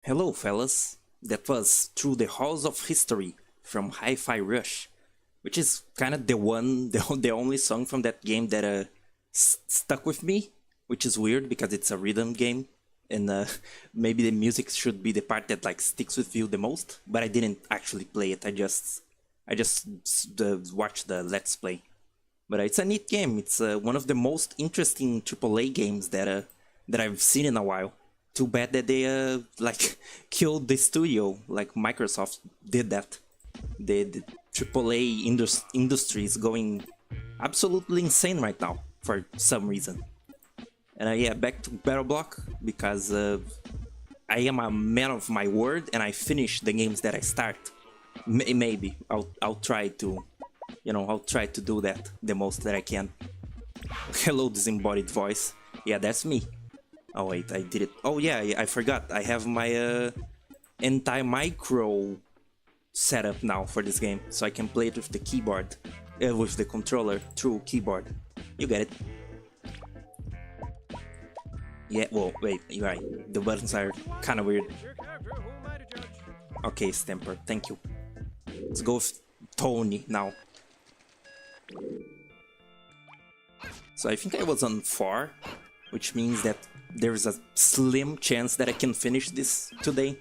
Hello, fellas. That was Through the Halls of History from Hi-Fi Rush, which is kind of the only song from that game that stuck with me, which is weird because it's a rhythm game, and maybe the music should be the part that like sticks with you the most. But I didn't actually play it. I just watched the Let's Play. But it's a neat game. It's one of the most interesting AAA games that I've seen in a while. Too bad that they like killed the studio, like Microsoft did that. The AAA industry is going absolutely insane right now for some reason. And yeah, back to BattleBlock because I am a man of my word and I finish the games that I start. Maybe I'll try to, I'll try to do that the most that I can. Hello, disembodied voice. Yeah, that's me. Oh wait, I did it. Oh yeah, I forgot. I have my anti-micro setup now for this game, so I can play it with the keyboard, with the controller through keyboard. You get it? Yeah. Well, wait. You're right. The buttons are kind of weird. Okay, Stamper. Thank you. Let's go with Tony now. So I think I was on 4, which means that there's a slim chance that I can finish this today.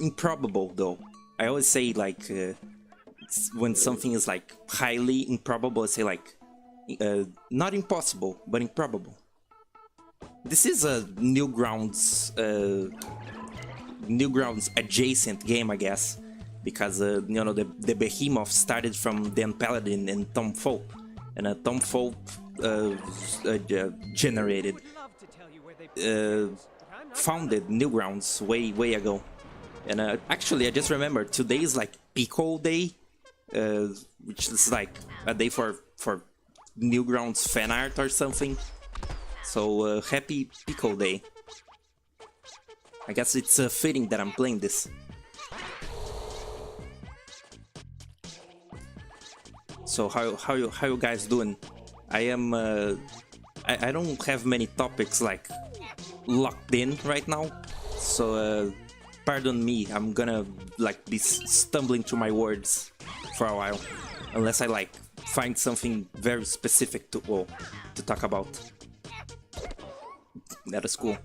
Improbable though. I always say like when something is like highly improbable, I say like not impossible, but improbable. This is a Newgrounds adjacent game, I guess, because the behemoth started from Dan Paladin and Tom Folk, and Tom Folk generated founded Newgrounds way ago. And actually I just remembered today is like Pico Day, which is like a day for Newgrounds fan art or something. So happy Pico Day. I guess it's fitting that I'm playing this. So how you guys doing? I am I don't have many topics like locked in right now, so pardon me. I'm gonna like be stumbling through my words for a while, unless I like find something very specific to talk about. That is cool.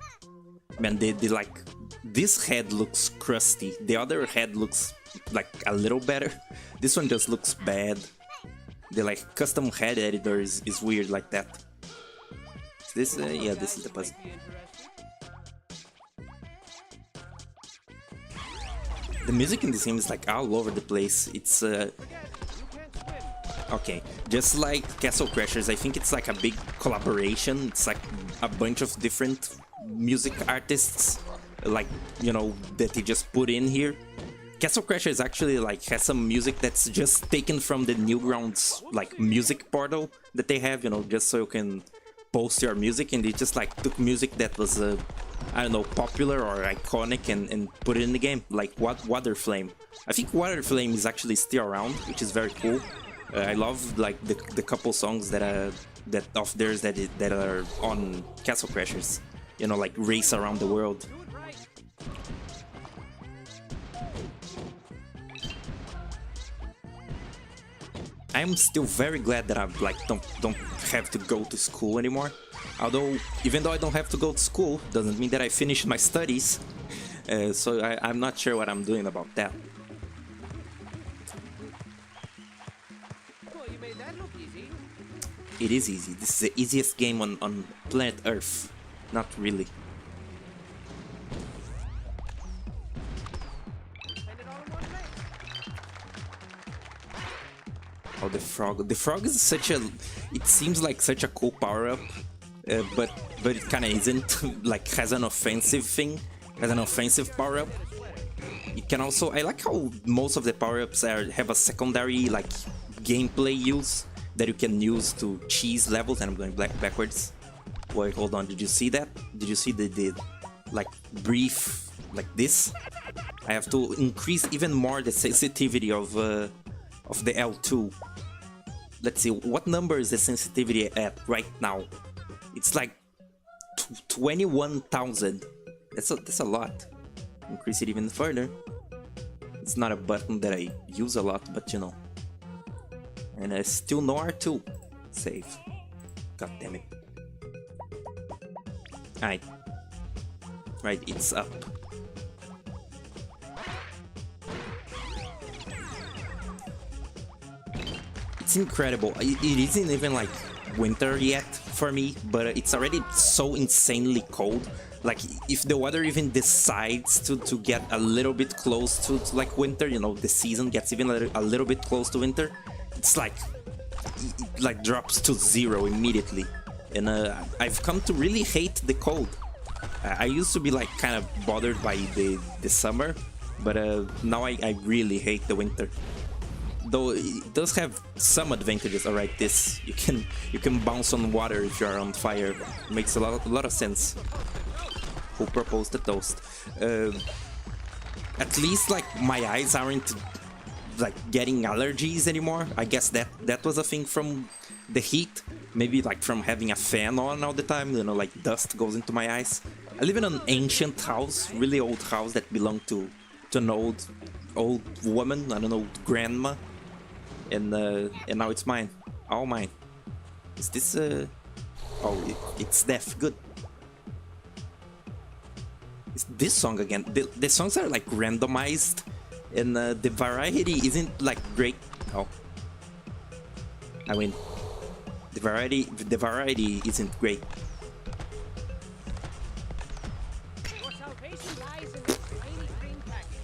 Man, they like this head looks crusty. The other head looks like a little better. This one just looks bad. The like custom head editor is weird like that. This yeah, this is the puzzle. The music in this game is like all over the place. It's okay, just like Castle Crashers, I think it's like a big collaboration. It's like a bunch of different music artists, like, that they just put in here. Castle Crashers actually like has some music that's just taken from the Newgrounds like music portal that they have, just so you can post your music, and they just like took music that was I don't know, popular or iconic and put it in the game, like Water Flame. I think Water Flame is actually still around, which is very cool. I love like the couple songs that of theirs that are on Castle Crashers, like Race Around the World. I'm still very glad that I like don't have to go to school anymore. Although, even though I don't have to go to school, doesn't mean that I finished my studies. So I'm not sure what I'm doing about that. Well, you made that look easy. It is easy. This is the easiest game on planet Earth. Not really. Spend it all in one place. Oh, the frog. The frog is such a... It seems like such a cool power-up, but it kind of isn't. Like, has an offensive thing. Has an offensive power-up. It can also... I like how most of the power-ups have a secondary, like, gameplay use that you can use to cheese levels. And I'm going backwards. Wait, hold on. Did you see that? Did you see the like, brief... like this? I have to increase even more the sensitivity of the L2. Let's see, what number is the sensitivity at right now? It's like 21,000. That's a lot. Increase it even further. It's not a button that I use a lot, but you know. And still no R2. Save. God damn it. Alright. Right, it's up. It's incredible. It isn't even like winter yet for me, but it's already so insanely cold. Like, if the weather even decides to get a little bit close to like winter, you know, the season gets even a little bit close to winter, it's like, it like drops to 0 immediately. And I've come to really hate the cold. I used to be like kind of bothered by the summer, but now I really hate the winter. Though it does have some advantages. Alright, this you can bounce on water if you are on fire. Makes a lot of sense. Who proposed the toast? At least like my eyes aren't like getting allergies anymore. I guess that was a thing from the heat. Maybe like from having a fan on all the time. You know, like dust goes into my eyes. I live in an ancient house, really old house that belonged to an old woman. I don't know, grandma. And now it's mine, all mine. Is this oh, it's deaf. Good. It's this song again. The songs are like randomized, and the variety isn't like great. Oh, I mean, the variety isn't great. Your salvation lies in this tiny green package.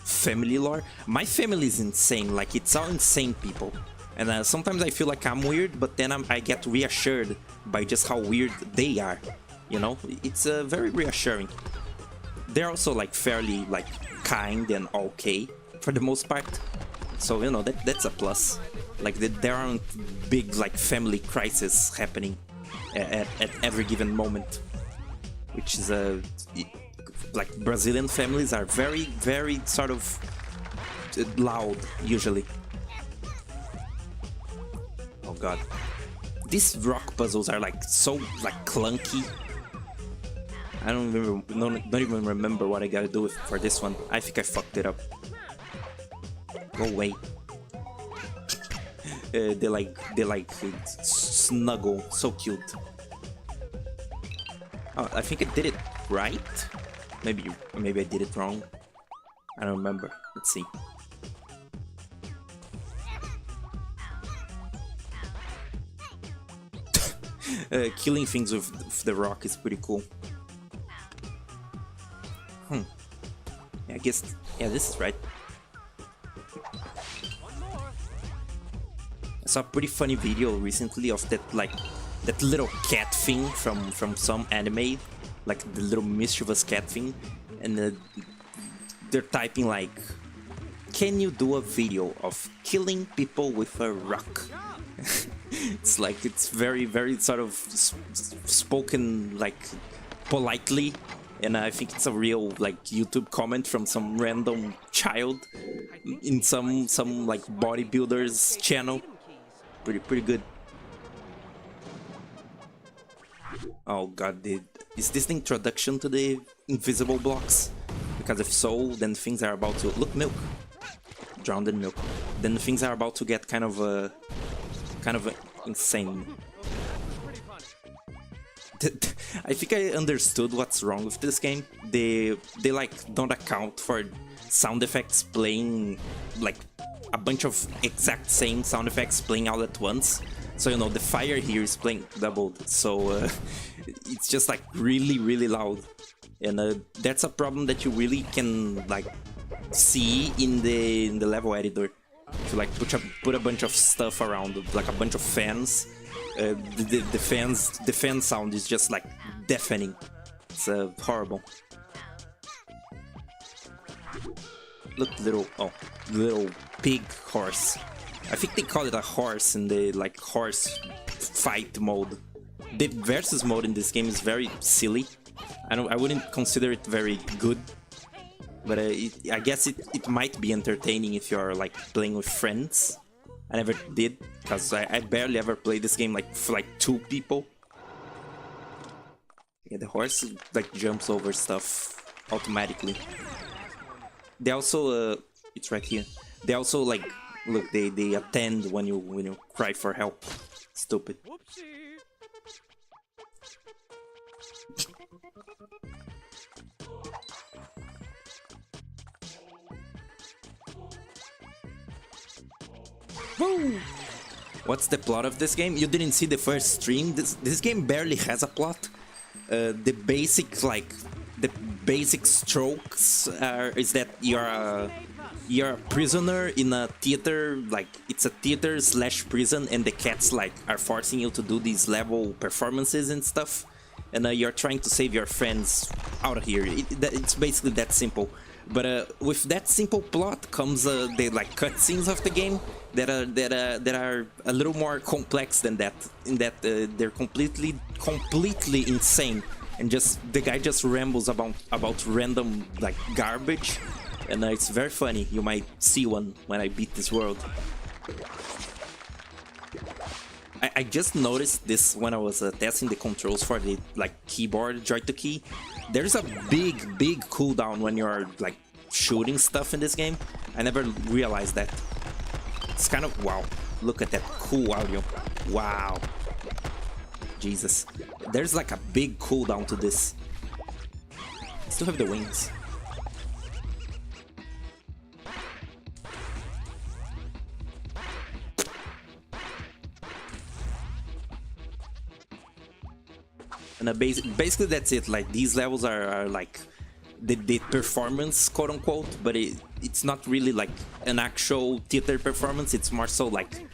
Family lore. My family is insane. Like, it's all insane people, and sometimes I feel like I'm weird, but then I get reassured by just how weird they are. You know, it's very reassuring. They're also like fairly like kind and okay for the most part, so you know that's a plus. Like there aren't big like family crises happening at every given moment, which is like Brazilian families are very sort of loud usually. Oh god, these rock puzzles are like so like clunky. I don't even remember what I gotta do for this one. I think I fucked it up. Go away. They like snuggle, so cute. Oh, I think I did it right. Maybe I did it wrong. I don't remember. Let's see. Killing things with the rock is pretty cool. Yeah, I guess, yeah, this is right. I saw a pretty funny video recently of that little cat thing from some anime, like the little mischievous cat thing, and they're typing like, can you do a video of killing people with a rock? It's like, it's very sort of spoken like politely. And I think it's a real like YouTube comment from some random child in some like bodybuilder's channel. Pretty good. Oh god, is this the introduction to the invisible blocks? Because if so, then things are about to look, milk, drowned in milk. Then things are about to get kind of insane. I think I understood what's wrong with this game. They like don't account for sound effects playing, like a bunch of exact same sound effects playing all at once. So you know the fire here is playing doubled. So it's just like really loud, and that's a problem that you really can like see in the level editor. To like put a bunch of stuff around, like a bunch of fans. The fan sound is just like deafening. It's horrible. Look, little pig horse. I think they call it a horse in the like horse fight mode. The versus mode in this game is very silly. I wouldn't consider it very good, but I guess it might be entertaining if you're like playing with friends. I never did, because I barely ever played this game like for like 2 people. Yeah, the horse like jumps over stuff automatically. They also it's right here. They also like look they attend when you cry for help. Stupid. Whoopsie. Woo! What's the plot of this game? You didn't see the first stream. This game barely has a plot. The basic strokes is that you're a prisoner in a theater, like it's a theater / prison, and the cats like are forcing you to do these level performances and stuff, and you're trying to save your friends out of here. It's basically that simple. But with that simple plot comes the like cutscenes of the game that are a little more complex than that. In that they're completely insane, and just the guy just rambles about random like garbage, and it's very funny. You might see one when I beat this world. I just noticed this when I was testing the controls for the like keyboard joy to key. There's a big cooldown when you're like shooting stuff in this game. I never realized that. It's kind of wow. Look at that cool audio. Wow. Jesus. There's like a big cooldown to this. I still have the wings. And basically that's it. Like these levels are like the performance, quote unquote, but it's not really like an actual theater performance. It's more so like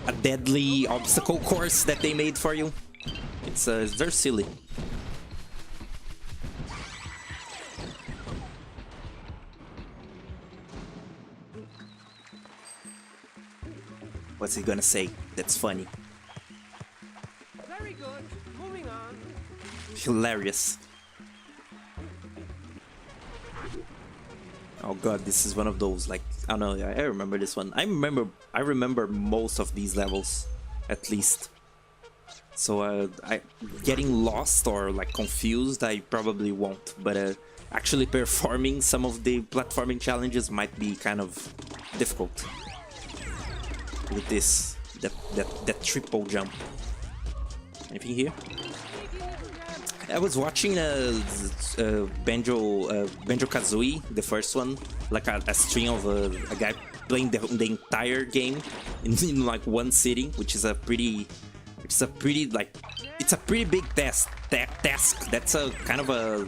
a deadly obstacle course that they made for you. It's very silly. What's he gonna say? That's funny. Very good. Moving on. Hilarious. Oh god, this is one of those, like, I don't know, I remember this one. I remember most of these levels, at least. So getting lost or like confused, I probably won't, but actually performing some of the platforming challenges might be kind of difficult. With this, that triple jump. Anything here? I was watching Banjo-Kazooie, the first one, like a stream of a guy playing the entire game in like one sitting, which is a pretty big task. That's a kind of a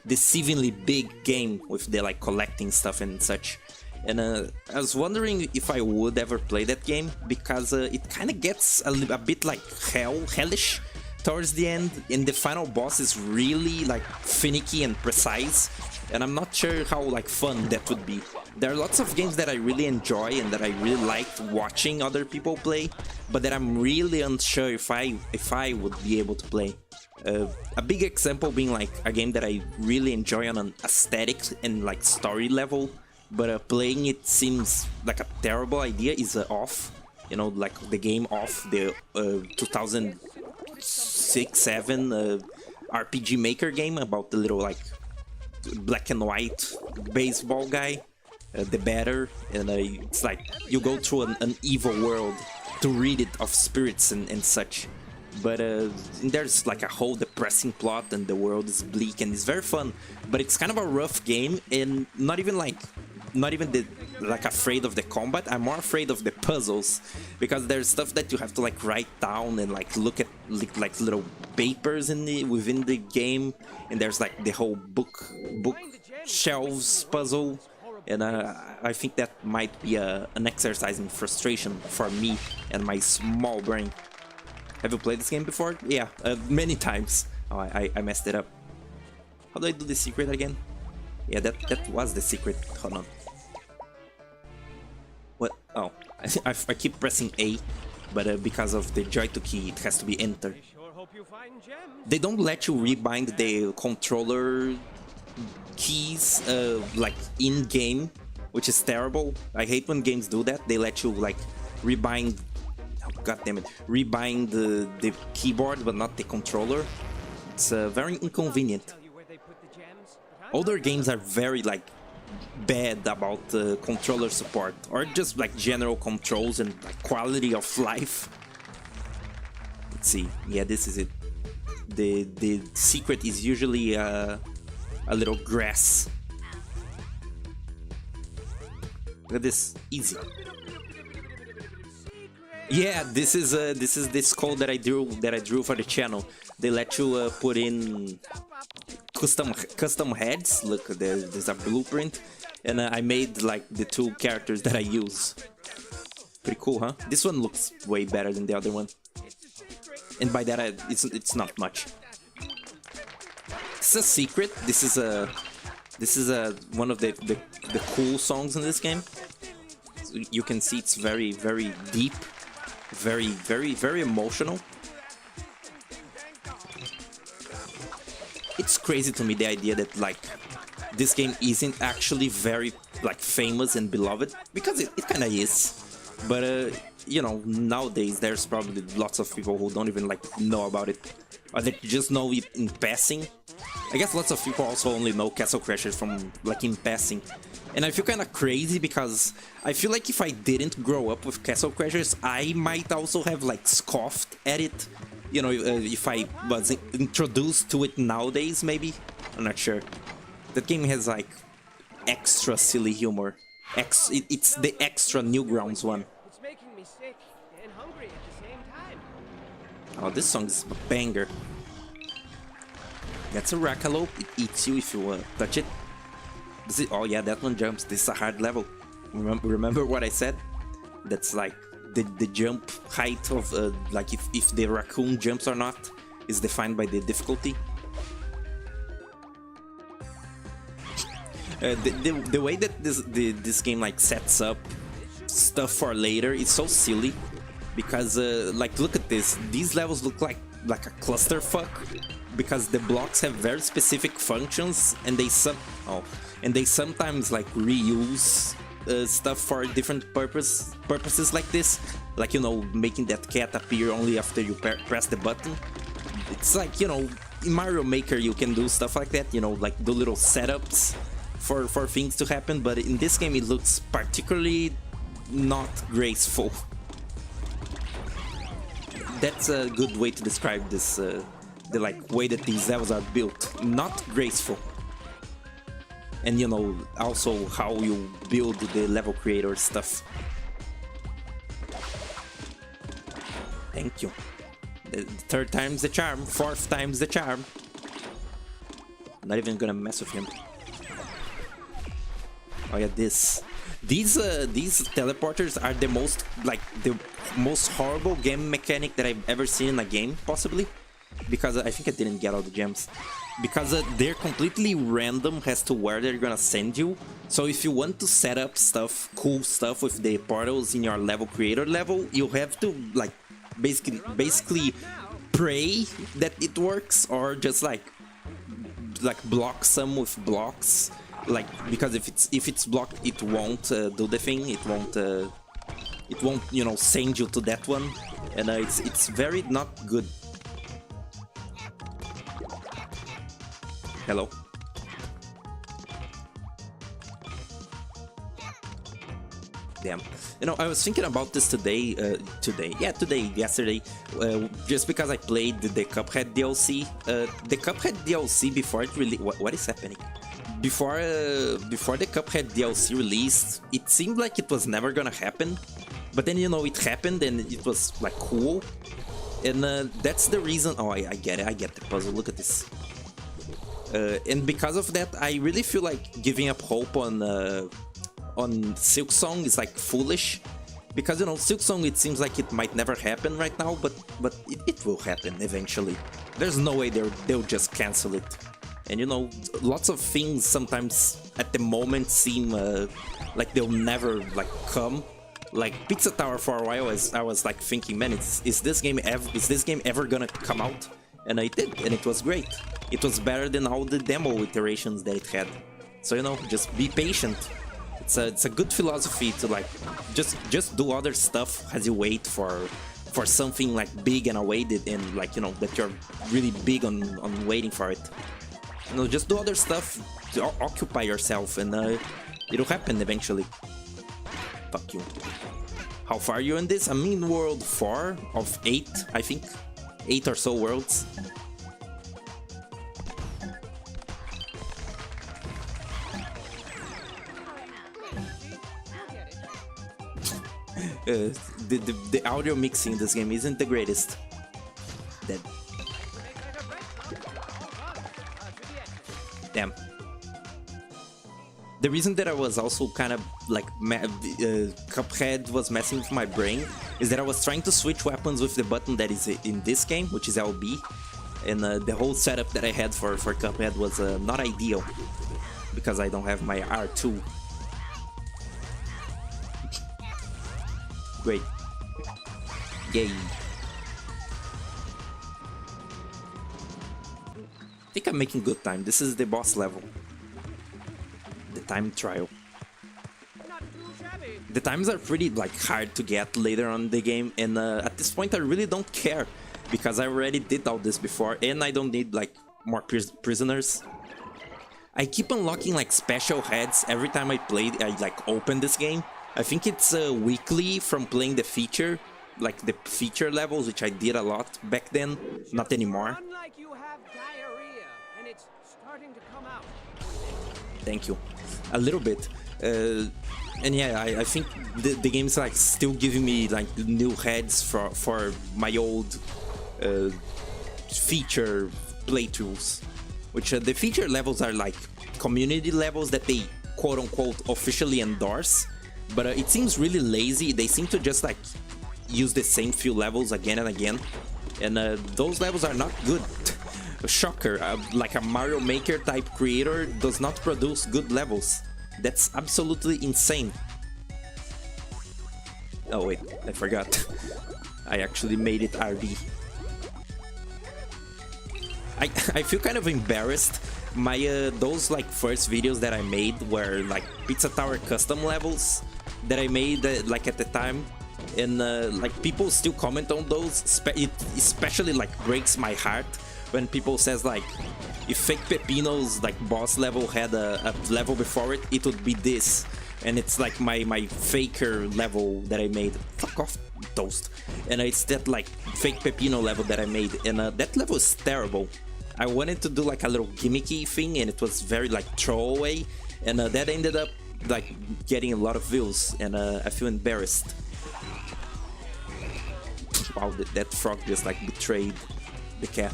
deceivingly big game with the like collecting stuff and such. And I was wondering if I would ever play that game, because it kind of gets a bit like hellish towards the end, and the final boss is really like finicky and precise, and I'm not sure how like fun that would be. There are lots of games that I really enjoy and that I really liked watching other people play, but that I'm really unsure if I would be able to play. A big example being like a game that I really enjoy on an aesthetic and like story level, but playing it seems like a terrible idea, is Off. You know, like the game Off, the 2006-7 RPG Maker game about the little like black and white baseball guy, the batter, and it's like you go through an evil world to rid it of spirits and such. But there's like a whole depressing plot, and the world is bleak, and it's very fun, but it's kind of a rough game, and not even afraid of the combat. I'm more afraid of the puzzles, because there's stuff that you have to like write down and like look at like little papers within the game, and there's like the whole book shelves puzzle, and I think that might be an exercise in frustration for me and my small brain. Have you played this game before? Yeah, many times. Oh, I messed it up. How do I do the secret again? Yeah, that was the secret. Hold on. What? Oh, I keep pressing A, but because of the joy to key, it has to be enter. Sure hope you find gems. They don't let you rebind the controller keys like in game, which is terrible. I hate when games do that. They let you like rebind. Oh, God damn it! Rebind the keyboard, but not the controller. It's very inconvenient. Tell you where they put the gems, but I'm Older not games are very like bad about controller support or just like general controls and like quality of life. Let's see. Yeah, this is it. The secret is usually a little grass. Look at this, easy. Yeah, this is this code that I drew for the channel. They let you put in custom heads. Look, there's a blueprint, and I made like the two characters that I use. Pretty cool, huh? This one looks way better than the other one, and by that it's not much. It's a secret. This is one of the cool songs in this game. So you can see it's very deep, very emotional. It's crazy to me, the idea that like this game isn't actually very like famous and beloved, because it kind of is. But you know, nowadays there's probably lots of people who don't even like know about it, or they just know it in passing. I guess lots of people also only know Castle Crashers from like in passing. And I feel kind of crazy because I feel like if I didn't grow up with Castle Crashers, I might also have like scoffed at it. You know, if I was introduced to it nowadays, maybe. I'm not sure. That game has like extra silly humor. It's the extra Newgrounds one. It's making me sick and hungry at the same time. Oh, this song is a banger. That's a Rackalope. It eats you if you touch it. Oh yeah, that one jumps. This is a hard level. Remember what I said? That's like the jump height of like if the raccoon jumps or not is defined by the difficulty. The way that this game like sets up stuff for later is so silly, because like look at this. These levels look like a clusterfuck, because the blocks have very specific functions, and they sometimes like reuse stuff for different purposes like this, like, you know, making that cat appear only after you press the button. It's like, you know, in Mario Maker you can do stuff like that, you know, like do little setups for things to happen, but in this game it looks particularly not graceful. That's a good way to describe this, the like way that these levels are built. Not graceful. And you know, also how you build the level creator stuff. Thank you. The third time's the charm, fourth time's the charm. Not even gonna mess with him. Oh yeah, these teleporters are the most horrible game mechanic that I've ever seen in a game, possibly. Because I think I didn't get all the gems. Because they're completely random as to where they're gonna send you. So if you want to set up stuff, cool stuff with the portals in your level creator level, you have to like basically pray that it works, or just like block some with blocks. Like, because if it's blocked, it won't do the thing. It won't, you know, send you to that one, and it's very not good. Hello. Damn. You know, I was thinking about this yesterday, just because I played the Cuphead DLC. The Cuphead DLC, before it really, what is happening? Before the Cuphead DLC released, it seemed like it was never gonna happen, but then, you know, it happened and it was like cool, and that's the reason. Oh, I get it. I get the puzzle. Look at this. And because of that, I really feel like giving up hope on Silksong is like foolish, because, you know, Silksong, it seems like it might never happen right now, but it will happen eventually. There's no way they'll just cancel it. And, you know, lots of things sometimes at the moment seem like they'll never like come. Like Pizza Tower, for a while, I was like thinking, man, is this game ever gonna come out? And it did, and it was great. It was better than all the demo iterations that it had. So, you know, just be patient. It's a good philosophy to like just do other stuff as you wait for for something like big and awaited, and like, you know, that you're really big on waiting for it. You know, just do other stuff to occupy yourself, and it'll happen eventually. Fuck you. How far are you in this? I'm in world 4 of 8, I think. 8 or so worlds. The audio mixing in this game isn't the greatest. Dead. Damn. The reason that I was also kind of like Cuphead was messing with my brain is that I was trying to switch weapons with the button that is in this game, which is LB, and the whole setup that I had for Cuphead was not ideal because I don't have my R2. Great. Yay. I think I'm making good time. This is the boss level. The time trial. The times are pretty like hard to get later on in the game, and at this point I really don't care because I already did all this before, and I don't need like more prisoners. I keep unlocking like special heads every time I like open this game. I think it's weekly from playing the feature, like the feature levels, which I did a lot back then. Not anymore. Like you have diarrhea, and it's starting to come out. Thank you. A little bit. And yeah, I think the game's like still giving me like new heads for my old feature playthroughs. Which the feature levels are like community levels that they quote-unquote officially endorse. But it seems really lazy. They seem to just like use the same few levels again and again. And those levels are not good. Shocker, like a Mario Maker type creator does not produce good levels. That's absolutely insane. Oh wait, I forgot. I actually made it RB. I feel kind of embarrassed. My those like first videos that I made were like Pizza Tower custom levels that I made like at the time, and like people still comment on those. It especially like breaks my heart when people says like, if Fake Pepino's like boss level had a level before it, it would be this, and it's like my faker level that I made. Fuck off, Toast. And it's that like Fake Pepino level that I made, and that level is terrible. I wanted to do like a little gimmicky thing, and it was very like throwaway, and that ended up like getting a lot of views, and I feel embarrassed. Wow, that frog just like betrayed the cat.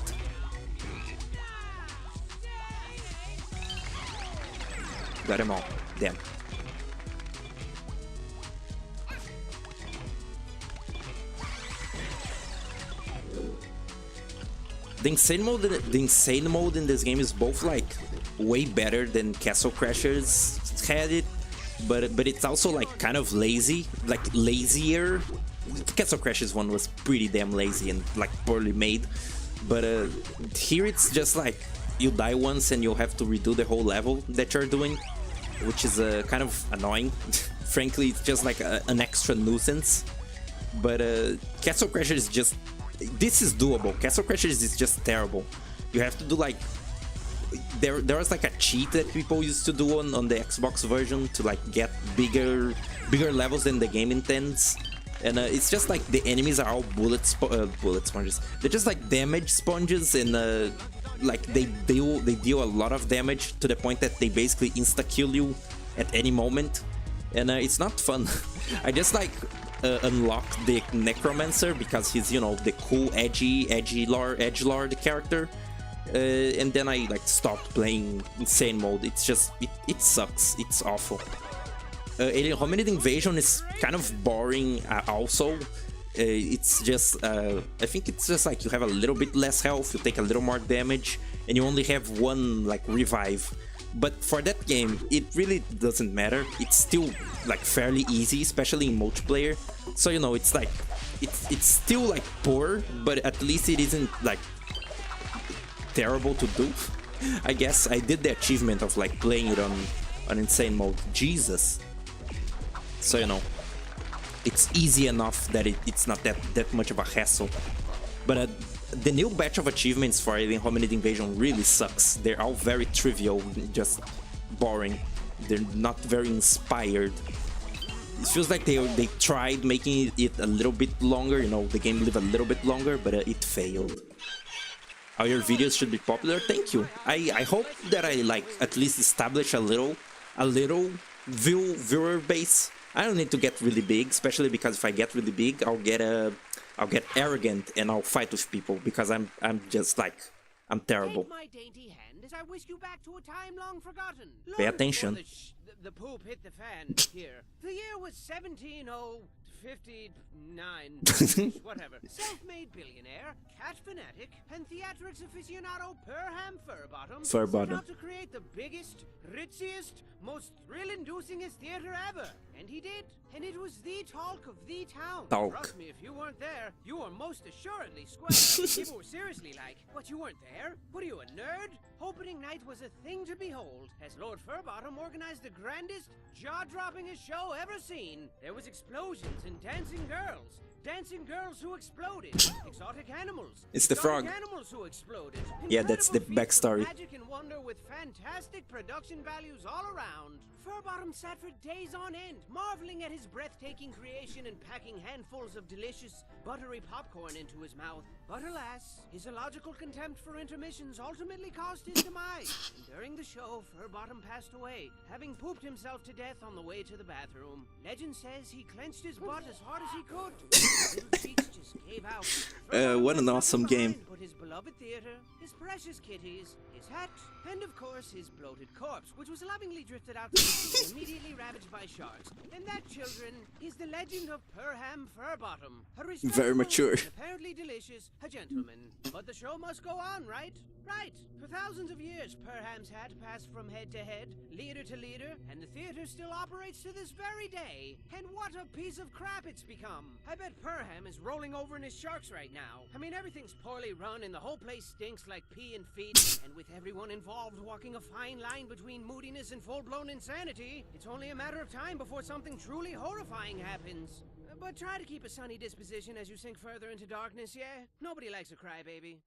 Got them all. Damn. The insane mode in this game is both like way better than Castle Crashers had it, but it's also like kind of lazy, like lazier. Castle Crashers one was pretty damn lazy and like poorly made, but here it's just like you die once and you'll have to redo the whole level that you're doing, which is kind of annoying. Frankly, it's just like an extra nuisance. But Castle Crashers is just, this is doable. Castle Crashers is just terrible. You have to do like, there was like a cheat that people used to do on the Xbox version to like get bigger levels than the game intends. And it's just like the enemies are all bullet sponges. They're just like damage sponges, and like they deal a lot of damage to the point that they basically insta kill you at any moment, and it's not fun. I just like unlocked the Necromancer because he's, you know, the cool edgelord character, and then I like stopped playing insane mode. It's just it sucks. It's awful. Alien Hominid Invasion is kind of boring also. It's just, I think it's just like you have a little bit less health, you take a little more damage, and you only have one like revive. But for that game, it really doesn't matter. It's still like fairly easy, especially in multiplayer. So, you know, it's like, it's still like poor, but at least it isn't like terrible to do. I guess I did the achievement of like playing it on insane mode. Jesus. So, you know, it's easy enough that it's not that much of a hassle. But the new batch of achievements for Alien Hominid Invasion really sucks. They're all very trivial, just boring. They're not very inspired. It feels like they tried making it a little bit longer, you know, the game live a little bit longer, but it failed. All your videos should be popular. Thank you. I hope that I like at least establish a little viewer base. I don't need to get really big, especially because if I get really big, I'll get arrogant and I'll fight with people because I'm just like I'm terrible. Take my dainty hand as I whisk you back to a time long forgotten. Pay Long attention. before the poop hit the fan here. The year was 17059. Whatever. Self-made billionaire, cat fanatic, and theatrics aficionado Perham Furbottom set out to create the biggest, ritziest, most thrill-inducingest theater ever. And he did. And it was the talk of the town. Trust me, if you weren't there, you were most assuredly square. People were seriously like, what, you weren't there? What are you, a nerd? Opening night was a thing to behold, as Lord Furbottom organized the grandest, jaw-droppingest show ever seen. There was explosions and dancing girls. Dancing girls who exploded. Exotic animals. It's the frog. Animals who exploded. Yeah, that's the backstory. Magic and wonder with fantastic production values all around. Furbottom sat for days on end, marveling at his breathtaking creation and packing handfuls of delicious, buttery popcorn into his mouth. But alas, his illogical contempt for intermissions ultimately caused his demise. And during the show, Furbottom passed away, having pooped himself to death on the way to the bathroom. Legend says he clenched his butt as hard as he could. His little cheeks just gave out. What an awesome game. But his beloved theater, his precious kitties, his hat, and of course his bloated corpse, which was lovingly drifted out to the sea, immediately ravaged by sharks. And that, children, is the legend of Perham Furbottom. Very mature. Apparently delicious, a gentleman. But the show must go on, right? Right. For thousands of years, Perham's hat passed from head to head, leader to leader, and the theater still operates to this very day. And what a piece of crap it's become. I bet Perham is rolling over in his sharks right now. I mean, everything's poorly run and the whole place stinks like pee and feet. And with everyone involved walking a fine line between moodiness and full-blown insanity, it's only a matter of time before something truly horrifying happens. But try to keep a sunny disposition as you sink further into darkness, yeah? Nobody likes a crybaby.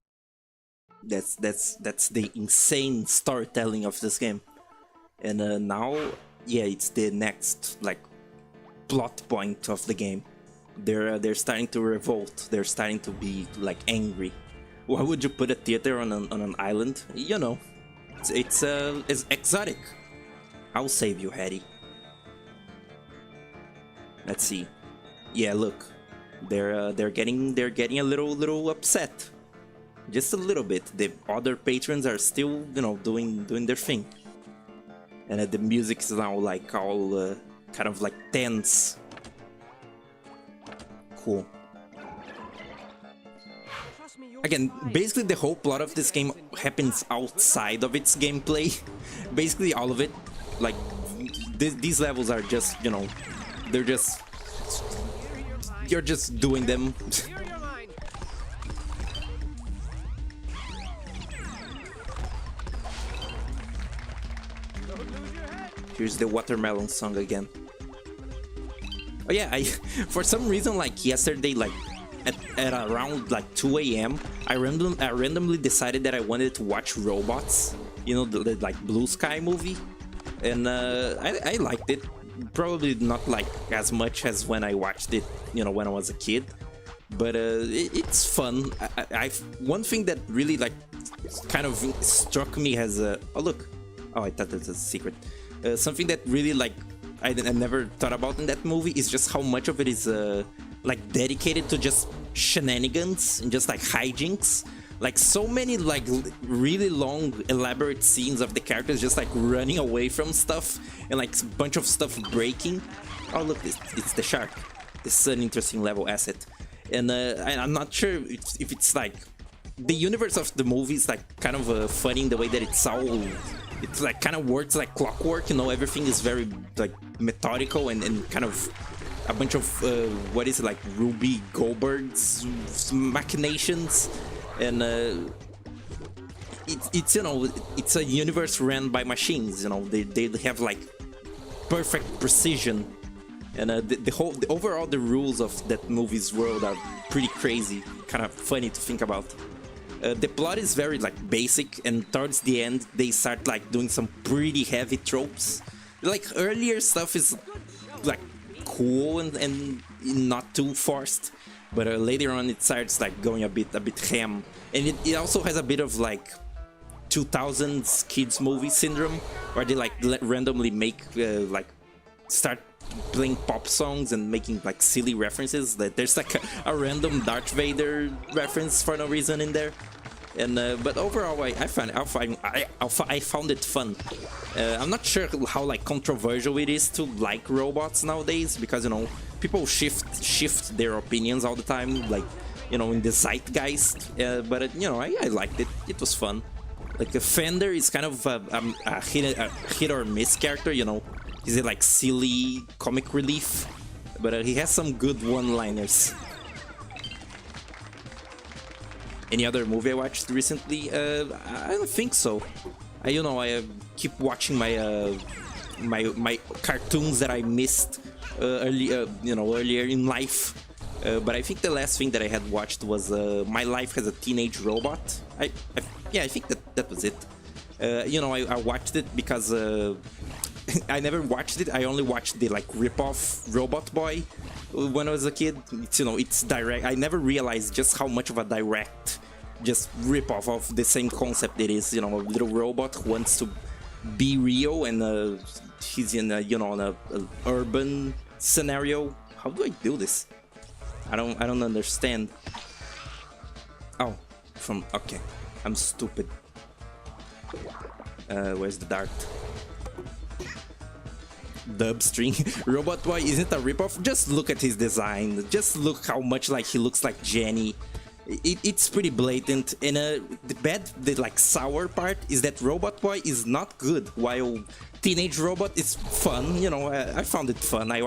That's the insane storytelling of this game. And now, yeah, it's the next like plot point of the game. They're starting to revolt. They're starting to be like angry. Why would you put a theater on an island? You know, it's exotic. I'll save you, Hattie. Let's see. Yeah, look, they're getting a little upset, just a little bit. The other patrons are still, you know, doing their thing, and the music is now like all kind of like tense. Cool. Again, basically the whole plot of this game happens outside of its gameplay. Basically all of it. Like these levels are just, you know, you're just doing them. Here's the watermelon song again. Oh yeah, for some reason, like yesterday, like at around like 2 AM, I randomly decided that I wanted to watch Robots, you know, the like Blue Sky movie, and I liked it. Probably not like as much as when I watched it, you know, when I was a kid, but it's fun. One thing that really like kind of struck me as a I thought it was a secret. Something that really like I never thought about in that movie is just how much of it is like dedicated to just shenanigans and just like hijinks. Like so many like really long elaborate scenes of the characters just like running away from stuff and like a bunch of stuff breaking. Oh look, it's the shark. This is an interesting level asset. And I'm not sure if it's like the universe of the movie is like kind of funny in the way that it's like kind of works like clockwork, you know, everything is very like methodical and kind of a bunch of what is it, like Ruby Goldberg's machinations. And it's you know, it's a universe ran by machines, you know, they have like perfect precision And the overall the rules of that movie's world are pretty crazy, kind of funny to think about. The plot is very like basic, and towards the end they start like doing some pretty heavy tropes. Like earlier stuff is like cool and not too forced, but later on it starts like going a bit ham, and it also has a bit of like 2000s kids movie syndrome, where they like randomly make like start playing pop songs and making like silly references. That there's like a random Darth Vader reference for no reason in there. And but overall, I found it fun. I'm not sure how like controversial it is to like robots nowadays, because you know people shift their opinions all the time, like you know in the zeitgeist. But you know I liked it. It was fun. Like Fender is kind of a hit or miss character. You know, he's a like silly comic relief, but he has some good one-liners. Any other movie I watched recently? I don't think so. You know, I keep watching my my cartoons that I missed earlier in life. But I think the last thing that I had watched was My Life as a Teenage Robot. Yeah, I think that was it. You know, I watched it because I never watched it. I only watched the like rip-off Robot Boy when I was a kid. It's, you know, it's direct. I never realized just how much of a direct just rip-off of the same concept it is. You know, a little robot who wants to be real, and he's in a, you know, in a urban scenario. How do I do this? I don't understand. Oh, okay. I'm stupid. Where's the dart? Dub string. Robot Boy isn't a ripoff. Just look at his design. Just look how much like he looks like Jenny. It's pretty blatant. And the like sour part is that Robot Boy is not good, while Teenage Robot is fun. You know, I found it fun. I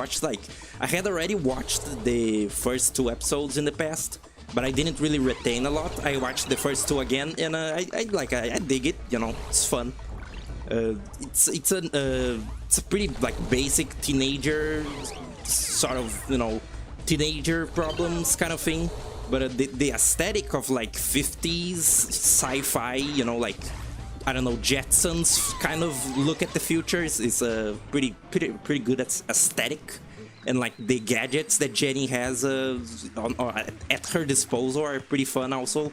had already watched the first 2 episodes in the past, but I didn't really retain a lot. I watched the first 2 again, and I dig it. You know, it's fun. It's a pretty like basic teenager sort of, you know, teenager problems kind of thing, but the aesthetic of like 50s sci-fi, you know, like I don't know, Jetsons kind of look at the future is pretty good aesthetic, and like the gadgets that Jenny has at her disposal are pretty fun also.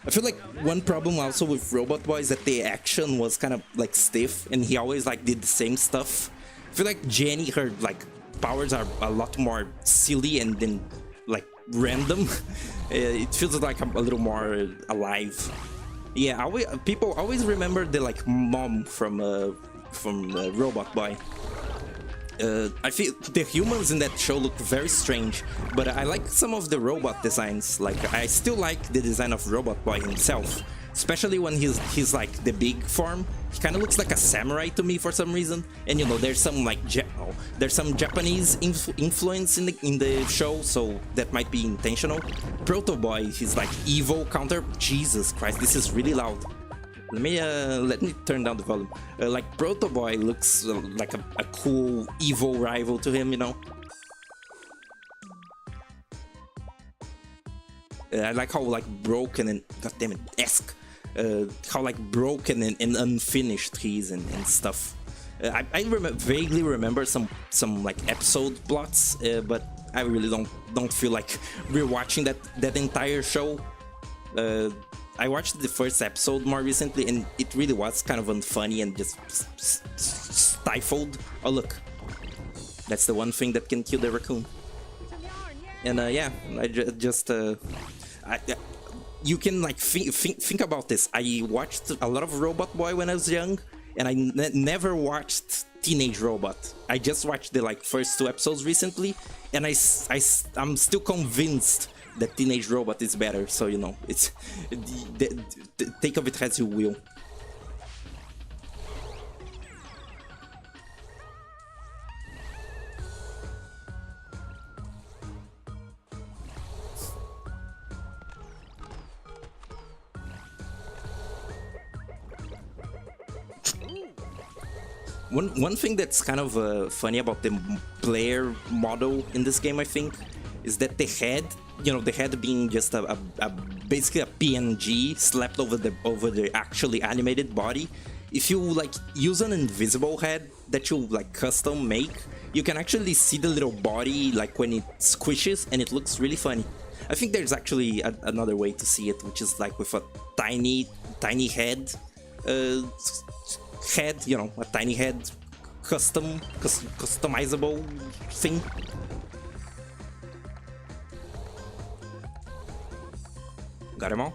I feel like one problem also with Robot Boy is that the action was kind of like stiff, and he always like did the same stuff. I feel like Jenny, her like powers are a lot more silly and then like random. It feels like a little more alive. Yeah, people always remember the like mom from Robot Boy. I feel the humans in that show look very strange, but I like some of the robot designs. Like I still like the design of Robot Boy himself, especially when he's like the big form. He kind of looks like a samurai to me for some reason. And you know, there's some like there's some Japanese influence in the show, so that might be intentional. Proto Boy, he's like evil counter. Jesus Christ, this is really loud. Let me turn down the volume. Like Proto Boy looks like a cool evil rival to him, you know. I like how like broken and goddammit how like broken and unfinished he is and stuff. I vaguely remember some like episode plots, but I really don't feel like rewatching that entire show. I watched the first episode more recently, and it really was kind of unfunny and just stifled. Oh look, that's the one thing that can kill the raccoon. And yeah, you can like think about this. I watched a lot of Robot Boy when I was young, and I never watched Teenage Robot. I just watched the like first 2 episodes recently, and I'm still convinced that Teenage Robot is better. So you know, it's take of it as you will. One thing that's kind of funny about the player model in this game, I think, is that the head, the head being just basically a PNG slapped over the actually animated body. If you like use an invisible head that you like custom make, you can actually see the little body like when it squishes, and it looks really funny. I think there's actually another way to see it, which is like with a tiny head, a tiny head, customizable thing. Got 'em all?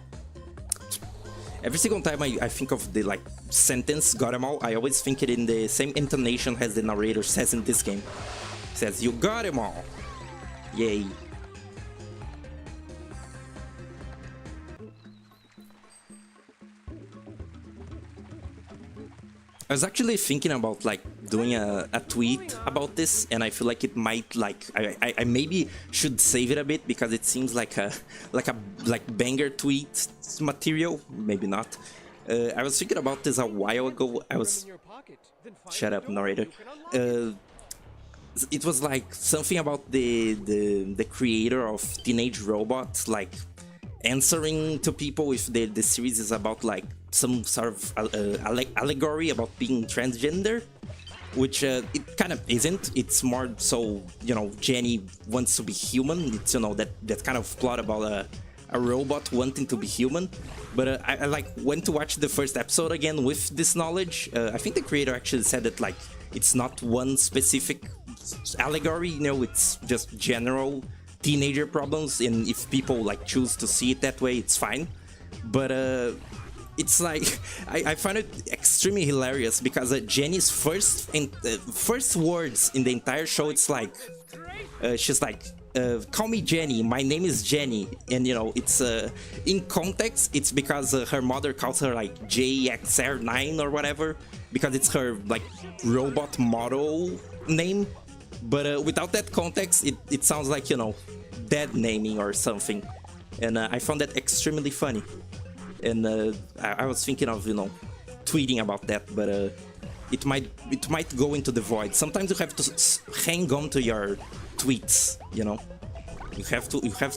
Every single time I think of the like sentence "got 'em all," I always think it in the same intonation as the narrator says in this game. It says, "You got 'em all!" Yay! I was actually thinking about like doing a tweet about this, and I feel like it might like I maybe should save it a bit because it seems like a banger tweet material. Maybe not. I was thinking about this a while ago. Shut up, narrator. It was like something about the creator of Teenage Robot like answering to people if the series is about like some sort of allegory about being transgender, which it kind of isn't. It's more so, Jenny wants to be human. It's, that kind of plot about a robot wanting to be human. But I like went to watch the first episode again with this knowledge. I think the creator actually said that like it's not one specific allegory, it's just general teenager problems, and if people like choose to see it that way, it's fine. But it's like I find it extremely hilarious because Jenny's first words in the entire show, it's like she's like, "Call me Jenny. My name is Jenny," and it's in context, it's because her mother calls her like JXR9 or whatever because it's her like robot model name. But without that context, it sounds like dead naming or something, and I found that extremely funny. And I was thinking of tweeting about that, but it might go into the void. Sometimes you have to hang on to your tweets. You have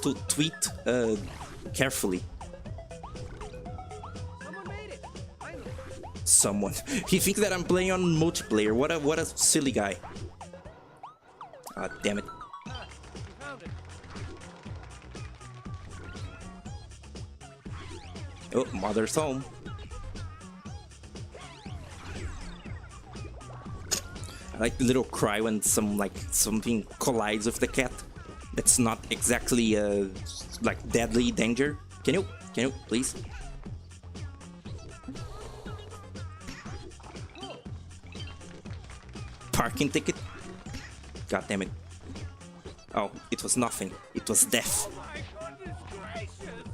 to tweet carefully. Someone he thinks that I'm playing on multiplayer. What a silly guy. Ah, damn it. Oh, mother's home. I like the little cry when something collides with the cat. That's not exactly like deadly danger. Can you please? Parking ticket? God damn it. Oh, it was nothing. It was death.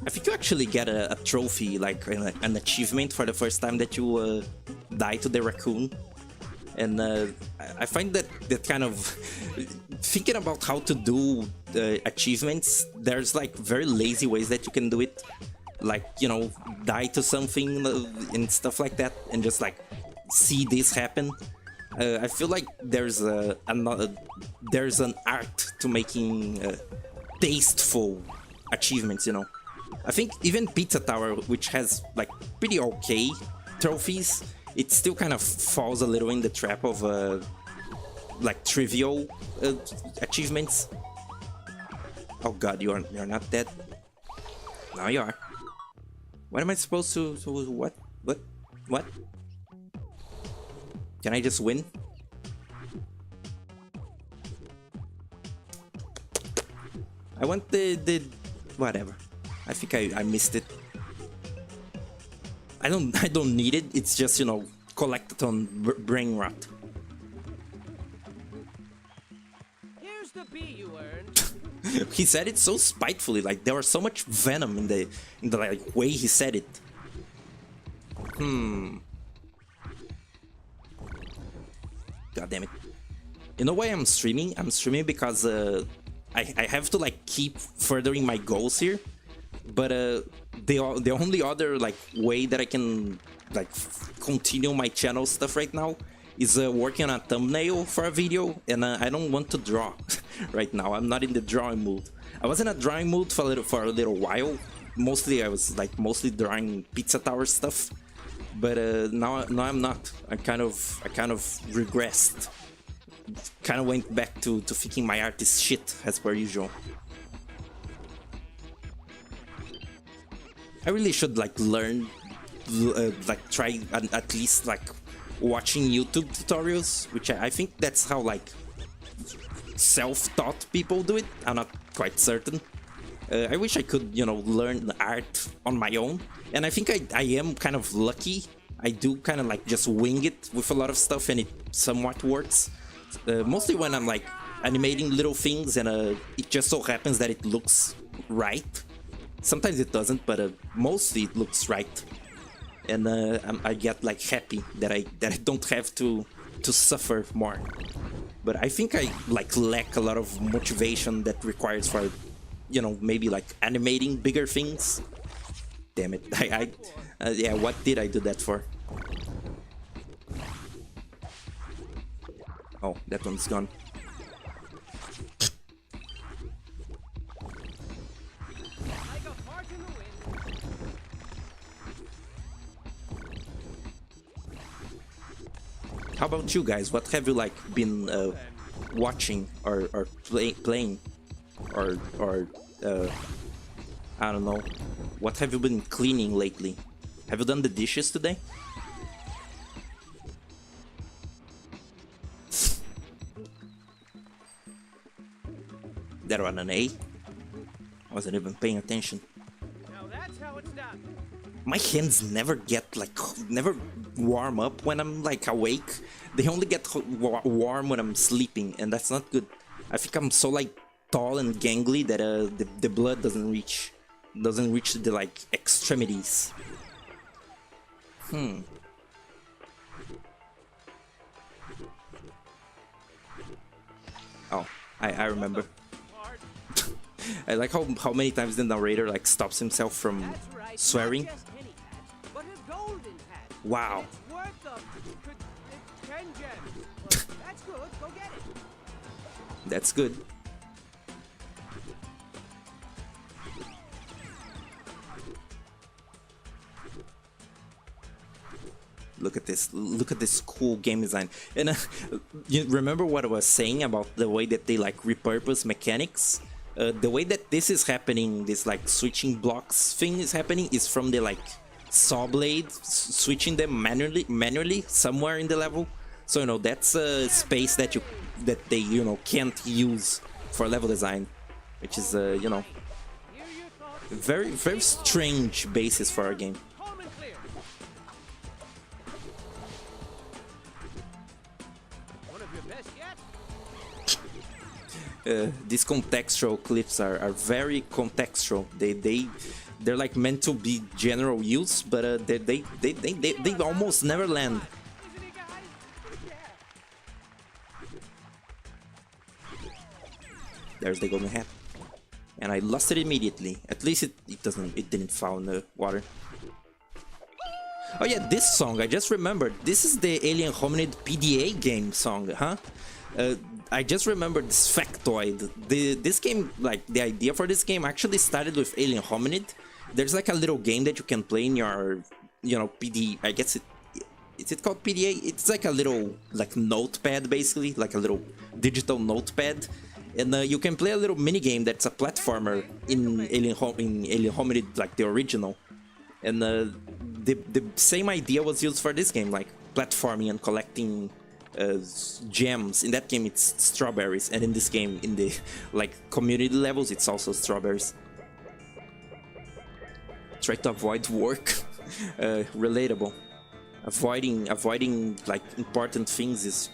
I think you actually get a trophy, like an achievement for the first time that you die to the raccoon. And I find that kind of thinking about how to do achievements, there's like very lazy ways that you can do it. Like, die to something and stuff like that, and just like see this happen. I feel like there's an art to making tasteful achievements, I think even Pizza Tower, which has like pretty okay trophies, it still kind of falls a little in the trap of like trivial achievements. Oh god, you're not dead. Now you are. What am I supposed to what? Can I just win? I want the whatever. I think I missed it. I don't need it. It's just collected on brain rot. Here's the bee you earned. He said it so spitefully, like there was so much venom in the like way he said it. God damn it. You know why I'm streaming? I'm streaming because I have to like keep furthering my goals here. But the only other like way that I can like continue my channel stuff right now is working on a thumbnail for a video, and I don't want to draw right now. I'm not in the drawing mood. I was in a drawing mood for a little while. Mostly I was like mostly drawing pizza tower stuff, but now I'm not. I kind of regressed. Kind of went back to thinking my art is shit as per usual. I really should like learn, like try at least like watching YouTube tutorials, which I think that's how like self-taught people do it. I'm not quite certain. I wish I could, you know, learn art on my own, and I think I am kind of lucky. I do kind of like just wing it with a lot of stuff, and it somewhat works. Mostly when I'm like animating little things, and it just so happens that it looks right. Sometimes it doesn't, but mostly it looks right, and I get like happy that I don't have to suffer more. But I think I like lack a lot of motivation that requires for, you know, maybe like animating bigger things. Damn it! Yeah, what did I do that for? Oh, that one's gone. How about you guys? What have you like been watching or playing or I don't know. What have you been cleaning lately? Have you done the dishes today? That one an A? I wasn't even paying attention. Now that's how it's done. My hands never get like never warm up when I'm like awake. They only get warm when I'm sleeping, and that's not good. I think I'm so like tall and gangly that the blood doesn't reach the like extremities. Oh, I remember. I like how many times the narrator like stops himself from Right. swearing. Not just any hat, but a golden hat. Wow. It's worth 10 gems. But that's good. Go get it. That's good. Look at this. Look at this cool game design. And you remember what I was saying about the way that they like repurpose mechanics? The way that this is happening, this like switching blocks thing is happening, is from the like saw blade switching them manually somewhere in the level. So you know that's a space that they can't use for level design, which is Hear your thoughts. very strange basis for our game. Calm and clear. One of your best yet. These contextual clips are very contextual. They're like meant to be general use, but they almost never land. Isn't he, guys? Yeah. There's the golden hat, and I lost it immediately. At least it didn't fall in the water. Oh yeah, this song I just remembered. This is the Alien Hominid PDA game song, huh? I just remembered this factoid. This game, like the idea for this game, actually started with Alien Hominid. There's like a little game that you can play in your, PD. I guess is it called PDA? It's like a little like notepad, basically, like a little digital notepad, and you can play a little mini game that's a platformer in Alien Hominid, like the original. And the same idea was used for this game, like platforming and collecting gems. In that game it's strawberries, and in this game, in the like community levels, it's also strawberries. Try to avoid work. Relatable. Avoiding like important things is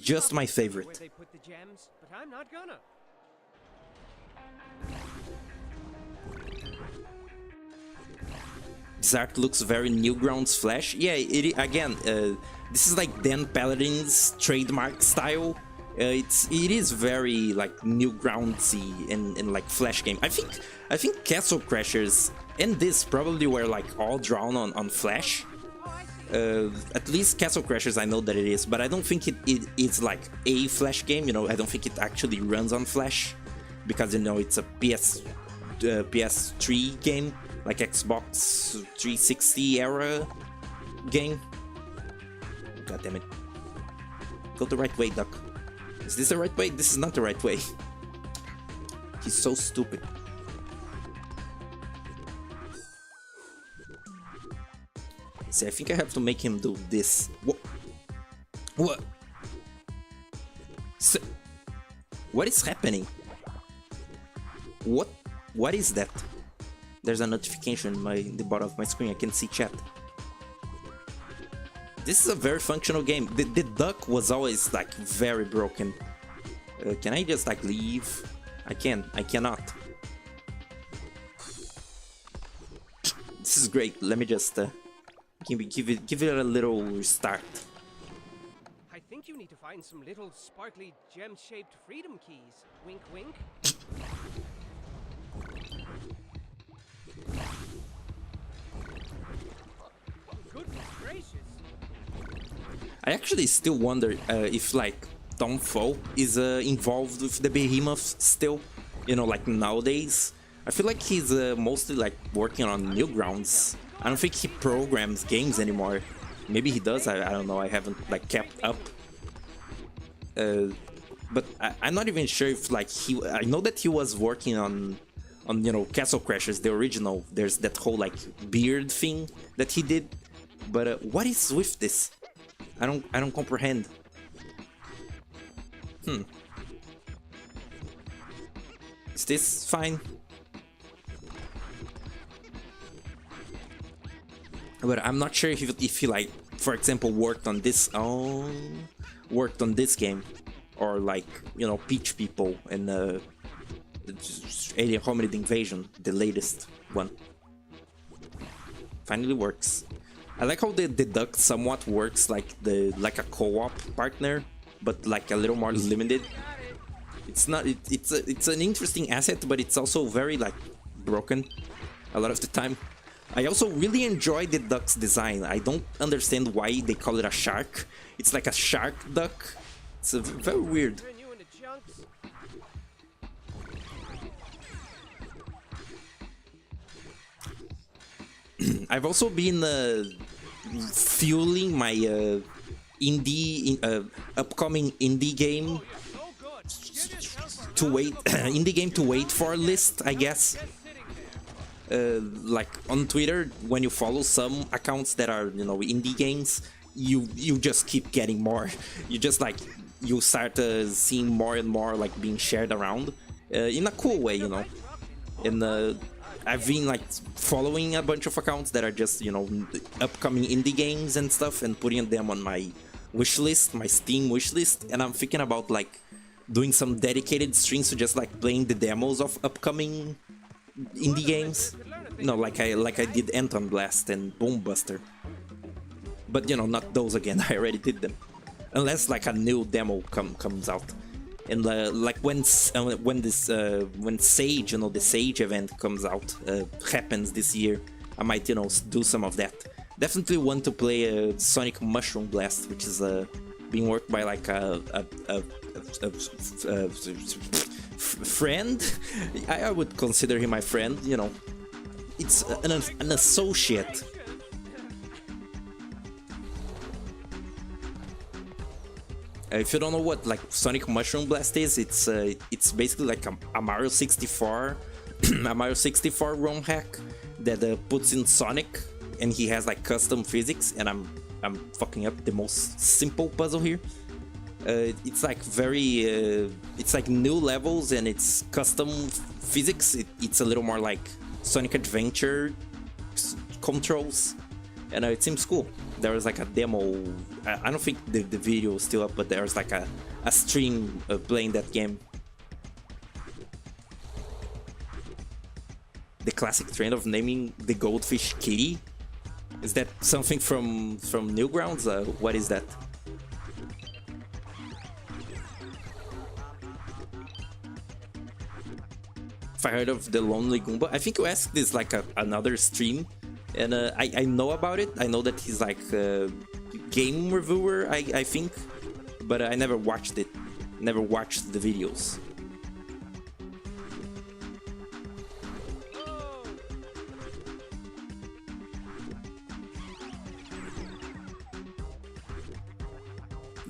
just my Where favorite. they put the gems, but I'm not gonna. This art looks very Newgrounds Flash. Yeah, again, this is like Dan Paladin's trademark style. It is very like Newgroundsy and like Flash game. I think Castle Crashers and this probably were like all drawn on Flash. Oh, I see. At least Castle Crashers I know that it is, but I don't think it's like a Flash game, you know, I don't think it actually runs on Flash, because, you know, it's a PS3 game, like Xbox 360 era game. God damn it. Go the right way, Duck. Is this the right way? This is not the right way. He's so stupid. See, I think I have to make him do this. What? What? So, what is happening? What? What is that? There's a notification in the bottom of my screen. I can see chat. This is a very functional game. The duck was always like very broken. Can I just like leave? I cannot. This is great. Let me just give it a little restart. I think you need to find some little sparkly gem-shaped freedom keys. Wink, wink. Goodness gracious. I actually still wonder if like Tom Fo is involved with the Behemoth still, you know, like nowadays. I feel like he's mostly like working on Newgrounds. I don't think he programs games anymore. Maybe he does, I don't know, I haven't like kept up. But I'm not even sure if like I know that he was working on you know, Castle Crashers, the original. There's that whole like beard thing that he did. But what is with this? I don't comprehend. Is this fine? But I'm not sure if he like, for example, worked on this game, or like, you know, Peach People and Alien Hominid Invasion, the latest one. Finally works. I like how the duck somewhat works like a co-op partner, but like a little more limited. It's not. It's an interesting asset, but it's also very like broken a lot of the time. I also really enjoy the duck's design. I don't understand why they call it a shark. It's like a shark duck. It's very weird. I've also been fueling my upcoming indie game to wait for list, I guess. Like on Twitter, when you follow some accounts that are, you know, indie games, you just keep getting more. You just like, you start seeing more and more like being shared around in a cool way, you know. And I've been like following a bunch of accounts that are just, you know, upcoming indie games and stuff, and putting them on my wish list, my Steam wish list. And I'm thinking about like doing some dedicated streams to just like playing the demos of upcoming indie games, you know, like I did Anton Blast and Boom Buster. But, you know, not those again. I already did them, unless like a new demo comes out. And like when Sage, you know, the Sage event comes out, happens this year, I might, you know, do some of that. Definitely want to play Sonic Mushroom Blast, which is being worked by like a friend. I would consider him my friend, you know. It's an associate. If you don't know what like Sonic Mushroom Blast is, it's basically like a Mario 64 a Mario 64 ROM hack that puts in Sonic, and he has like custom physics, and I'm fucking up the most simple puzzle here. It's like very it's like new levels, and it's custom physics. It's a little more like Sonic Adventure controls, and it seems cool. There was like a demo. I don't think the video is still up, but there's like a stream playing that game. The classic trend of naming the goldfish Kitty. Is that something from Newgrounds? What is that? If I heard of the Lonely Goomba, I think you asked this like another stream, and I know about it. I know that he's like a game reviewer, I think, but I never watched it. Never watched the videos.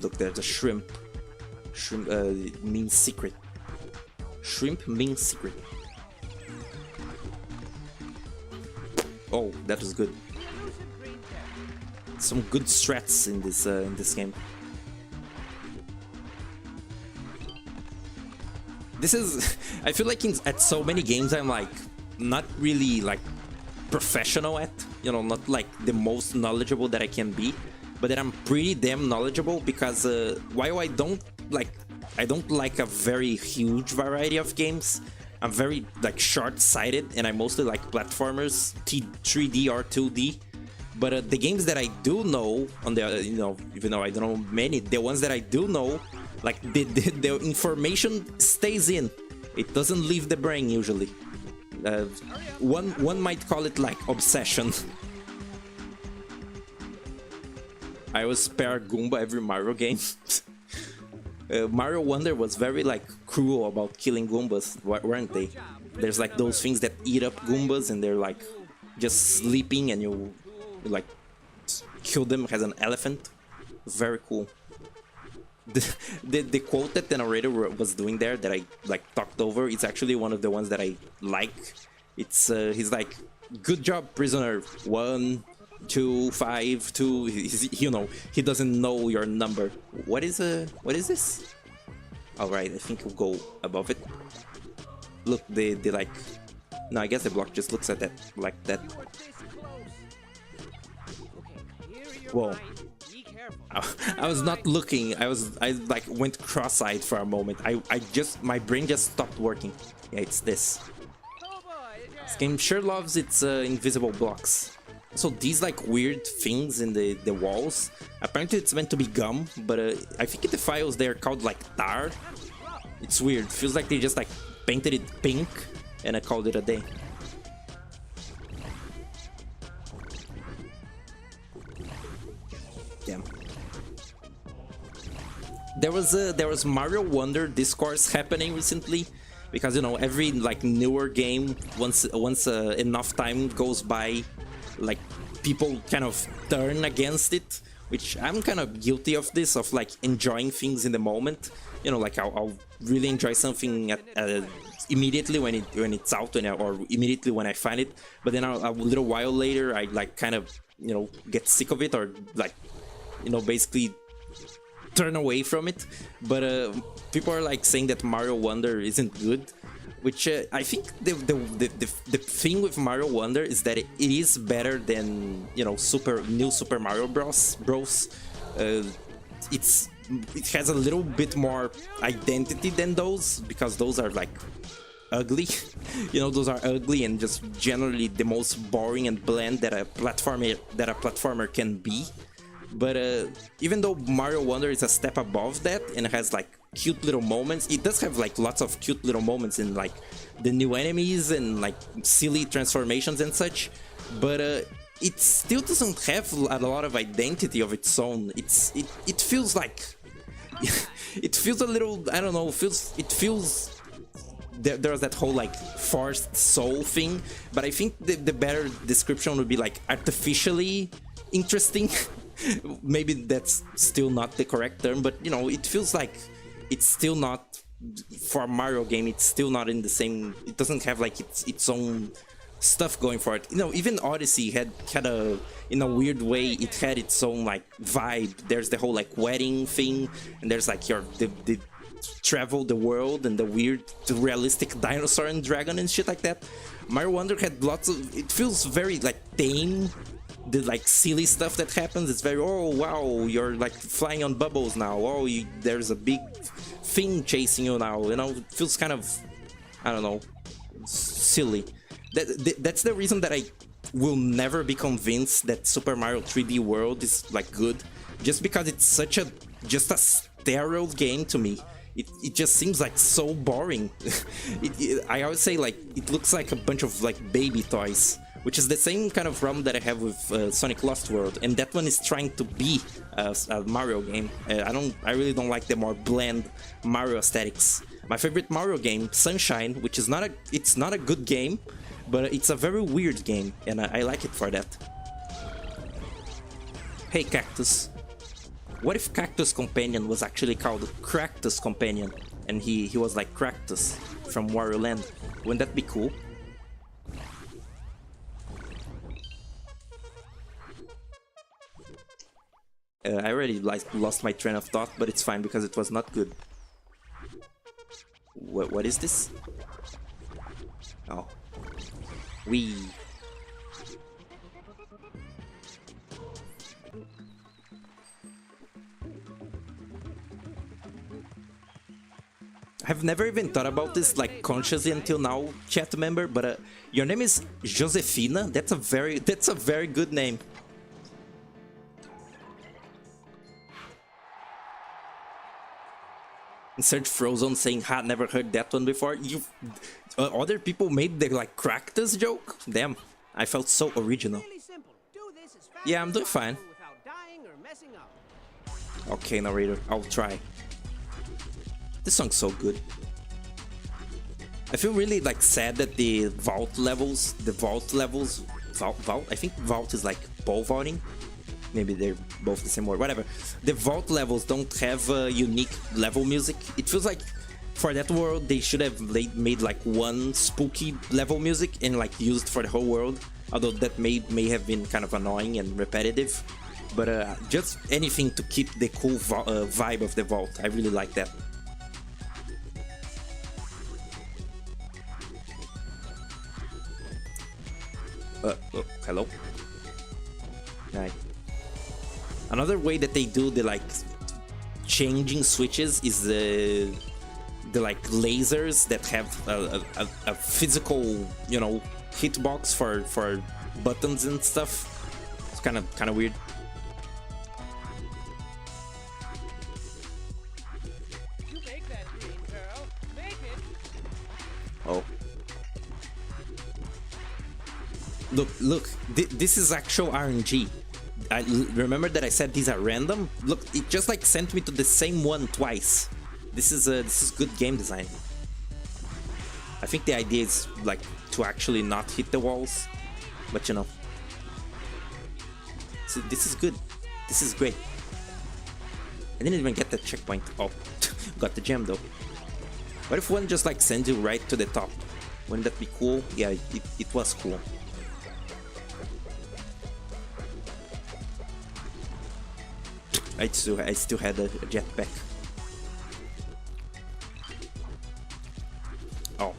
Look, there's a shrimp. Shrimp means secret. Shrimp means secret. Oh, that was good. Some good strats in this game. This is, I feel like at so many games I'm like not really like professional at, you know, not like the most knowledgeable that I can be, but that I'm pretty damn knowledgeable because while I don't like a very huge variety of games, I'm very like short-sighted and I mostly like platformers, 3D or 2D. But the games that I do know, on the you know, even though I don't know many, the ones that I do know, like the information stays in. It doesn't leave the brain usually. One might call it like obsession. I always spare Goomba every Mario game. Mario Wonder was very like cruel about killing Goombas, weren't they? There's like those things that eat up Goombas and they're like just sleeping and you like kill them as an elephant. Very cool. The quote that the narrator was doing there that I like talked over, it's actually one of the ones that I like. It's he's like, "Good job, prisoner. 1, 2, 5, 2." You know, he doesn't know your number. What is this? All right, I think we'll go above it. Look, they like. No, I guess the block just looks at that like that. Whoa. I was not looking. I like went cross-eyed for a moment. My brain just stopped working. Yeah, it's this. This game sure loves its invisible blocks. So these like weird things in the walls. Apparently it's meant to be gum, but I think in the files they're called like tar. It's weird. Feels like they just like painted it pink and I called it a day. Damn. There was Mario Wonder discourse happening recently, because you know every like newer game, once enough time goes by, like people kind of turn against it, which I'm kind of guilty of this, of like enjoying things in the moment. You know, like I'll really enjoy something immediately when it's out, or immediately when I find it, but then a little while later I like kind of, you know, get sick of it, or like, you know, basically turn away from it. But people are like saying that Mario Wonder isn't good, which I think the thing with Mario Wonder is that it is better than, you know, New Super Mario Bros. It has a little bit more identity than those, because those are like ugly. You know, those are ugly and just generally the most boring and bland that a platformer can be. But even though Mario Wonder is a step above that and has like cute little moments, it does have like lots of cute little moments in like the new enemies and like silly transformations and such, but it still doesn't have a lot of identity of its own. It feels like it feels a little, I don't know, it feels there's that whole like forced soul thing, but I think the better description would be like artificially interesting. Maybe that's still not the correct term, but you know, it feels like it's still not, for a Mario game, it's still not in the same, it doesn't have like its own stuff going for it. You know, even Odyssey had a, in a weird way, it had its own like vibe. There's the whole like wedding thing, and there's like the travel the world and the weird realistic dinosaur and dragon and shit like that. Mario Wonder had lots of, it feels very like tame. The like silly stuff that happens, it's very, oh wow, you're like flying on bubbles now, oh there's a big thing chasing you now, you know, it feels kind of, I don't know, silly. That's the reason that I will never be convinced that Super Mario 3D World is like good, just because it's such a sterile game to me. It just seems like so boring. I always say like it looks like a bunch of like baby toys which is the same kind of problem that I have with Sonic Lost World, and that one is trying to be a Mario game. I really don't like the more bland Mario aesthetics. My favorite Mario game, Sunshine, which is it's not a good game, but it's a very weird game, and I like it for that. Hey Cactus, what if Cactus Companion was actually called Cractus Companion, and he was like Cractus from Wario Land? Wouldn't that be cool? I already lost my train of thought, but it's fine because it was not good. What is this? Oh. Wee. I've never even thought about this like consciously until now, chat member, but your name is Josefina? That's a very good name. Insert Frozen saying, "Ha, never heard that one before." You, other people made the like Cractus joke. Damn, I felt so original. Yeah, I'm doing fine. Okay, narrator, I'll try. This song's so good. I feel really like sad that the vault levels, I think vault is like pole vaulting. Maybe they're both the same word, whatever. The vault levels don't have unique level music. It feels like for that world they should have made like one spooky level music and like used for the whole world. Although that may have been kind of annoying and repetitive. But just anything to keep the cool vibe of the vault. I really like that. Oh, hello? Hi. Another way that they do the like changing switches is the like lasers that have a physical, you know, hitbox for buttons and stuff. It's kind of weird. You make that green girl. Make it. Oh. Look, this is actual RNG. I remember that I said these are random. Look, it just like sent me to the same one twice. This is good game design. I think the idea is like to actually not hit the walls, but you know. So this is good. This is great. I didn't even get the checkpoint. Oh, got the gem though. What if one just like sends you right to the top? Wouldn't that be cool? Yeah, it was cool. I still had a jetpack. Oh.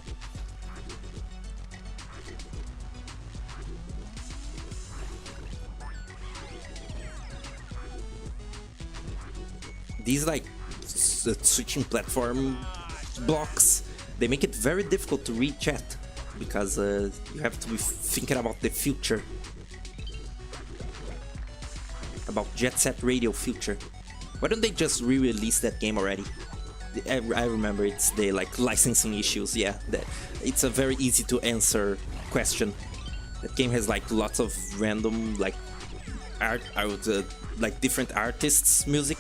These like switching platform blocks, they make it very difficult to read chat because you have to be thinking about the future. About Jet Set Radio Future. Why don't they just re-release that game already? I remember it's the like licensing issues. Yeah, it's a very easy to answer question. That game has like lots of random like like different artists' music,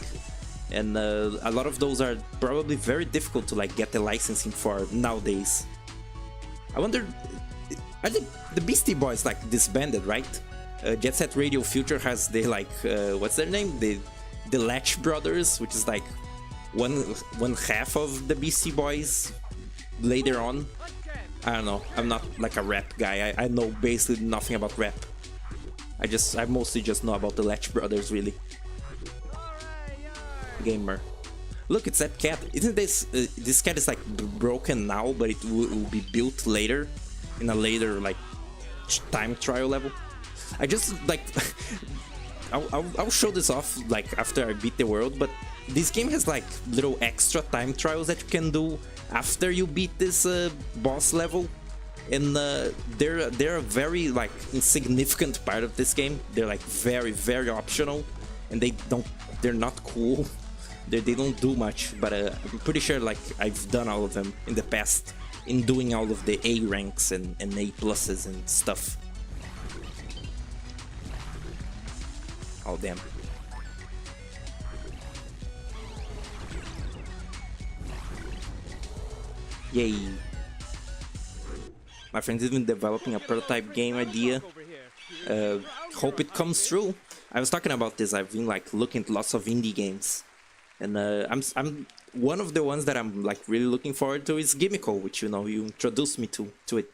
and a lot of those are probably very difficult to like get the licensing for nowadays. I wonder, are the Beastie Boys like disbanded, right? Jet Set Radio Future has the like what's their name? The Latch Brothers, which is like one half of the Beastie Boys later on. I don't know. I'm not like a rap guy. I know basically nothing about rap. I mostly just know about the Latch Brothers, really. Gamer. Look, it's that cat. Isn't this cat is like broken now, but it will be built later in a later like time trial level. I just like I'll show this off like after I beat the world, but this game has like little extra time trials that you can do after you beat this boss level, and they're a very like insignificant part of this game. They're like very optional, and they're not cool. They don't do much, but I'm pretty sure like I've done all of them in the past in doing all of the A ranks and A pluses and stuff. Oh, damn. Yay. My friend's even developing a prototype game idea. Hope it comes true. I was talking about this. I've been like looking at lots of indie games, and I'm one of the ones that I'm like really looking forward to is Gimmickle, which you introduced me to it.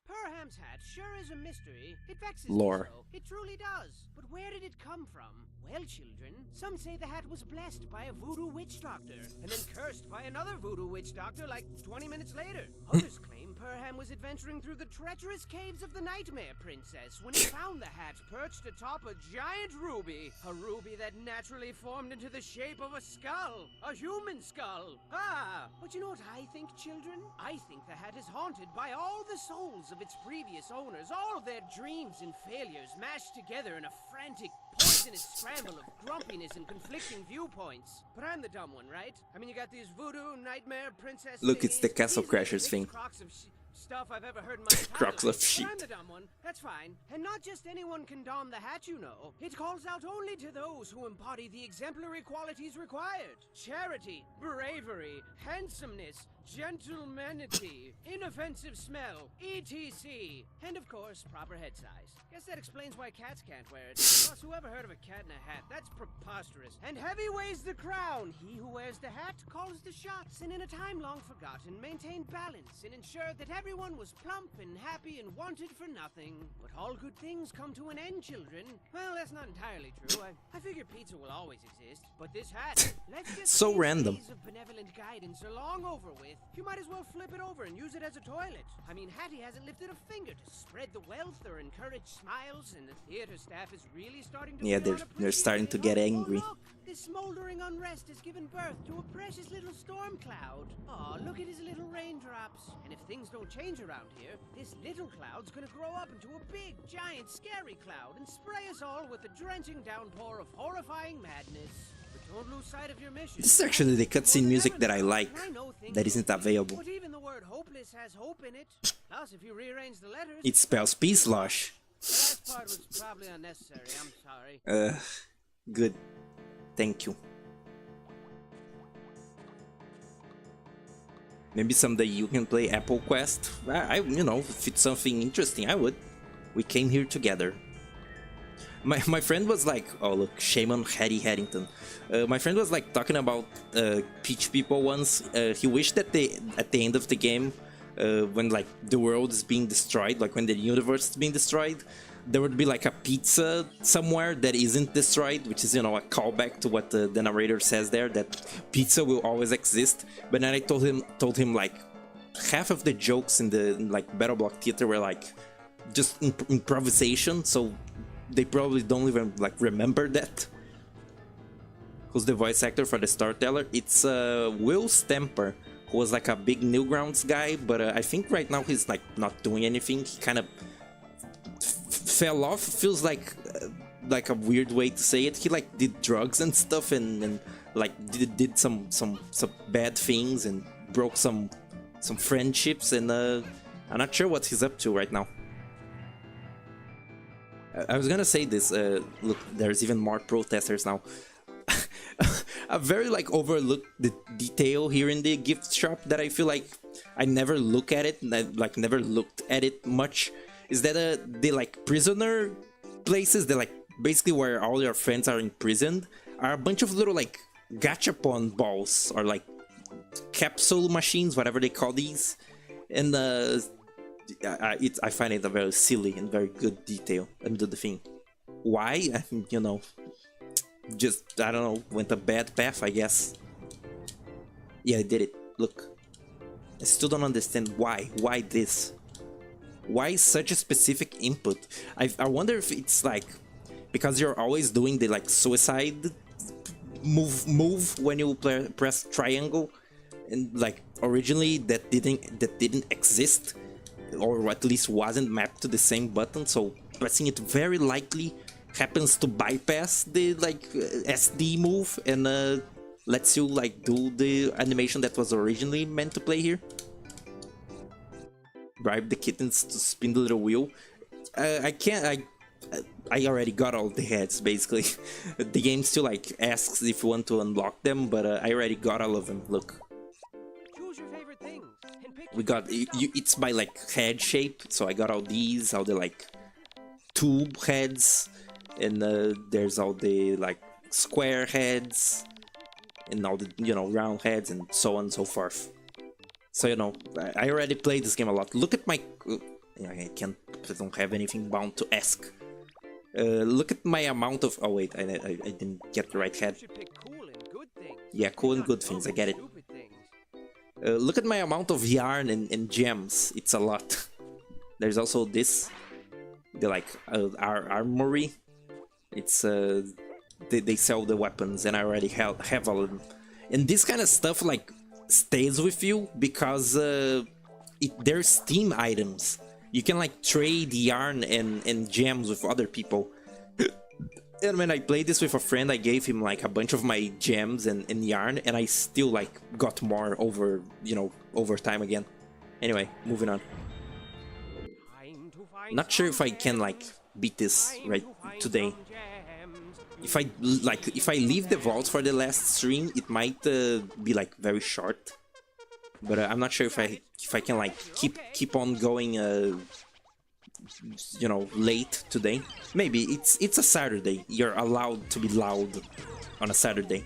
Perham's hat sure is a mystery. It vexes Lore. me so. It truly does. But where did it come from? Well, children, some say the hat was blessed by a voodoo witch doctor, and then cursed by another voodoo witch doctor like 20 minutes later. Others claim Perham was adventuring through the treacherous caves of the Nightmare Princess when he found the hat perched atop a giant ruby. A ruby that naturally formed into the shape of a skull. A human skull. Ah! But you know what I think, children? I think the hat is haunted by all the souls of its previous owners, all of their dreams and failures mashed together in a frantic, poisonous scramble of grumpiness and conflicting viewpoints. But I'm the dumb one, right? I mean, you got these voodoo, nightmare, princess Look, it's the thingies. Castle These are the Crashers biggest thing. Crocs of stuff I've ever heard in my entire Crocs life. of sheep. But I'm the dumb one. That's fine. And not just anyone can don the hat, you know. It calls out only to those who embody the exemplary qualities required. Charity, bravery, handsomeness, gentlemanity, inoffensive smell, etc. And of course, proper head size. Guess that explains why cats can't wear it. Plus, whoever heard of a cat in a hat? That's preposterous. And heavy weighs the crown. He who wears the hat calls the shots, and in a time long forgotten, maintained balance and ensured that everyone was plump and happy and wanted for nothing. But all good things come to an end, children. Well, that's not entirely true. I figure pizza will always exist, but this hat, let's just So say random. the days of benevolent guidance are long over with. You might as well flip it over and use it as a toilet. I mean, Hattie hasn't lifted a finger to spread the wealth or encourage smiles, and the theater staff is really starting to Yeah, feel they're starting to get unappreciated. angry. Oh, look, this smoldering unrest has given birth to a precious little storm cloud. Oh, look at his little raindrops. And if things don't change around here, this little cloud's gonna grow up into a big, giant, scary cloud and spray us all with a drenching downpour of horrifying madness. But don't lose sight of your mission. This is actually the cutscene music that I like, that isn't available. But even the word hopeless has hope in it. Plus, if you rearrange the letters, It spells peace, Losh. the last part was probably unnecessary. I'm sorry. Good. Thank you. Maybe someday you can play Apple Quest. If it's something interesting, I would. We came here together. My friend was like, oh look, shame on Hattie Haddington. My friend was like talking about Peach People once. He wished that at the end of the game, when like the world is being destroyed, like when the universe is being destroyed, there would be like a pizza somewhere that isn't destroyed, which is a callback to what the narrator says there, that pizza will always exist. But then I told him like half of the jokes in the BattleBlock Theater were like just improvisation, so they probably don't even like remember that. Who's the voice actor for the storyteller? It's Will Stamper, who was like a big Newgrounds guy, but I think right now he's like not doing anything. He kind of fell off. Feels like a weird way to say it. He like did drugs and stuff, and like did some bad things and broke some friendships, and I'm not sure what he's up to right now. I was gonna say this. Look, there's even more protesters now. I very like overlooked the detail here in the gift shop that I feel like I never look at it, and I like never looked at it much. Is that the like prisoner places, that like basically where all your friends are imprisoned, are a bunch of little like gachapon balls or like capsule machines, whatever they call these, and I find it a very silly and very good detail into the thing. Why? Just, I don't know, went a bad path, I guess. Yeah, I did it. Look. I still don't understand why. Why this? Why such a specific input? I wonder if it's like because you're always doing the like suicide move when you press triangle, and like originally that didn't exist, or at least wasn't mapped to the same button, so pressing it very likely happens to bypass the like SD move and lets you like do the animation that was originally meant to play here. Bribe the kittens to spin the little wheel. I already got all the heads, basically. The game still like asks if you want to unlock them, but I already got all of them. Look. Choose your favorite things and pick We got it's by like head shape, so I got all these, all the like tube heads, and there's all the like square heads, and all the, you know, round heads, and so on and so forth. So, you know, I already played this game a lot. Look at my I don't have anything bound to ask. Look at my amount of... Oh wait, I didn't get the right head. cool and good things. Yeah, cool and good things, I get it. Look at my amount of yarn and gems. It's a lot. There's also this, the like our armory. It's they sell the weapons, and I already have all of them. And this kind of stuff like stays with you because they're Steam items. You can like trade yarn and gems with other people. And when I played this with a friend, I gave him like a bunch of my gems and yarn, and I still like got more over, you know, over time again. Anyway, moving on. Not sure if I can like beat this right today. If I leave the vault for the last stream, it might be like very short. But I'm not sure if I can like keep on going, you know, late today. Maybe it's a Saturday. You're allowed to be loud on a Saturday.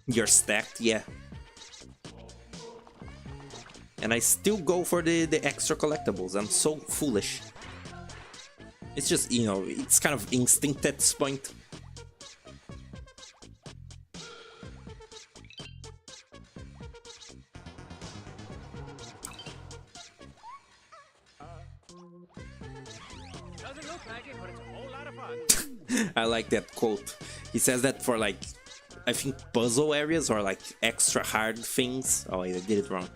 You're stacked, yeah. And I still go for the extra collectibles. I'm so foolish. It's just, you know, it's kind of instinct at this point. Doesn't look like it, but it's a whole lot of fun. I like that quote. He says that for like, I think puzzle areas or like extra hard things. Oh, I did it wrong.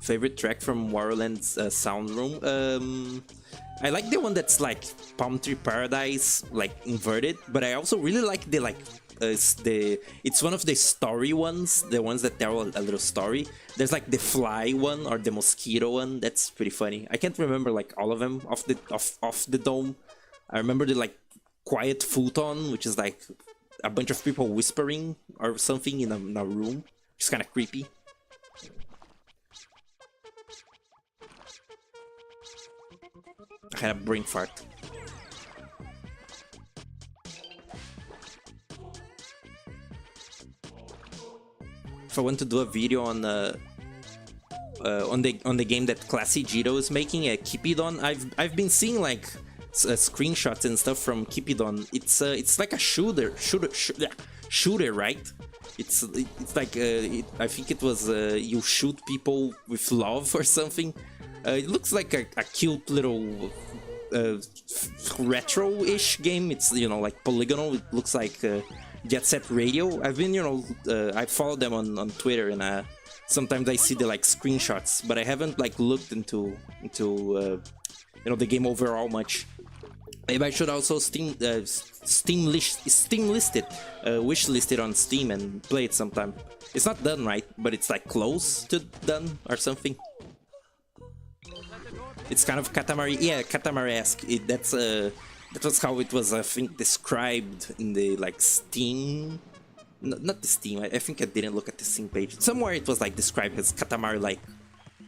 Favorite track from Warland's sound room? I like the one that's like Palm Tree Paradise, like inverted, but I also really like the like it's one of the story ones, the ones that tell a little story. There's like the fly one or the mosquito one. That's pretty funny. I can't remember like all of them off the dome. I remember the like quiet futon, which is like a bunch of people whispering or something in a room. It's kind of creepy. I had a brain fart. If I want to do a video on the game that Classy Jito is making, Kipidon, I've been seeing like screenshots and stuff from Kipidon. It's like a shooter, right? It's like I think it was you shoot people with love or something. It looks like a cute little retro-ish game. It's, you know, like polygonal. It looks like Jet Set Radio. I've been, you know, I follow them on Twitter, and sometimes I see the like screenshots, but I haven't like looked into you know, the game overall much. Maybe I should also Steam list it, wish list it on Steam and play it sometime. It's not done right, but it's like close to done or something. It's kind of Katamari, yeah, Katamari-esque. That was how it was, I think, described in the like Steam. Not the Steam. I think I didn't look at the Steam page. Somewhere it was like described as Katamari-like.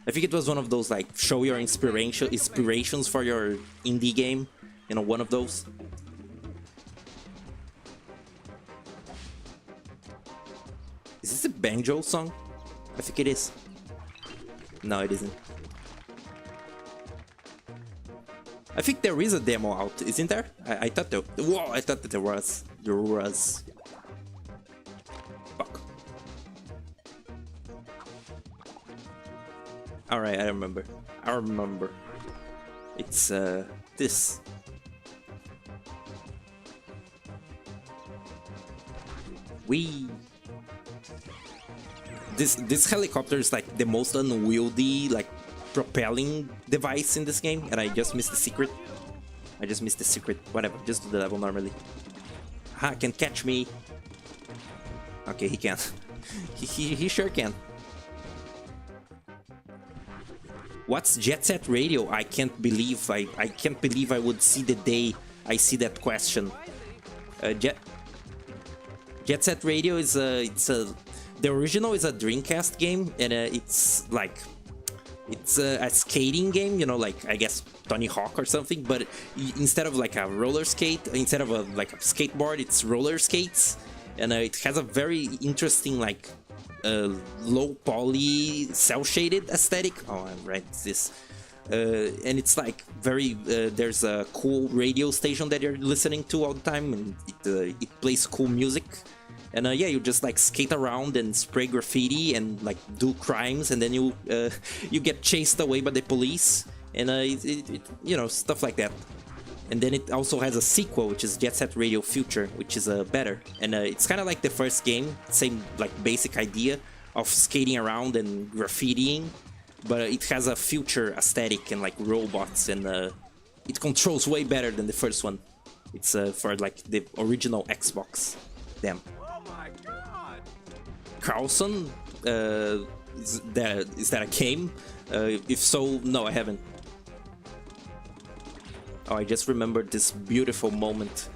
I think it was one of those like show your inspirations for your indie game. You know, one of those. Is this a banjo song? I think it is. No, it isn't. I think there is a demo out, isn't there? I thought there. Whoa! I thought that there was. There was. Fuck. All right, I remember. I remember. It's this. This helicopter is like the most unwieldy like propelling device in this game, and I just missed the secret. Whatever, just do the level normally. Ha, can catch me. Okay, he can't. He sure can. What's Jet Set Radio? I can't believe I can't believe I would see the day I see that question. Jet Set Radio is the original is a Dreamcast game, and it's a skating game, you know, like I guess Tony Hawk or something, but instead of like a roller skate, instead of like a skateboard, it's roller skates, and it has a very interesting like low poly cell shaded aesthetic. Oh, I'm right, it's this. And it's like very there's a cool radio station that you're listening to all the time, and it plays cool music. And yeah, you just like skate around and spray graffiti and like do crimes, and then you get chased away by the police, and you know, stuff like that. And then it also has a sequel, which is Jet Set Radio Future, which is better. And it's kind of like the first game, same like basic idea of skating around and graffitiing, but it has a future aesthetic and like robots, and it controls way better than the first one. It's for like the original Xbox. Damn. Carlson, is that a game? If so, no, I haven't. Oh, I just remembered this beautiful moment.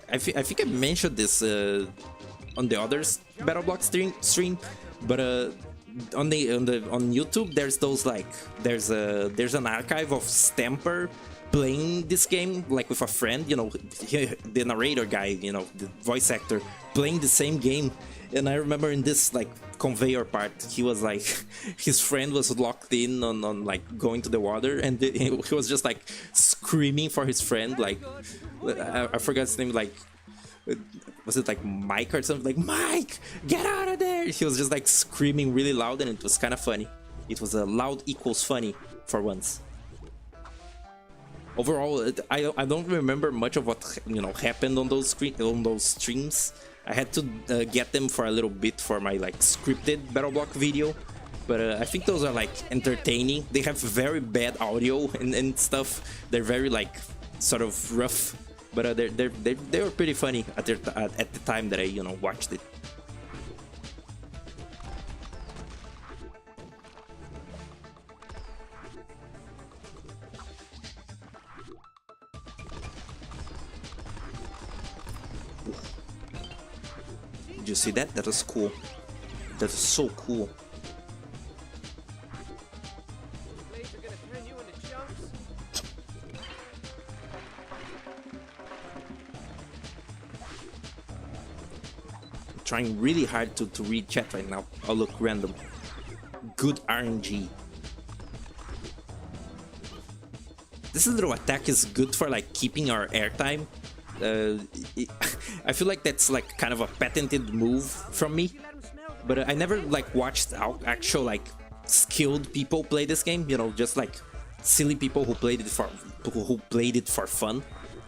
I think I mentioned this on the others BattleBlock stream, but on YouTube there's those like there's an archive of Stamper playing this game like with a friend, you know, the narrator guy, you know, the voice actor playing the same game. And I remember in this like conveyor part, he was like, his friend was locked in on like going to the water, and he was just like screaming for his friend, like I forgot his name, like was it like Mike or something, like Mike, get out of there. He was just like screaming really loud, and it was kind of funny. It was a loud equals funny for once. Overall, I don't remember much of what, you know, happened on those streams. I had to get them for a little bit for my like scripted BattleBlock video, but I think those are like entertaining. They have very bad audio and stuff. They're very like sort of rough, but they were pretty funny at the time that I, you know, watched it. Did you see that? That was cool. That was so cool. I'm trying really hard to read chat right now. I'll look random. Good RNG. This little attack is good for like keeping our airtime. I feel like that's like kind of a patented move from me, but I never like watched actual like skilled people play this game, you know, just like silly people who played it for fun.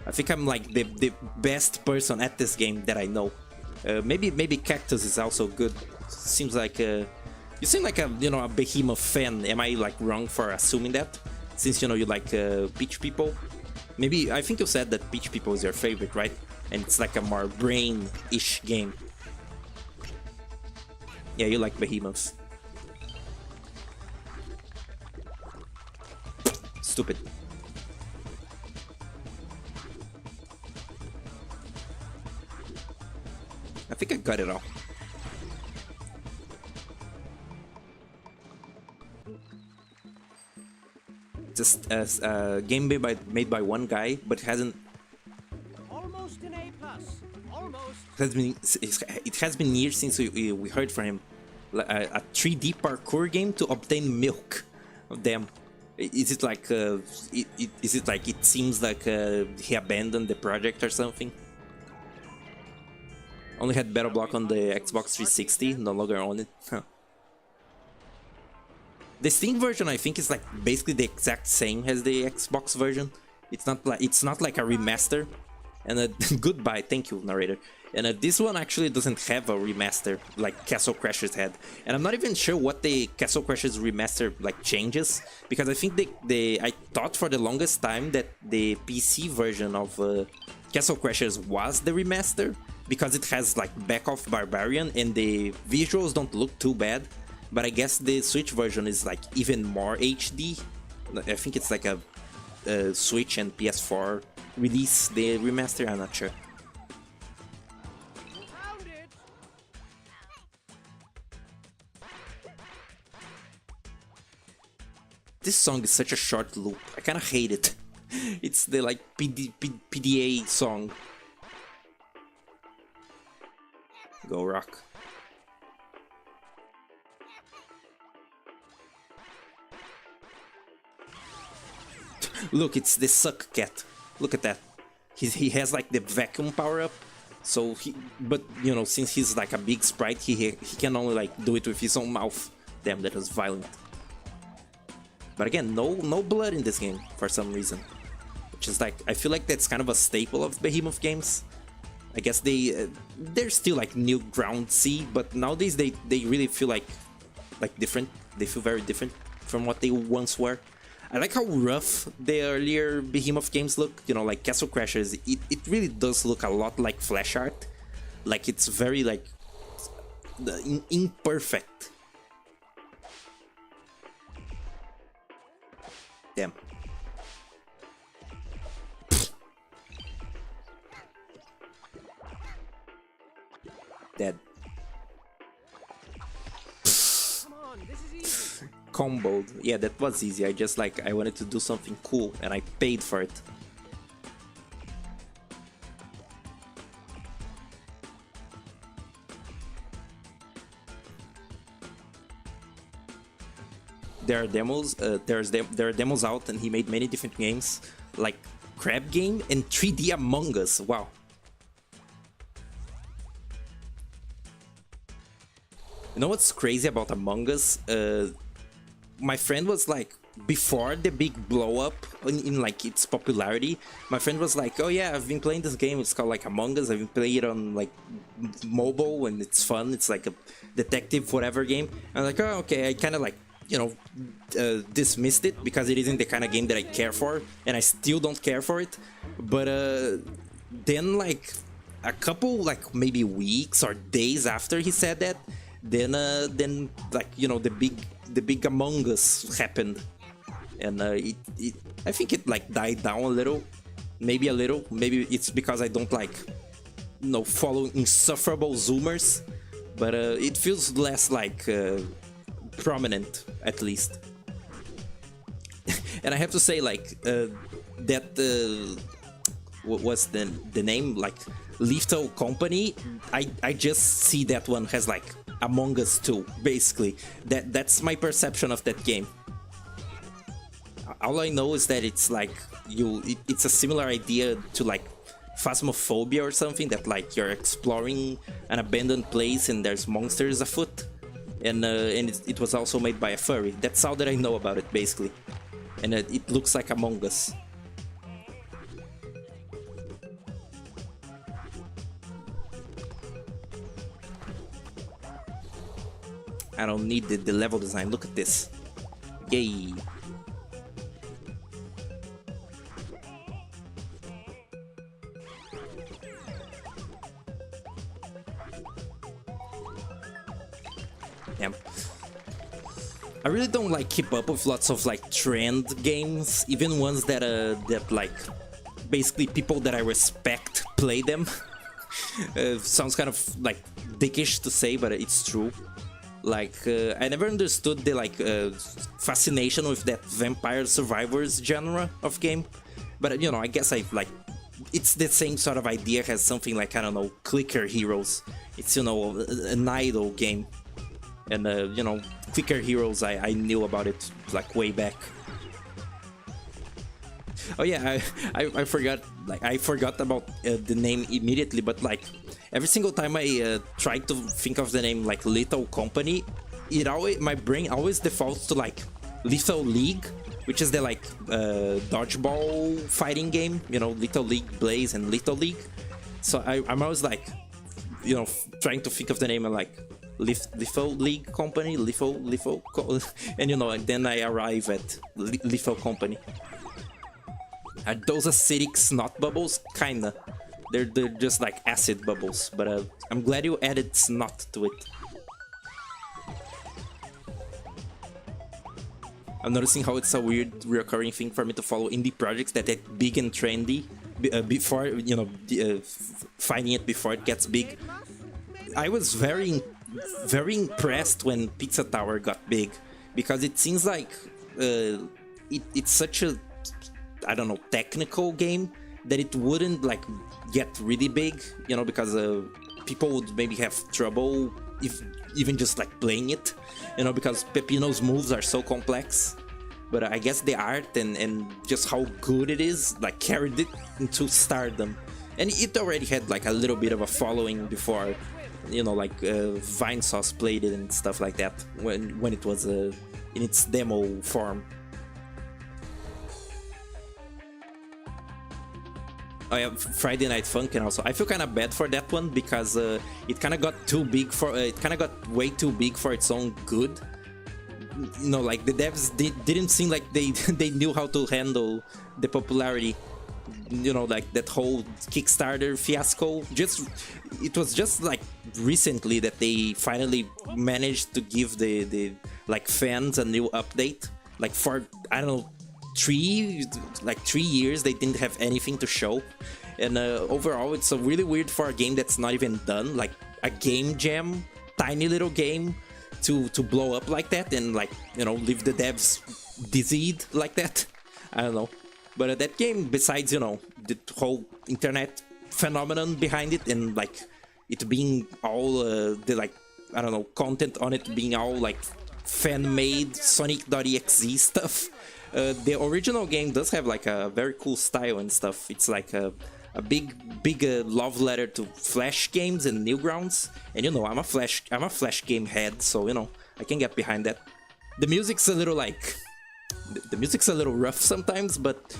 I think I'm like the best person at this game that I know. Maybe Cactus is also good. Seems like you seem like a, you know, a Behemoth fan. Am I like wrong for assuming that, since, you know, you like Peach People? Maybe, I think you said that Peach People is your favorite, right? And it's like a more brain-ish game. Yeah, you like Behemoths. Stupid. I think I got it all. Just as a game made by one guy, but hasn't. Almost an A+. Almost. It has been years since we heard from him. A 3D parkour game to obtain milk. Damn. Is it like it seems like he abandoned the project or something? Only had BattleBlock on the Xbox 360, no longer on it. Huh. The Steam version, I think, is like basically the exact same as the Xbox version. It's not like a remaster. And goodbye, thank you, narrator. And this one actually doesn't have a remaster like Castle Crashers had. And I'm not even sure what the Castle Crashers remaster like changes, because I think I thought for the longest time that the PC version of Castle Crashers was the remaster, because it has like back off Barbarian and the visuals don't look too bad, but I guess the Switch version is like even more HD. I think it's like a Switch and PS4 release, the remaster, I'm not sure. Found it. This song is such a short loop, I kinda hate it. It's the like PDA song. Go Rock. Look, it's the Suck Cat. Look at that. He has like the vacuum power up. So but you know, since he's like a big sprite, he can only like do it with his own mouth. Damn, that was violent. But again, no blood in this game for some reason. Which is like, I feel like that's kind of a staple of Behemoth games. I guess they're still like new ground C, but nowadays they really feel like different. They feel very different from what they once were. I like how rough the earlier Behemoth games look. You know, like Castle Crashers, it really does look a lot like flash art. Like it's very like imperfect. Damn. Dead. Come on, this is easy. Comboed. Yeah, that was easy. I wanted to do something cool and I paid for it. There are demos. There are demos out, and he made many different games, like Crab Game and 3D Among Us. Wow. You know what's crazy about Among Us? My friend was like, before the big blow up in like its popularity, my friend was like, oh yeah, I've been playing this game, it's called like Among Us, I've been playing it on like mobile and it's fun, it's like a detective whatever game. I'm like, oh okay, I kind of like, you know, dismissed it because it isn't the kind of game that I care for, and I still don't care for it. But then like a couple like maybe weeks or days after he said that, then like, you know, the big Among Us happened, and I think it like died down a little, maybe it's because I don't like, you know, follow insufferable zoomers, but it feels less like prominent at least. And I have to say, like that what was the name, like Lethal Company, I just see that one has like Among Us 2, basically. That's my perception of that game. All I know is that it's like it's a similar idea to like Phasmophobia or something, that like you're exploring an abandoned place and there's monsters afoot, and it was also made by a furry. That's all that I know about it, basically. And it looks like Among Us. I don't need the level design. Look at this. Yay. Damn. I really don't like keep up with lots of like trend games, even ones that like basically people that I respect play them. Sounds kind of like dickish to say, but it's true. Like I never understood the like fascination with that Vampire Survivors genre of game, but you know, I guess I like it's the same sort of idea as something like, I don't know, Clicker Heroes. It's, you know, an idle game, and you know, Clicker Heroes, I knew about it like way back. Oh yeah, I forgot, like I forgot about the name immediately, but like every single time I try to think of the name like Lethal Company, my brain always defaults to like Lethal League, which is the like dodgeball fighting game, you know, Lethal League Blaze and Lethal League. So I'm always like, you know, trying to think of the name and like Lethal League Company, and you know, and then I arrive at Lethal Company. Are those acidic snot bubbles? Kinda. They're just like acid bubbles, but I'm glad you added snot to it. I'm noticing how it's a weird recurring thing for me to follow indie projects that get big and trendy before, you know, finding it before it gets big. I was very impressed when Pizza Tower got big, because it seems like it's such a, I don't know, technical game that it wouldn't like get really big, you know, because people would maybe have trouble if even just like playing it, you know, because Pepino's moves are so complex. But I guess the art and just how good it is like carried it into stardom, and it already had like a little bit of a following before, you know, like Vinesauce played it and stuff like that when it was in its demo form. Oh yeah, Friday Night Funkin' also. I feel kind of bad for that one because it kind of got too big for it kind of got way too big for its own good. You know, like the devs didn't seem like they knew how to handle the popularity. You know, like that whole Kickstarter fiasco. It was just like recently that they finally managed to give the like fans a new update. Like for, I don't know, 3 years they didn't have anything to show, and overall it's a really weird for a game that's not even done, like a game jam, tiny little game, to blow up like that and, like, you know, leave the devs dizzied like that. I don't know, but that game, besides, you know, the whole internet phenomenon behind it and like it being all the, like, I don't know, content on it being all like fan-made Sonic.exe stuff. The original game does have like a very cool style and stuff. It's like a big love letter to Flash games and Newgrounds. And you know, I'm a Flash game head, so you know, I can get behind that. The music's a little like, the music's a little rough sometimes, but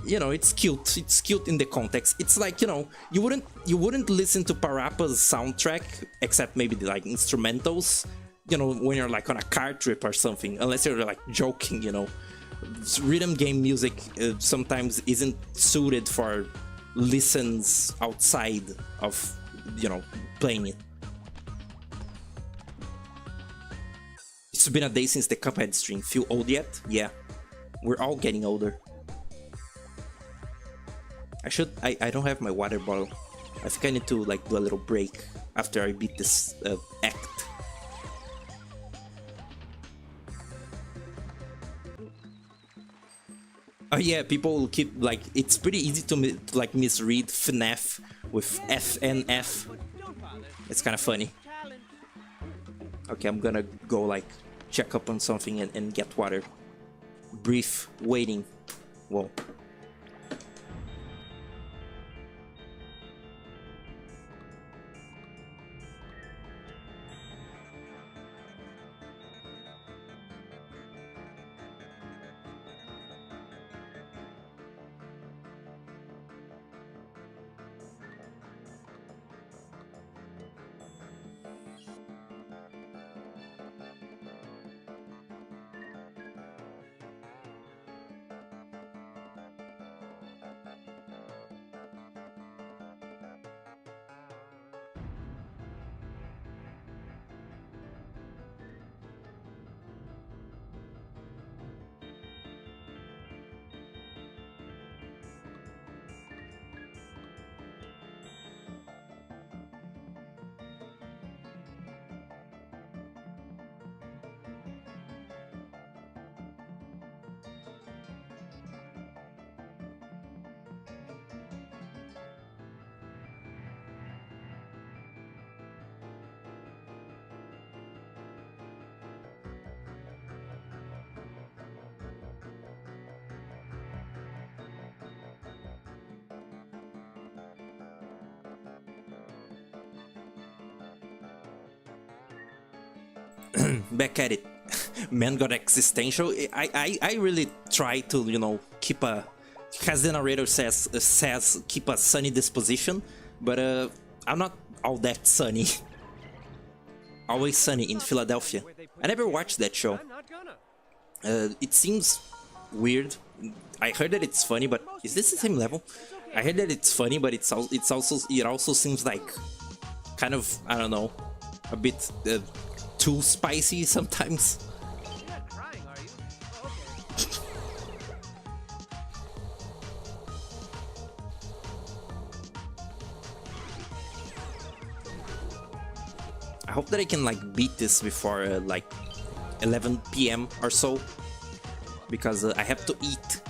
you know, it's cute. It's cute in the context. It's like, you know, you wouldn't listen to Parappa's soundtrack except maybe the, like, instrumentals, you know, when you're like on a car trip or something, unless you're like joking, you know. Rhythm game music sometimes isn't suited for listens outside of, you know, playing it. It's been a day since the Cuphead stream. Feel old yet? Yeah, we're all getting older. I don't have my water bottle. I think I need to like do a little break after I beat this act. Oh yeah, people keep like, it's pretty easy to like misread FNAF with FNF. It's kind of funny. Okay, I'm gonna go like check up on something and get water. Brief waiting. Whoa. Back at it. Man got existential. I really try to, you know, keep a, as the narrator says, keep a sunny disposition, but I'm not all that sunny. Always Sunny in Philadelphia. I never watched that show. It seems weird. I heard that it's funny, but is this the same level? I heard that it's funny, but it also seems like kind of, I don't know, a bit too spicy sometimes. You're not crying, are you? Oh, okay. I hope that I can like beat this before like 11 p.m. or so, because I have to eat.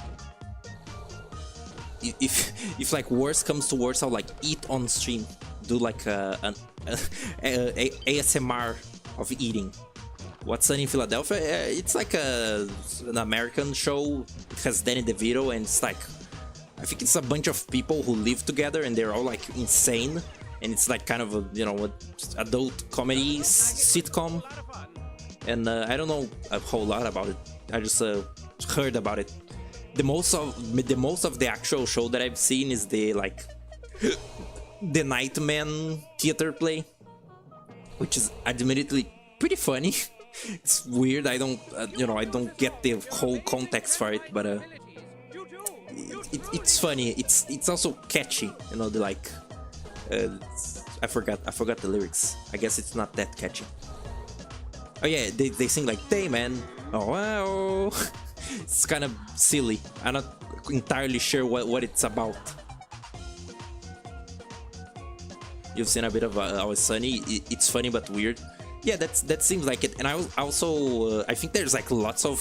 If like worse comes to worse, I'll like eat on stream, do like an ASMR of eating. What's Sunny in Philadelphia? It's like an American show. It has Danny DeVito, and it's like, I think it's a bunch of people who live together and they're all like insane, and it's like kind of a, you know, adult comedy sitcom. And I don't know a whole lot about it. I just heard about it. The most of the actual show that I've seen is the like the Nightman theater play, which is admittedly pretty funny. It's weird. I don't you know, I don't get the whole context for it, but it's funny. It's also catchy. You know, the like I forgot the lyrics. I guess it's not that catchy. Oh yeah, they sing like, "Hey man, oh wow." It's kind of silly. I'm not entirely sure what it's about. You've seen a bit of Always Sunny. It's funny but weird. Yeah, that seems like it. And I also I think there's like lots of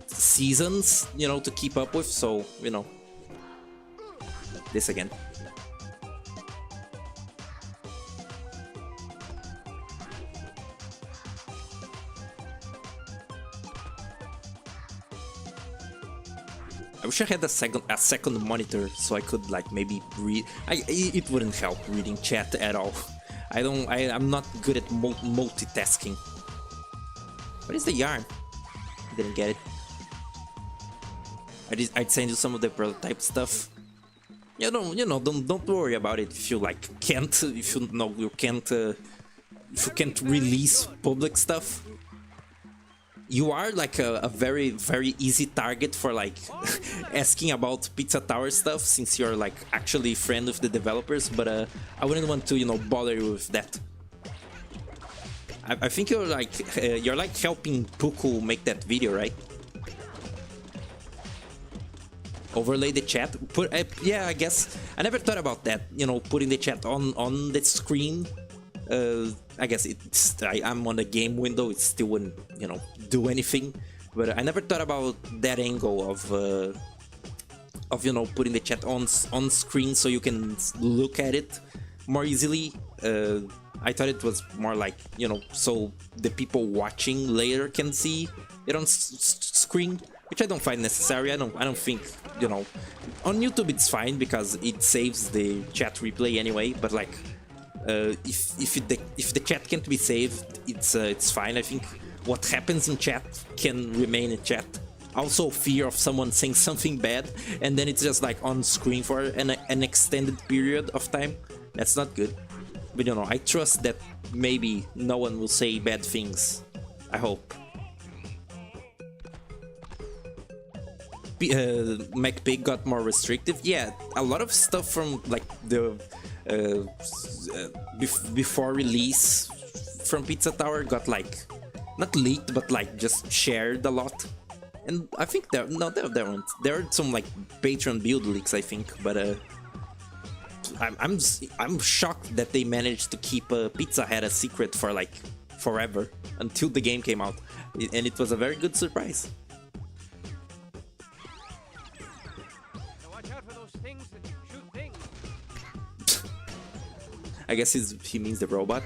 seasons, you know, to keep up with. So, you know, this again. I wish I had a second monitor so I could like maybe read. It wouldn't help reading chat at all. I'm not good at multitasking. What is the yarn? Didn't get it. I'd send you some of the prototype stuff. You know, don't worry about it if you like can't. If you know you can't. If you can't release public stuff. You are like a very, very easy target for like asking about Pizza Tower stuff, since you're like actually friend with the developers, but I wouldn't want to, you know, bother you with that. I think you're like helping Puku make that video, right? Overlay the chat. Yeah, I guess I never thought about that. You know, putting the chat on the screen. I guess I'm on the game window. It still wouldn't, you know, do anything. But I never thought about that angle of you know, putting the chat on screen so you can look at it more easily. I thought it was more like, you know, so the people watching later can see it on screen, which I don't find necessary. I don't think, you know, on YouTube it's fine because it saves the chat replay anyway. But like, if the chat can't be saved, it's fine. I think what happens in chat can remain in chat. Also, fear of someone saying something bad and then it's just like on screen for an extended period of time. That's not good. But you know, I trust that maybe no one will say bad things. I hope. MacPig got more restrictive. Yeah, a lot of stuff from like the before release from Pizza Tower got like not leaked but like just shared a lot. And I think there are some like Patreon build leaks, I think, but I'm shocked that they managed to keep Pizza Hut a secret for like forever until the game came out, and it was a very good surprise. Watch out for those things that shoot things. I guess he means the robot.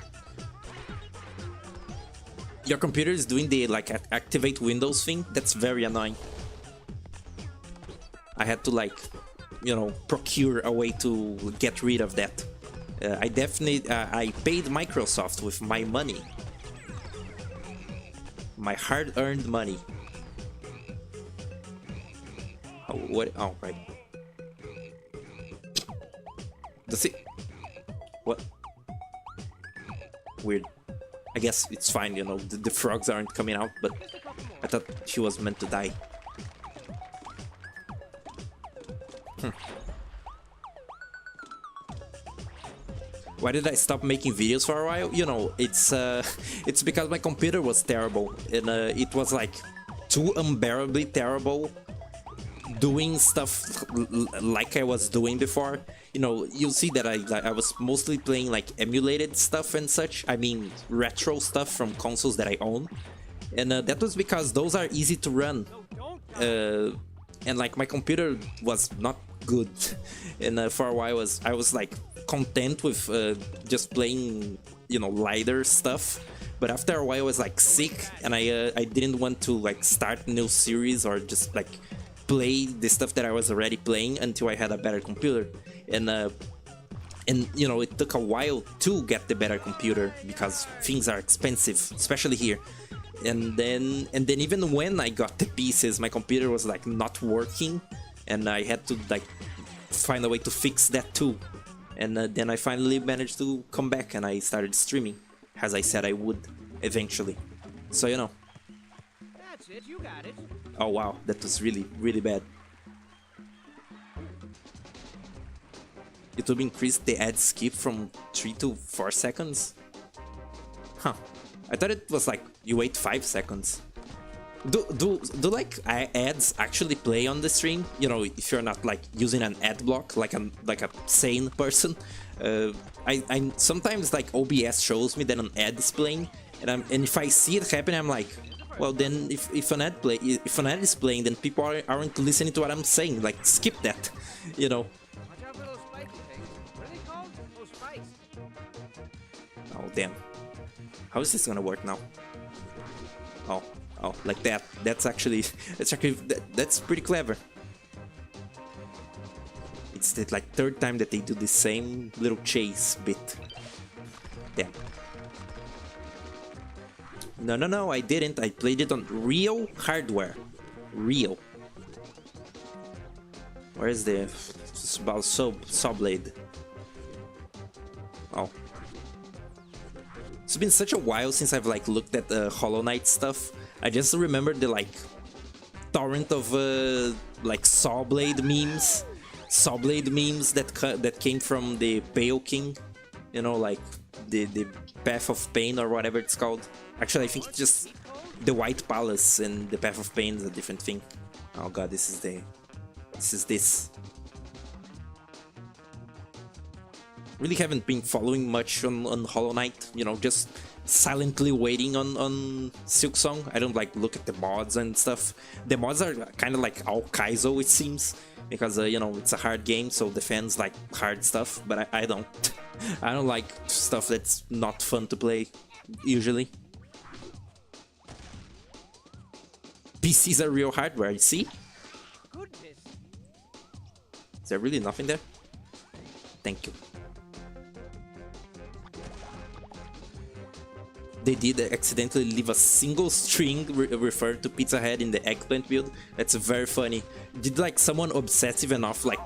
Your computer is doing the like activate Windows thing. That's very annoying. I had to like, you know, procure a way to get rid of that. I definitely I paid Microsoft with my money, my hard-earned money. Oh, what? Oh, right. Does it? What? Weird. I guess it's fine, you know, the frogs aren't coming out, but I thought she was meant to die. Why did I stop making videos for a while? You know, it's because my computer was terrible, and it was like too unbearably terrible doing stuff like I was doing before. You know, you'll see that I was mostly playing like emulated stuff and such. I mean, retro stuff from consoles that I own, and that was because those are easy to run. And like my computer was not good, and for a while I was like content with just playing, you know, lighter stuff. But after a while I was like sick, and I didn't want to like start new series or just like play the stuff that I was already playing until I had a better computer. And you know, it took a while to get the better computer because things are expensive, especially here. And then even when I got the pieces, my computer was like not working, and I had to like find a way to fix that too. And then I finally managed to come back, and I started streaming, as I said I would eventually. So, you know. That's it, you got it. Oh wow, that was really, really bad. YouTube increased the ad skip from 3 to 4 seconds? Huh. I thought it was like you wait 5 seconds. Do like ads actually play on the stream? You know, if you're not like using an ad block like a sane person. I sometimes like OBS shows me that an ad is playing, and if I see it happen, I'm like, well then if an ad is playing, then people aren't listening to what I'm saying. Like, skip that, you know. Watch out for those spikes, what are they called? Those spikes. Oh damn. How is this gonna work now? Oh, like that. That's pretty clever. It's the like third time that they do the same little chase bit. Damn. No, I didn't. I played it on real hardware. Real. Where is the saw blade? Oh. It's been such a while since I've like looked at the Hollow Knight stuff. I just remember the like torrent of like saw blade memes that came from the Pale King, you know, like the Path of Pain or whatever it's called. Actually, I think it's just the White Palace, and the Path of Pain is a different thing. Oh god, this is this. Really haven't been following much on Hollow Knight, you know, just silently waiting on Silksong. I don't like look at the mods and stuff. The mods are kind of like all Kaizo, it seems, because you know, it's a hard game, so the fans like hard stuff, but I don't. I don't like stuff that's not fun to play usually. PCs are real hardware, you see? Goodness. Is there really nothing there? Thank you. They did accidentally leave a single string referred to Pizza Head in the eggplant build. That's very funny. Did like someone obsessive enough like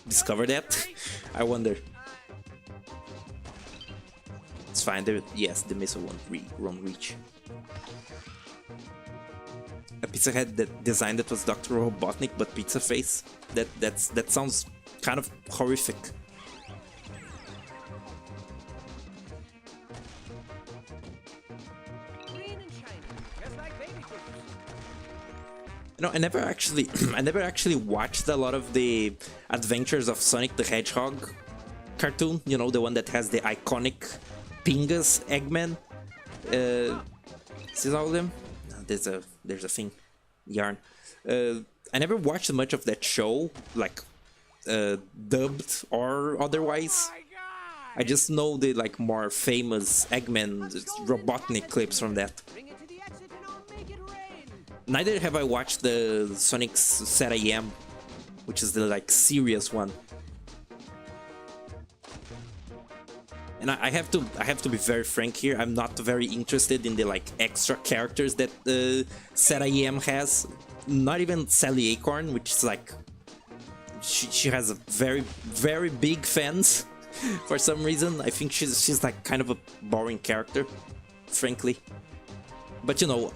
discover that? I wonder. It's fine. Yes, the missile won't reach. A Pizza Head design that was Dr. Robotnik but pizza face. That sounds kind of horrific. You know, I never actually watched a lot of the Adventures of Sonic the Hedgehog cartoon. You know, the one that has the iconic Pingus Eggman. Is this all of them? No, there's a thing, yarn. I never watched much of that show, like dubbed or otherwise. I just know the like more famous Eggman Robotnik clips from that. Neither have I watched the Sonic's Set I Am, which is the like serious one. And I have to be very frank here. I'm not very interested in the like extra characters that Set I Am has. Not even Sally Acorn, which is like she has a very big fans for some reason. I think she's like kind of a boring character, frankly. But you know,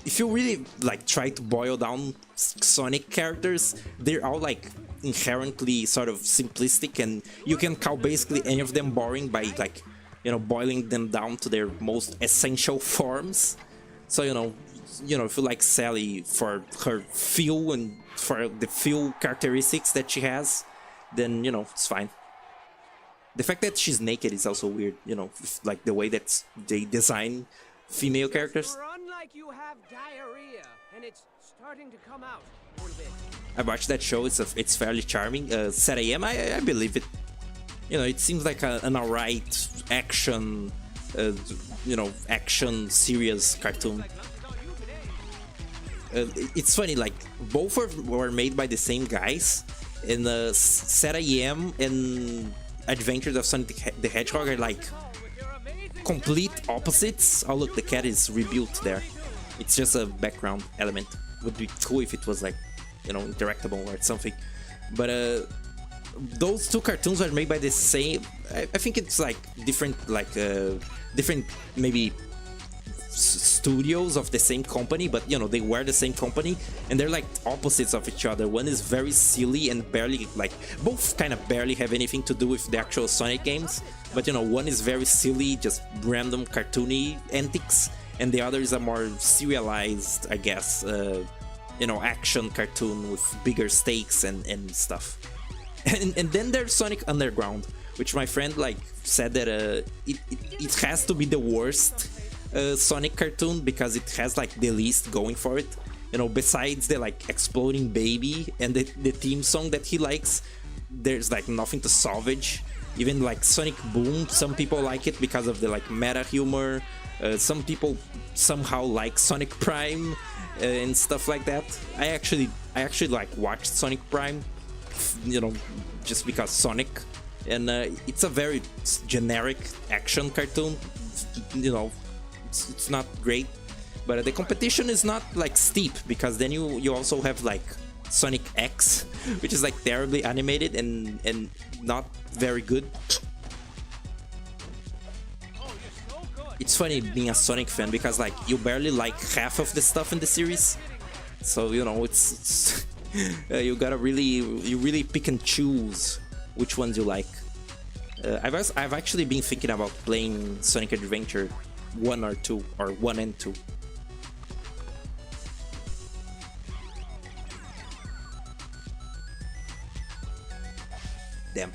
if you really like try to boil down Sonic characters, they're all like inherently sort of simplistic, and you can call basically any of them boring by like, you know, boiling them down to their most essential forms. So you know, if you like Sally for her feel and for the feel characteristics that she has, then you know it's fine. The fact that she's naked is also weird, you know, like the way that they design female characters. Run like you have diarrhea, and it's starting to come out a little bit. I watched that show. It's fairly charming. Set AM, I believe it. You know, it seems like an alright action, you know, action serious cartoon. It's funny, like both were made by the same guys, and Set AM and Adventures of Sonic the Hedgehog are like complete opposites. Oh look, the cat is rebuilt there. It's just a background element. Would be cool if it was like, you know, interactable or something. But those two cartoons are made by the same. I think it's like different, different maybe studios of the same company, but you know they were the same company, and they're like opposites of each other. One is very silly and barely, like, both kind of barely have anything to do with the actual Sonic games, but you know, one is very silly, just random cartoony antics, and the other is a more serialized, I guess, you know, action cartoon with bigger stakes and stuff. And then there's Sonic Underground, which my friend like said that it has to be the worst Sonic cartoon because it has like the least going for it. You know, besides the like exploding baby and the theme song that he likes, there's like nothing to salvage. Even like Sonic Boom, some people like it because of the like meta humor. Some people somehow like Sonic Prime and stuff like that. I actually like watched Sonic Prime, you know, just because Sonic, and it's a very generic action cartoon. You know, it's not great, but the competition is not like steep because then you also have like Sonic X, which is like terribly animated and not very good. It's funny being a Sonic fan because like you barely like half of the stuff in the series, so you know it's you gotta really pick and choose which ones you like. I've actually been thinking about playing Sonic Adventure 1 or 2, or 1 and 2. Damn.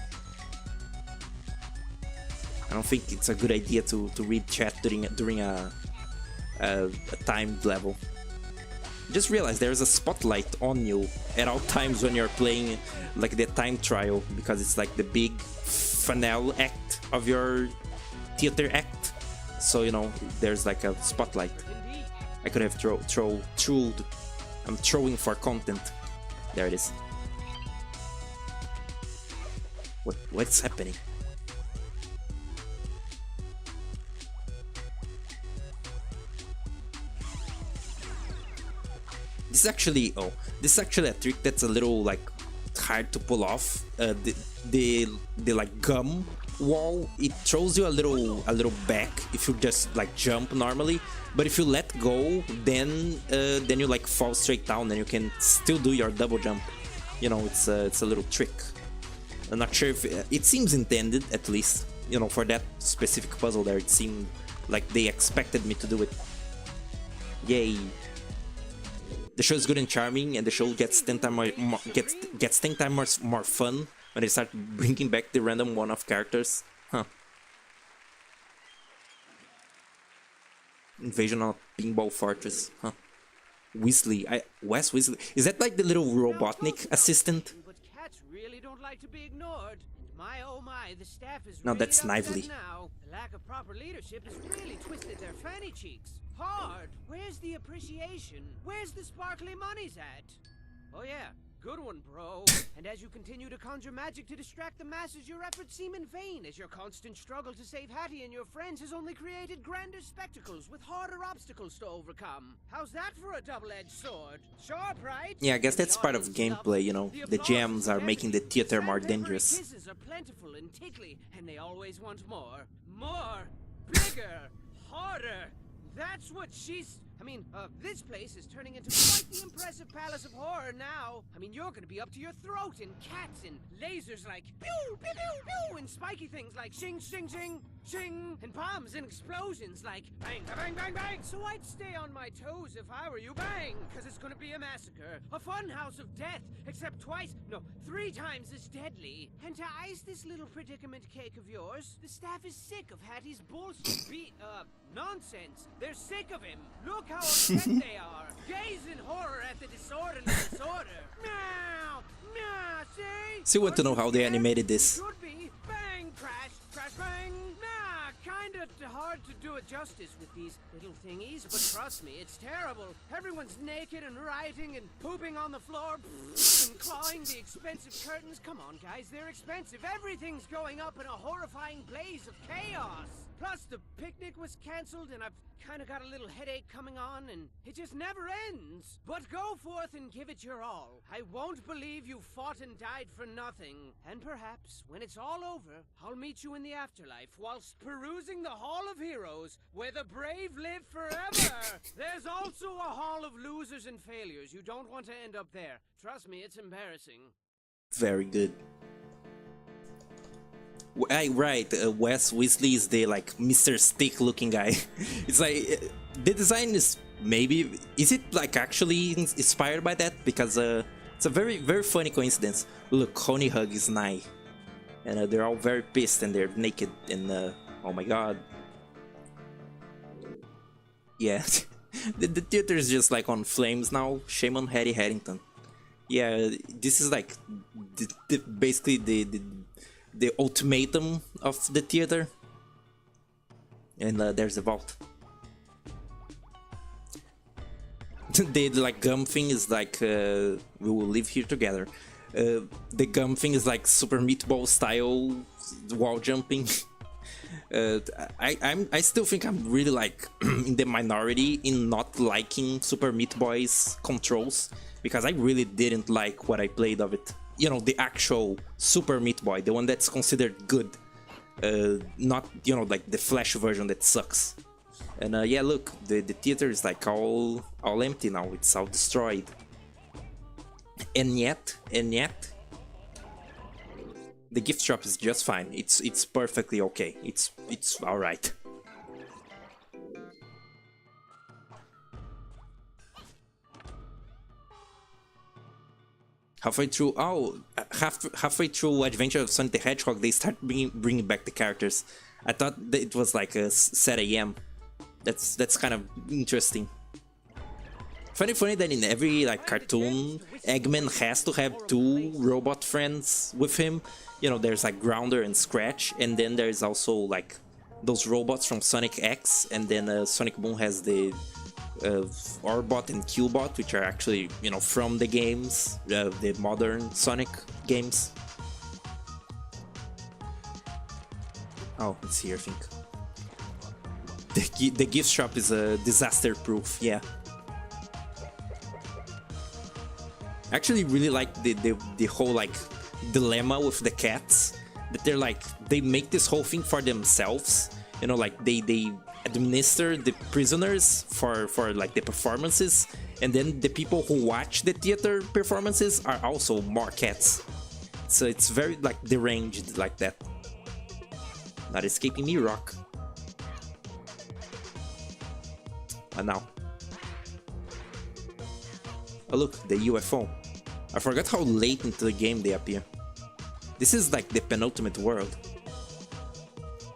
I don't think it's a good idea to read chat during a timed level. Just realize there's a spotlight on you at all times when you're playing like the time trial, because it's like the big finale act of your theater act. So you know there's like a spotlight. I could have trolled. I'm throwing for content. There it is. What's happening? This is actually a trick that's a little like hard to pull off. The like gum wall, it throws you a little back if you just like jump normally, but if you let go, then you like fall straight down and you can still do your double jump. You know, it's a little trick. I'm not sure if it seems intended, at least, you know, for that specific puzzle there. It seemed like they expected me to do it. Yay. The show is good and charming, and the show gets 10 times more fun when they start bringing back the random one-off characters. Huh. Invasion of Pinball Fortress. Huh. Weasley. Wes Weasley. Is that like the little Robotnik assistant? But cats really don't like to be ignored. And my oh my, the staff is No, really that's upset Snively. now. The lack of proper leadership has really twisted their fanny cheeks. Hard. Where's the appreciation? Where's the sparkly monies at? Oh yeah, good one, bro. And as you continue to conjure magic to distract the masses, your efforts seem in vain, as your constant struggle to save Hattie and your friends has only created grander spectacles with harder obstacles to overcome. How's that for a double-edged sword? Sharp, right? Yeah, I guess that's part of gameplay, you know. The gems are making the theater more dangerous. Kisses are plentiful and tickly, and they always want more. More, bigger, harder. That's what she's... I mean, this place is turning into quite the impressive palace of horror now. I mean, you're gonna be up to your throat in cats and lasers like pew, pew, pew, pew, and spiky things like shing, shing, shing, shing, and bombs and explosions like bang, bang, bang, bang. So I'd stay on my toes if I were you, bang, because it's gonna be a massacre. A fun house of death, except three times as deadly. And to ice this little predicament cake of yours, the staff is sick of Hattie's bullshit nonsense. They're sick of him. Look how upset they are. Gaze in horror at the disorderly disorder. Meow, meow, see? So you want to know how they animated this? Should be bang, crash, crash, bang. Nah, kinda hard to do it justice with these little thingies, but trust me, it's terrible. Everyone's naked and rioting and pooping on the floor and clawing the expensive curtains. Come on, guys, they're expensive. Everything's going up in a horrifying blaze of chaos. Plus, the picnic was cancelled, and I've kind of got a little headache coming on, and it just never ends. But go forth and give it your all. I won't believe you fought and died for nothing. And perhaps, when it's all over, I'll meet you in the afterlife whilst perusing the Hall of Heroes, where the brave live forever. There's also a Hall of Losers and Failures. You don't want to end up there. Trust me, it's embarrassing. Very good. Right, Wes Weasley is the like Mr. Stick looking guy. It's like the design is maybe, is it like actually inspired by that? Because it's a very funny coincidence. Look, Honey Hug is Nye, and they're all very pissed and they're naked and oh my god. Yeah, the theater is just like on flames now. Shame on Hattie Haddington. Yeah, this is like basically the ultimatum of the theater. And there's a vault. The like gum thing is like we will live here together. The gum thing is like Super Meatball style wall jumping. I still think I'm really like in the minority in not liking Super Meat Boy's controls, because I really didn't like what I played of it. You know, the actual Super Meat Boy, the one that's considered good, not, you know, like the Flash version that sucks. And yeah, look, the theater is like all empty now. It's all destroyed. And yet, the gift shop is just fine. It's perfectly okay. It's all right. Halfway through Adventure of Sonic the Hedgehog, they start bringing back the characters. I thought that it was like a set AM. That's kind of interesting. Funny that in every like cartoon, Eggman has to have two robot friends with him. You know, there's like Grounder and Scratch, and then there's also like those robots from Sonic X, and then Sonic Boom has the Orbot and Killbot, which are actually, you know, from the games, the modern Sonic games. Oh, it's here, I think. The gift shop is disaster proof, yeah. I actually really like the whole like dilemma with the cats, that they're like, they make this whole thing for themselves, you know, like they administer the prisoners for like the performances, and then the people who watch the theater performances are also more cats. So it's very like deranged like that. Not escaping me, Rock. And now, oh look, the UFO. I forgot how late into the game they appear. This is like the penultimate world.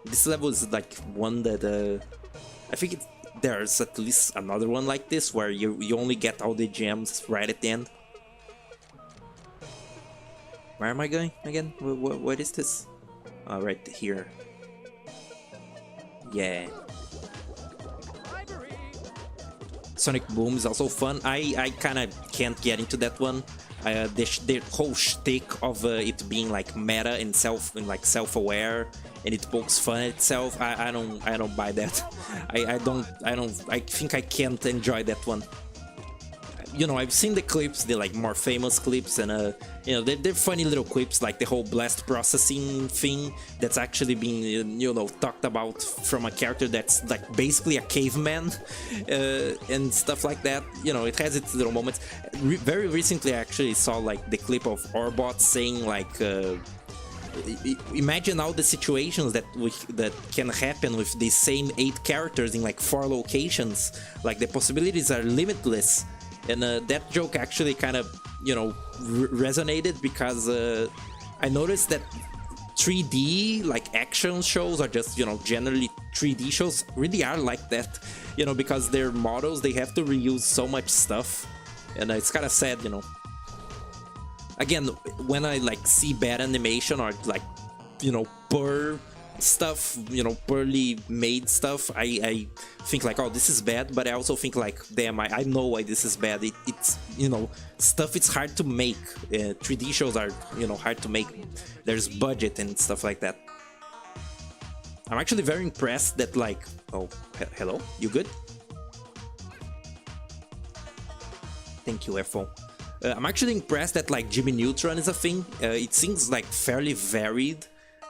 This level is like one that I think there's at least another one like this where you only get all the gems right at the end. Where am I going again? What is this? Oh, right here. Yeah. Sonic Boom is also fun. I kind of can't get into that one. The whole shtick of it being like meta and self-aware, and it pokes fun at itself. I don't buy that. I think I can't enjoy that one. you know, I've seen the clips, the like more famous clips, and you know, they're funny little clips, like the whole blast processing thing that's actually being, you know, talked about from a character that's like basically a caveman, and stuff like that. You know, it has its little moments. Very recently, I actually saw like the clip of Orbot saying like. Imagine all the situations that can happen with the same 8 characters in like 4 locations. Like the possibilities are limitless, and that joke actually kind of, you know, resonated because I noticed that 3D like action shows, or just, you know, generally 3D shows, really are like that, you know, because their models, they have to reuse so much stuff, and it's kind of sad, you know. Again, when I like see bad animation or like, you know, poor stuff, you know, poorly made stuff, I think like, oh, this is bad, but I also think like, damn, I know why this is bad. It's, you know, stuff it's hard to make. 3D shows are, you know, hard to make. There's budget and stuff like that. I'm actually very impressed that like, oh, hello, you good? Thank you, Airphone. I'm actually impressed that like Jimmy Neutron is a thing. It seems like fairly varied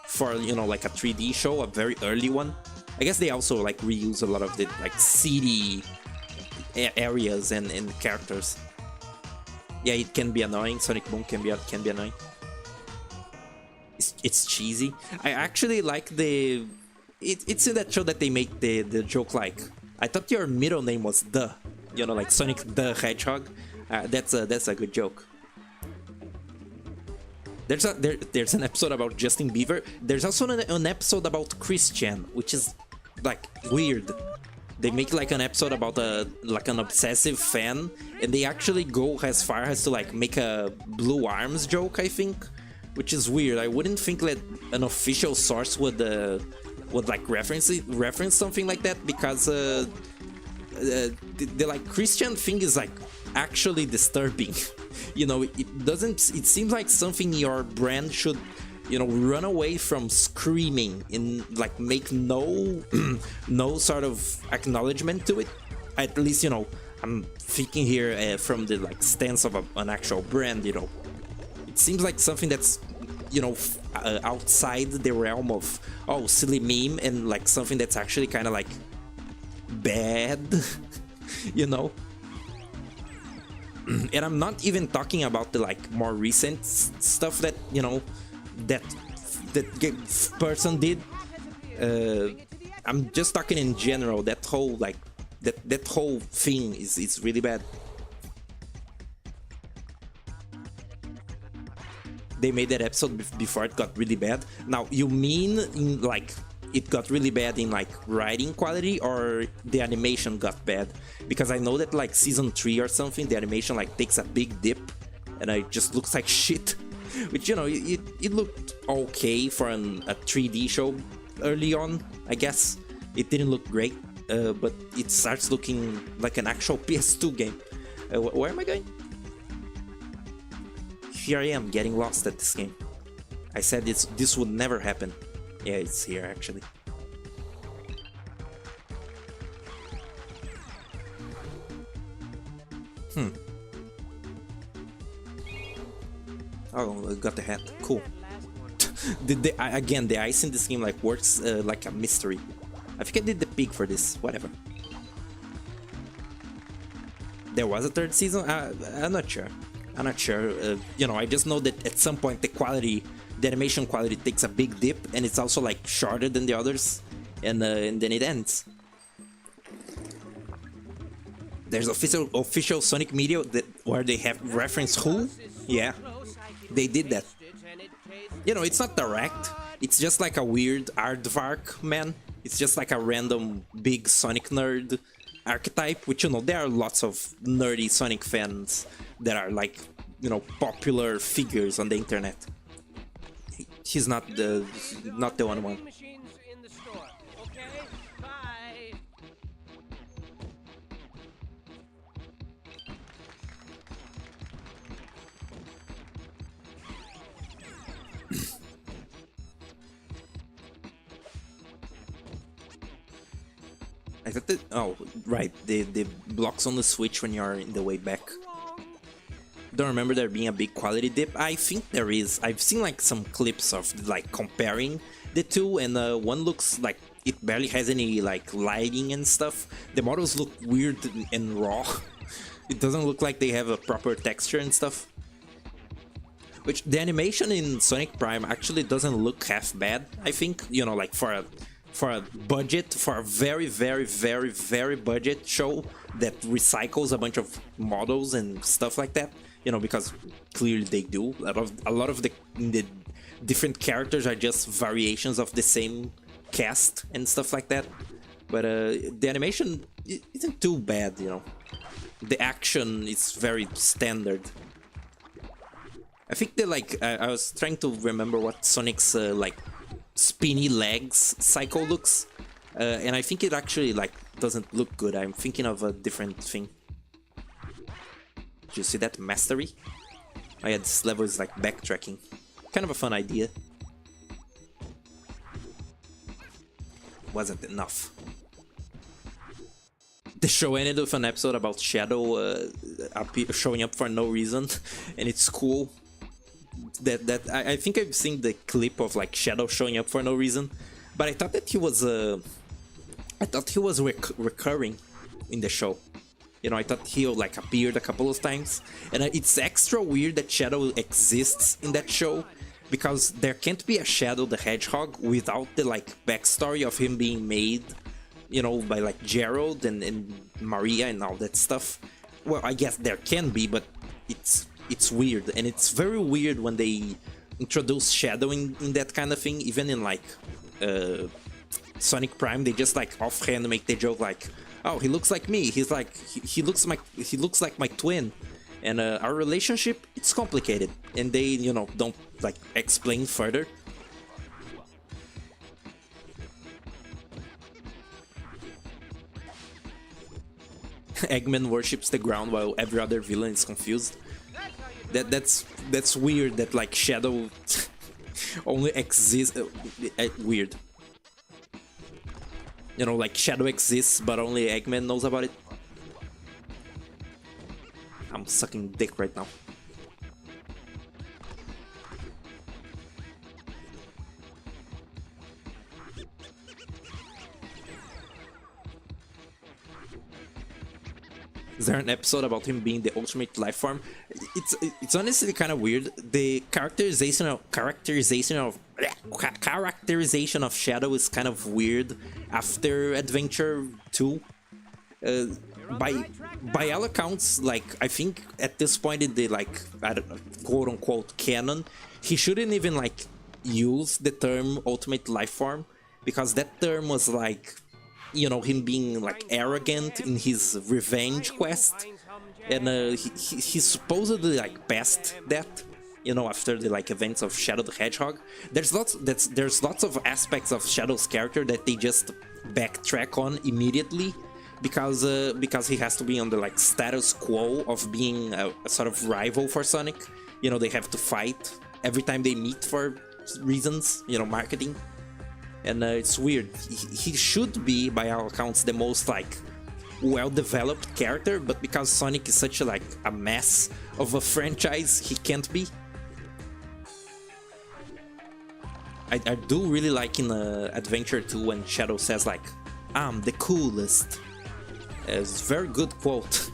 for, you know, like a 3D show, a very early one. I guess they also like reuse a lot of the like city areas and characters. Yeah, it can be annoying. Sonic Boom can be annoying. It's cheesy. I actually like the. It's in that show that they make the joke like, I thought your middle name was the, you know, like Sonic the Hedgehog. That's a good joke. There's an episode about Justin Bieber. There's also an episode about Christian, which is like weird. They make like an episode about like an obsessive fan, and they actually go as far as to like make a Blue Arms joke, I think, which is weird. I wouldn't think that an official source would like reference something like that, because the like Christian thing is like actually disturbing. You know, it seems like something your brand should, you know, run away from screaming and like make no no sort of acknowledgement to it. At least, you know, I'm thinking here from the like stance of an actual brand. You know, it seems like something that's, you know, outside the realm of, oh, silly meme, and like something that's actually kind of like bad. You know. And I'm not even talking about the like more recent stuff that, you know, that person did. I'm just talking in general. That whole like that whole thing is really bad. They made that episode before it got really bad. Now, you mean in like it got really bad in like writing quality, or the animation got bad? Because I know that like season 3 or something, the animation like takes a big dip and it just looks like shit. Which, you know, it looked okay for a 3D show early on, I guess. It didn't look great, but it starts looking like an actual PS2 game. Where am I going? Here I am, getting lost at this game. I said this would never happen. Yeah, it's here actually. Oh, I got the hat. Cool. Again, the ice in this game like works like a mystery. I think I did the pig for this. Whatever. There was a 3rd season. I'm not sure. You know, I just know that at some point the animation quality takes a big dip, and it's also like shorter than the others, and then it ends. There's official Sonic media where they have reference who? Yeah, they did that. You know, it's not direct. It's just like a weird aardvark man. It's just like a random big Sonic nerd archetype, which, you know, there are lots of nerdy Sonic fans that are like, you know, popular figures on the internet. He's not the only one. I thought that, oh right, the blocks on the Switch when you're in the way back. don't remember there being a big quality dip. I think there is. I've seen like some clips of like comparing the two, and one looks like it barely has any like lighting and stuff. The models look weird and raw. It doesn't look like they have a proper texture and stuff. Which the animation in Sonic Prime actually doesn't look half bad, I think. You know, like for a budget, for a very, very, very, very budget show that recycles a bunch of models and stuff like that. You know, because clearly they do. A lot of the different characters are just variations of the same cast and stuff like that. But the animation isn't too bad, you know. The action is very standard. I think they like I was trying to remember what Sonic's like spinny legs cycle looks, and I think it actually like doesn't look good. I'm thinking of a different thing. Did you see that mastery? Oh yeah, this level is like backtracking. Kind of a fun idea. Wasn't enough. The show ended with an episode about Shadow showing up for no reason, and it's cool. I think I've seen the clip of like Shadow showing up for no reason, but I thought that he was recurring in the show. You know, I thought he like appeared a couple of times, and it's extra weird that Shadow exists in that show, because there can't be a Shadow the Hedgehog without the like backstory of him being made, you know, by like Gerald and Maria and all that stuff. Well, I guess there can be, but it's weird, and it's very weird when they introduce Shadow in that kind of thing. Even in like Sonic Prime, they just like offhand make the joke like, oh, he looks like me. He's like he looks like my twin, and our relationship, it's complicated, and they, you know, don't like explain further. Eggman worships the ground while every other villain is confused. That's weird that like Shadow only exists. Weird. You know, like Shadow exists, but only Eggman knows about it. I'm sucking dick right now. Is there an episode about him being the ultimate life form? It's honestly kind of weird. The characterization of Shadow is kind of weird after Adventure 2. By all accounts, like I think at this point in the like quote unquote canon, he shouldn't even like use the term ultimate life form, because that term was like, you know, him being like arrogant in his revenge quest, and he supposedly like passed that, you know, after the like events of Shadow the Hedgehog. There's lots of aspects of Shadow's character that they just backtrack on immediately, because he has to be on the like status quo of being a sort of rival for Sonic. You know, they have to fight every time they meet for reasons, you know, marketing. And it's weird. He should be, by all accounts, the most like well-developed character, but because Sonic is such a mess of a franchise, he can't be. I do really like in Adventure 2 when Shadow says like, "I'm the coolest." It's a very good quote.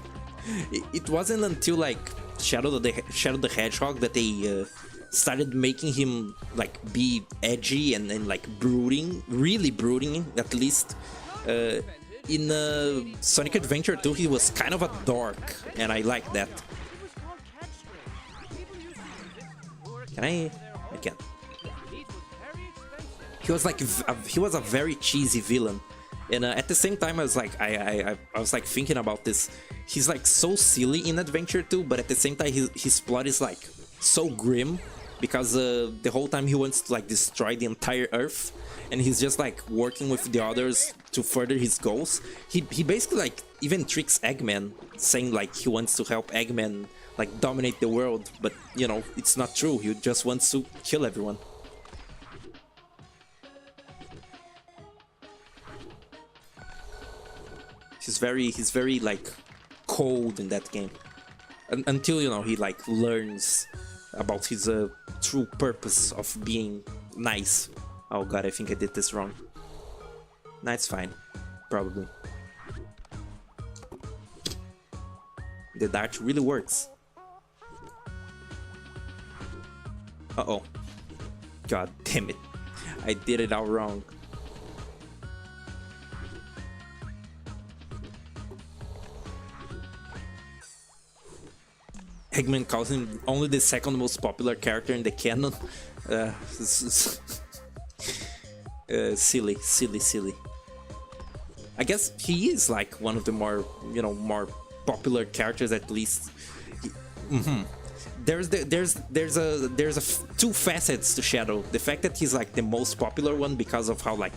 It wasn't until like Shadow the Hedgehog that they started making him like be edgy and like brooding, really brooding at least. In Sonic Adventure 2 he was kind of a dork, and I like that. Can I can't. He was a very cheesy villain, and at the same time I was like I was like thinking about this. He's like so silly in Adventure 2, but at the same time his plot is like so grim, because the whole time he wants to like destroy the entire Earth, and he's just like working with the others to further his goals. He basically like even tricks Eggman, saying like he wants to help Eggman like dominate the world, but you know, it's not true. He just wants to kill everyone. He's very like cold in that game. until, you know, he like learns about his true purpose of being nice. Oh god, I think I did this wrong. Nah, it's fine. Probably. The dart really works. Uh-oh. God damn it. I did it all wrong. Eggman calls him only the second most popular character in the canon. Silly. I guess he is like one of the more, you know, more popular characters, at least. There's two facets to Shadow. The fact that he's like the most popular one because of how like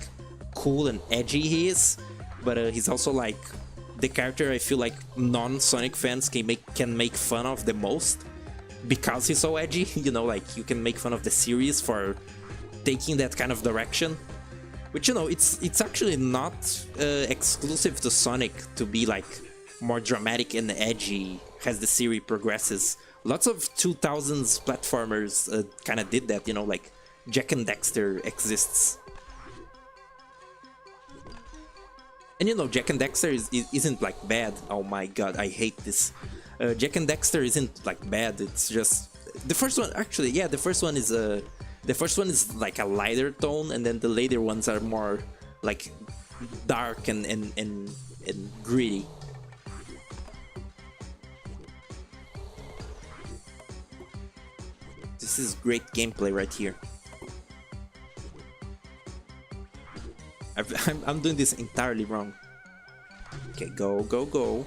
cool and edgy he is, but he's also like the character I feel like non-Sonic fans can make fun of the most because he's so edgy. You know, like you can make fun of the series for taking that kind of direction, which, you know, it's actually not exclusive to Sonic to be like more dramatic and edgy as the series progresses. Lots of 2000s platformers kind of did that, you know, like Jak and Daxter exists. And, you know, Jak and Daxter isn't like bad. Oh my god, I hate this. Jak and Daxter isn't like bad. It's just the first one. Actually, yeah, the first one is like a lighter tone, and then the later ones are more like dark and gritty. This is great gameplay right here. I'm doing this entirely wrong. Okay, go.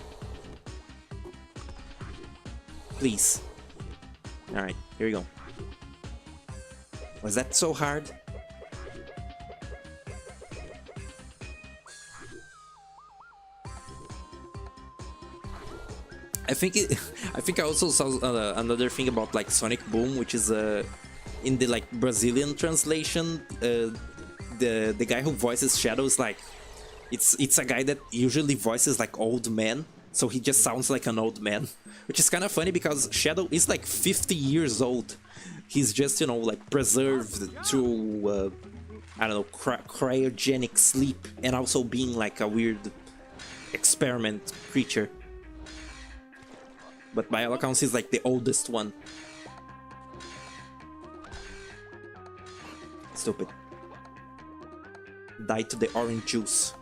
Please. Alright, here we go. Was that so hard? I think I also saw another thing about like Sonic Boom, which is in the like Brazilian translation, the guy who voices Shadow is like, it's a guy that usually voices like old men, so he just sounds like an old man, which is kind of funny because Shadow is like 50 years old. He's just, you know, like preserved through I don't know, cryogenic sleep, and also being like a weird experiment creature. But by all accounts, he's like the oldest one. Stupid. Die to the orange juice.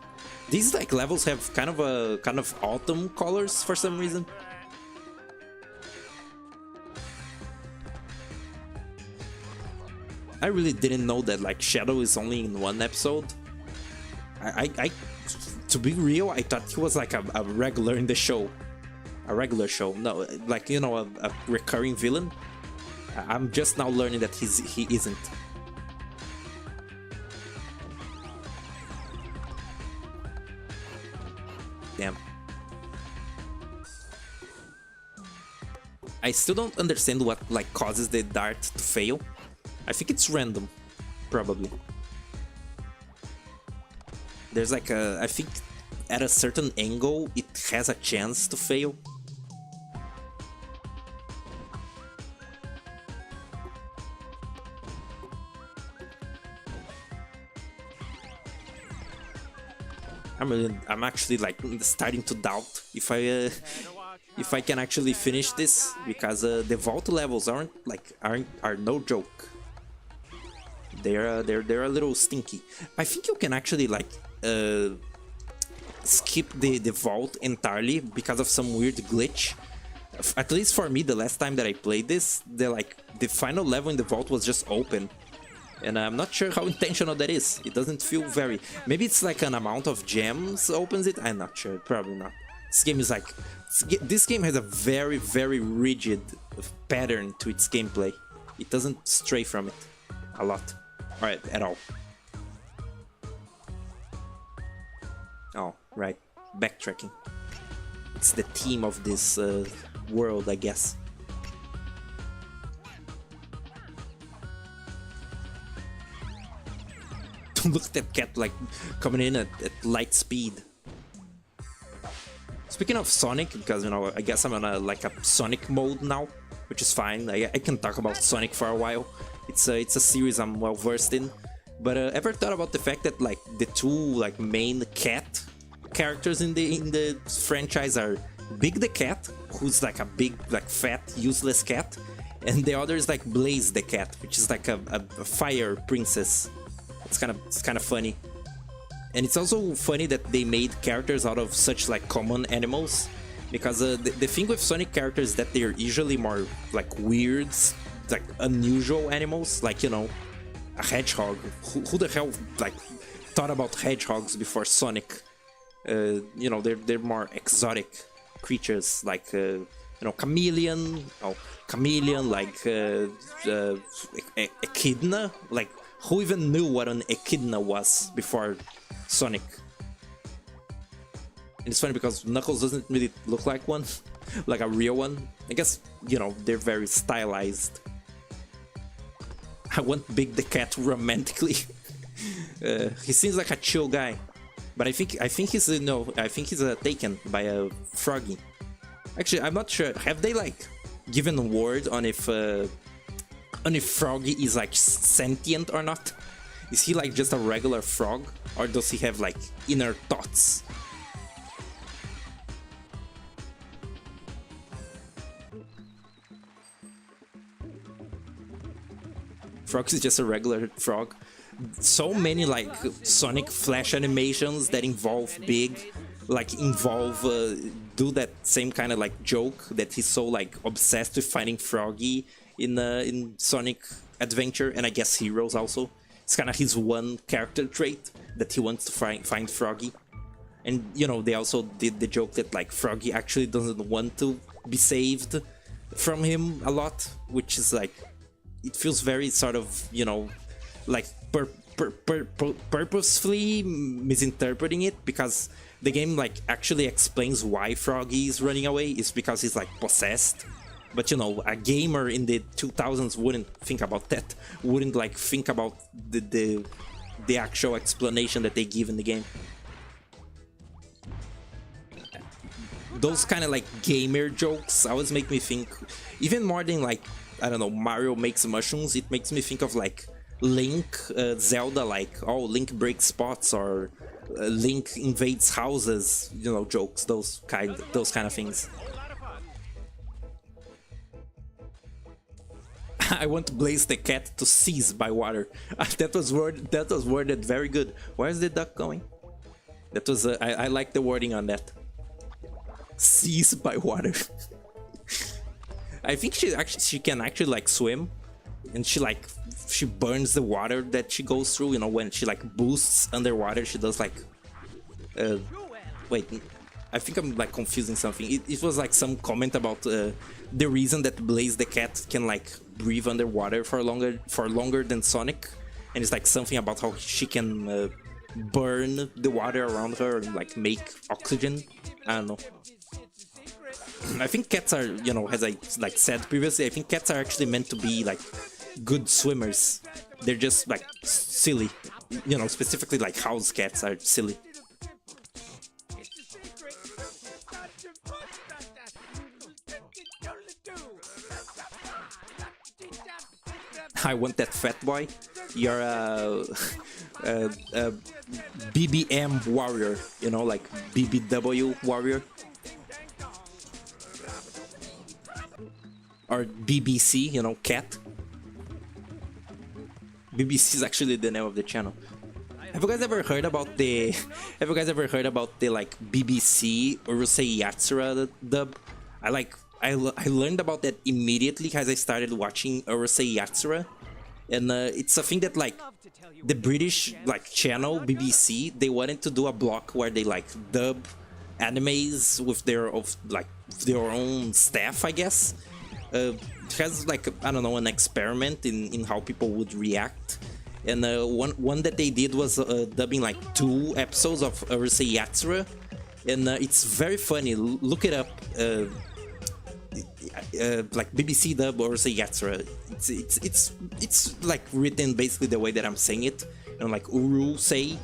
These like levels have kind of autumn colors for some reason. I really didn't know that like Shadow is only in one episode. I to be real, I thought he was like a regular in the show. A regular show, no, like, you know, a recurring villain. I'm just now learning that he isn't. Damn. I still don't understand what like causes the dart to fail. I think it's random, probably. There's like I think at a certain angle it has a chance to fail. I'm actually like starting to doubt if I can actually finish this, because the vault levels are no joke. They're a little stinky. I think you can actually like skip the vault entirely because of some weird glitch. At least for me, the last time that I played this, the final level in the vault was just open. And I'm not sure how intentional that is. It doesn't feel very... Maybe it's like an amount of gems opens it? I'm not sure. Probably not. This game is like... This game has a very, very rigid pattern to its gameplay. It doesn't stray from it a lot. Alright, at all. Oh, right. Backtracking. It's the theme of this world, I guess. Look at that cat like coming in at light speed. speaking of Sonic, because, you know, I guess I'm on a Sonic mode now, which is fine. I can talk about Sonic for a while. It's a series I'm well versed in. But ever thought about the fact that like the two like main cat characters in the franchise are Big the Cat, who's like a big like fat useless cat, and the other is like Blaze the Cat, which is like a fire princess. It's kind of funny. And it's also funny that they made characters out of such like common animals, because the thing with Sonic characters is that they're usually more like weird, like unusual animals, like, you know, a hedgehog. Who the hell like thought about hedgehogs before Sonic? You know, they're more exotic creatures, like you know, chameleon, like echidna. Like, who even knew what an echidna was before Sonic? And it's funny because Knuckles doesn't really look like one, like a real one. I guess, you know, they're very stylized. I want Big the Cat romantically. He seems like a chill guy, but I think he's taken by a Froggy. Actually, I'm not sure. Have they like given word on if Froggy is like sentient or not? Is he like just a regular frog, or does he have like inner thoughts? Frog is just a regular frog. So many like Sonic Flash animations that involve Big, like do that same kind of like joke that he's so like obsessed with finding Froggy in Sonic Adventure, and I guess Heroes also. It's kind of his one character trait that he wants to find Froggy. And, you know, they also did the joke that like Froggy actually doesn't want to be saved from him a lot, which is like, it feels very sort of, you know, like purposefully misinterpreting it, because the game like actually explains why Froggy is running away. It's because he's like possessed. But, you know, a gamer in the 2000s wouldn't think about that. Wouldn't like think about the actual explanation that they give in the game. Those kind of like gamer jokes always make me think, even more than like, I don't know, Mario makes mushrooms, it makes me think of like Link, Zelda, like, oh, Link breaks spots, or Link invades houses, you know, jokes, those kind of things. I want Blaze the Cat to seize by water. That was worded very good. Where's the duck going? That was I like the wording on that. Seize by water. I think she can actually like swim, and she burns the water that she goes through. You know, when she like boosts underwater, she does like wait, I think I'm like confusing something. It was like some comment about the reason that Blaze the Cat can like breathe underwater for longer than Sonic, and it's like something about how she can burn the water around her and like make oxygen. I don't know. I think cats are, you know, as I like said previously, I think cats are actually meant to be like good swimmers. They're just like silly, you know, specifically like house cats are silly. I want that fat boy. You're a BBM warrior, you know, like BBW warrior. Or BBC, you know, cat. BBC is actually the name of the channel. Have you guys ever heard about the like BBC Urusei Yatsura dub? I learned about that immediately as I started watching Urusei Yatsura, and it's a thing that like the British like channel BBC, they wanted to do a block where they like dub animes with their own staff, I guess. It has like, I don't know, an experiment in how people would react, and one that they did was dubbing like 2 episodes of Urusei Yatsura, and it's very funny. Look it up. Like BBC dub Urusei Yatsura. It's like written basically the way that I'm saying it, you know, like Urusei.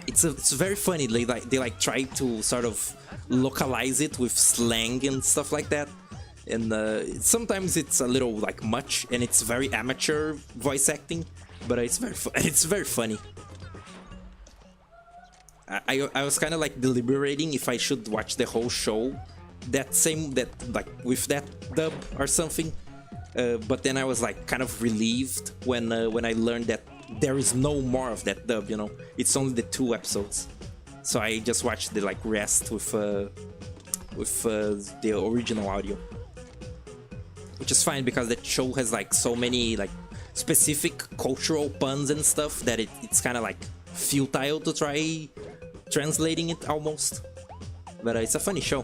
it's very funny. They try to sort of localize it with slang and stuff like that, and sometimes it's a little like much, and it's very amateur voice acting, but it's very funny. I was kind of like deliberating if I should watch the whole show that like with that dub or something, but then I was like kind of relieved when I learned that there is no more of that dub. You know, it's only the 2 episodes, so I just watched the like rest with the original audio, which is fine because that show has like so many like specific cultural puns and stuff that it's kind of like futile to try translating it almost, but it's a funny show.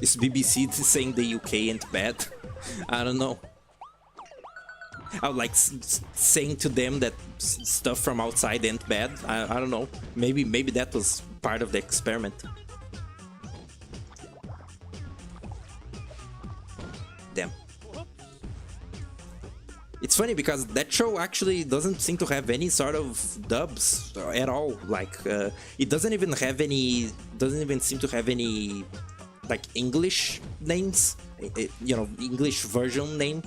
Is BBC saying the UK ain't bad? I don't know. I would like saying to them that stuff from outside ain't bad. I don't know. Maybe that was part of the experiment. Damn. It's funny because that show actually doesn't seem to have any sort of dubs at all. Like it doesn't even seem to have any like English names, you know, English version name.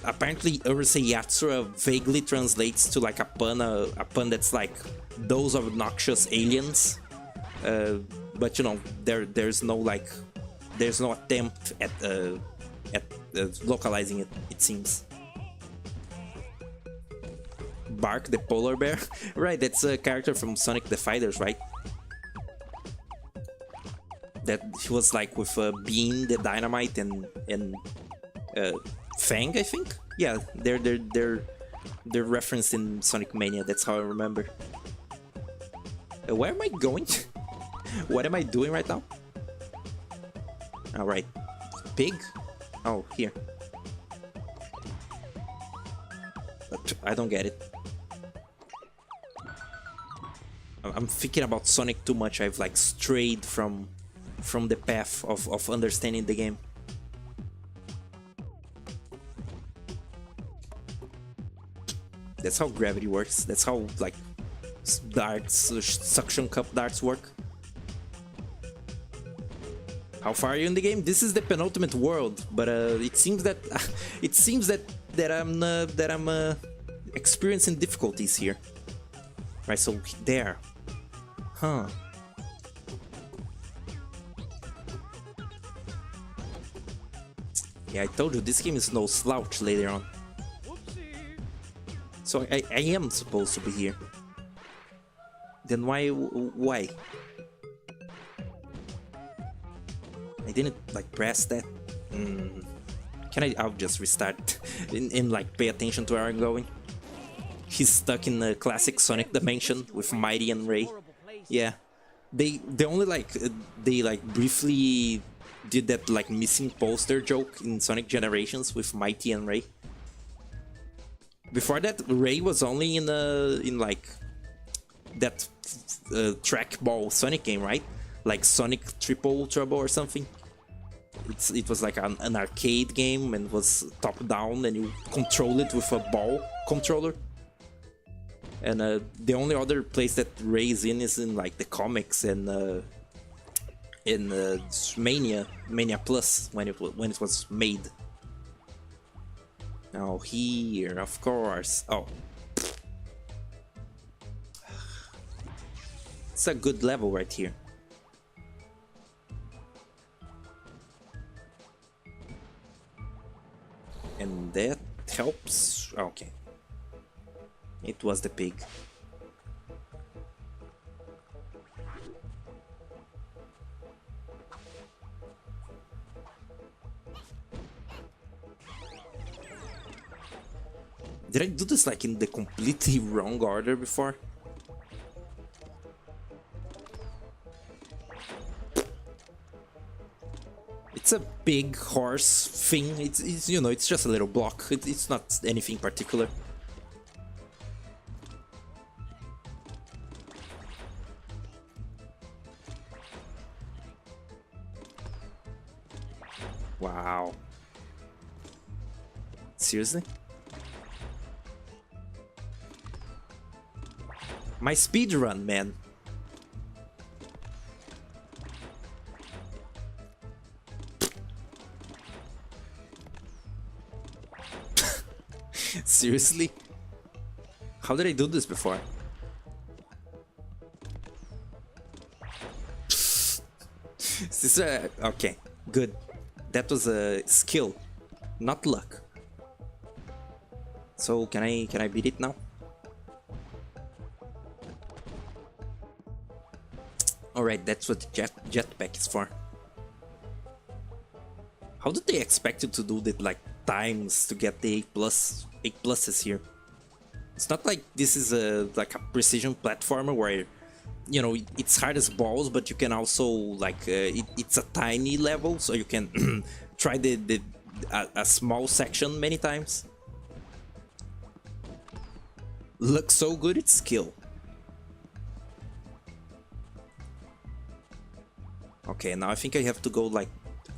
Apparently Urusei Yatsura vaguely translates to like a pun that's like those obnoxious aliens, but you know, there's no attempt at localizing it, it seems. Bark the polar bear. Right, that's a character from Sonic the Fighters, right? That he was like with Bean the Dynamite and Fang, I think. Yeah, they're referenced in Sonic Mania. That's how I remember. Where am I going? What am I doing right now? All right, pig. Oh, here. I don't get it. I'm thinking about Sonic too much. I've like strayed from the path of understanding the game. That's how gravity works. That's how like darts, suction cup darts work. How far are you in the game? This is the penultimate world, but it seems that I'm experiencing difficulties here. Right, so there. Huh. Yeah, I told you this game is no slouch later on. So I am supposed to be here. Then why? I didn't like press that. I'll just restart and like pay attention to where I'm going. He's stuck in the classic Sonic dimension with Mighty and Ray. Yeah, they only they briefly did that like missing poster joke in Sonic Generations with Mighty and Ray. Before that, Ray was only in like that trackball Sonic game, right? Like Sonic Triple Trouble or something. It was like an arcade game and was top down, and you control it with a ball controller. And the only other place that Ray's in is in like the comics and in Mania Plus when it was made. Now here, of course. Oh, it's a good level right here. And that helps. Okay. It was the pig. Did I do this like in the completely wrong order before? It's a big horse thing. It's you know, it's just a little block. It's not anything particular. Wow. Seriously? My speedrun, man. Seriously? How did I do this before? Is this okay, good. That was a skill, not luck. So can I beat it now? Alright, that's what the jetpack is for. How did they expect you to do that, like, times to get the A pluses here? It's not like this is like a precision platformer where, you know, it's hard as balls, but you can also, like, it's a tiny level, so you can try a small section many times. Looks so good, it's skill. Okay, now I think I have to go, like,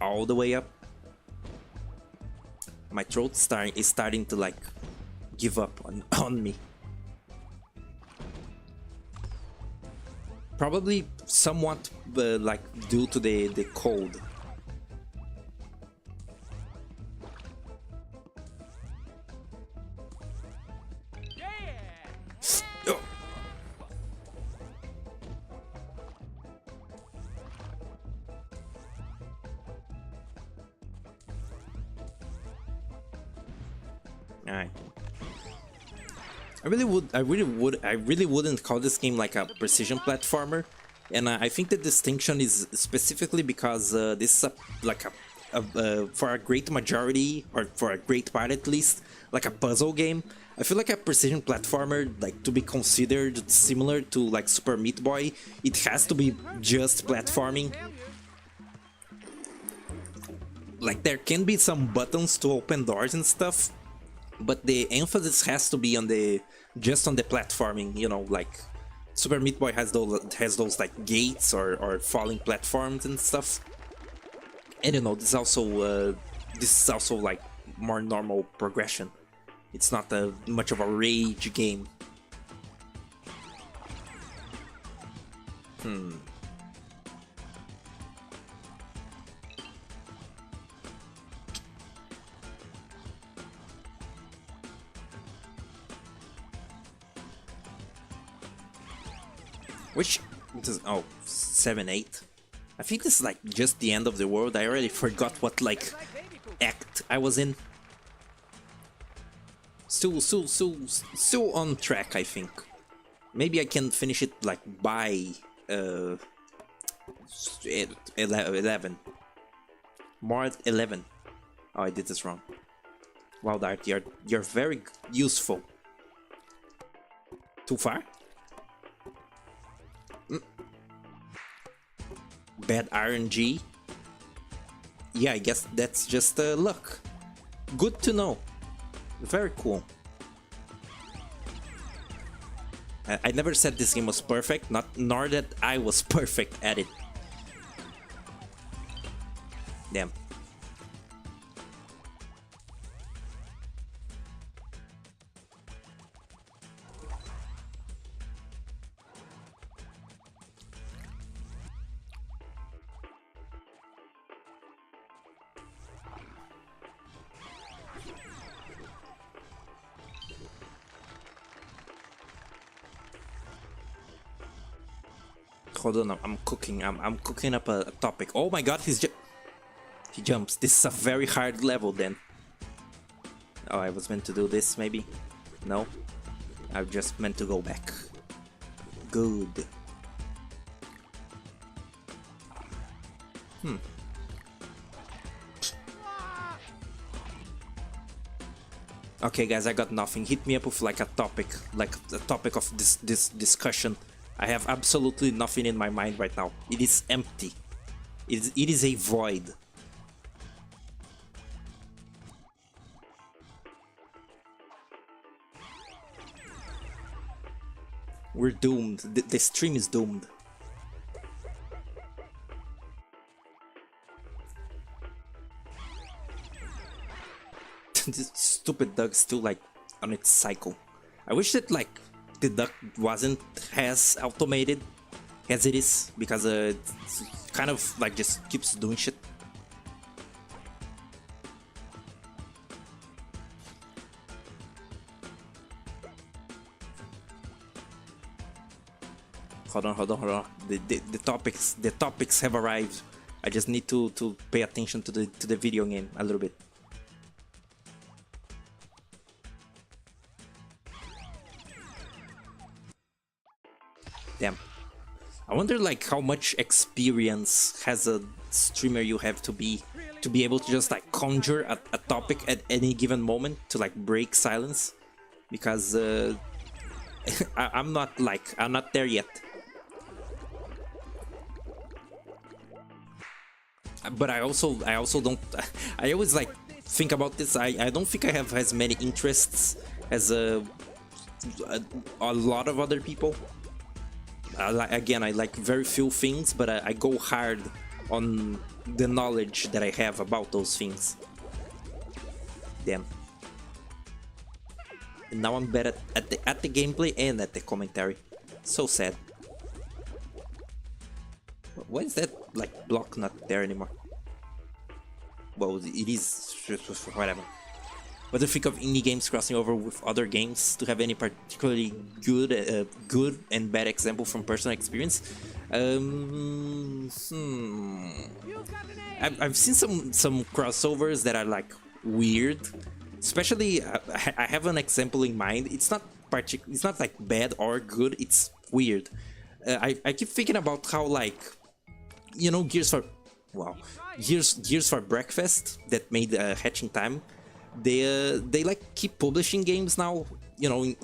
all the way up. My throat is starting to, like, give up on me. Probably somewhat like due to the cold. Oh. Alright. I really wouldn't call this game like a precision platformer, and I think the distinction is specifically because this is for a great majority, or for a great part at least, like a puzzle game. I feel like a precision platformer, like, to be considered similar to like Super Meat Boy, it has to be just platforming. Like, there can be some buttons to open doors and stuff, but the emphasis has to be on just on the platforming, you know, like Super Meat Boy has those like gates or falling platforms and stuff. And you know, this is also like more normal progression. It's not much of a rage game. Which, oh, 7, 8. I think this is like just the end of the world. I already forgot what like act I was in. Still on track, I think. Maybe I can finish it like by 11. More 11. Oh, I did this wrong. Wow, Dart, you're very useful. Too far? Bad RNG? Yeah, I guess that's just luck. Good to know. Very cool. I never said this game was perfect, nor that I was perfect at it. Damn. Hold on, I'm cooking. I'm cooking up a topic. Oh my god, he jumps. This is a very hard level then. Oh, I was meant to do this maybe? No? I just meant to go back. Good. Okay guys, I got nothing. Hit me up with like a topic of this discussion. I have absolutely nothing in my mind right now. It is empty. It is a void. We're doomed. The stream is doomed. this stupid duck still like on its cycle. I wish that like the duck wasn't as automated as it is, because it's kind of like just keeps doing shit. Hold on. The topics have arrived. I just need to pay attention to the video game a little bit. Damn. I wonder like how much experience has a streamer you have to be able to just like conjure a topic at any given moment to like break silence, because I'm not there yet. But I also don't. I always like think about this. I don't think I have as many interests as a lot of other people. Again, I like very few things, but I go hard on the knowledge that I have about those things. Damn. And now I'm bad at the gameplay and at the commentary. So sad. Why is that like block not there anymore? Well, it is, whatever. What do you think of indie games crossing over with other games? To have any particularly good and bad example from personal experience? I've seen some crossovers that are like weird. Especially, I have an example in mind. It's not like bad or good. It's weird. I keep thinking about how, like, you know, Gears for Breakfast that made Hatching Time. They like keep publishing games now, you know,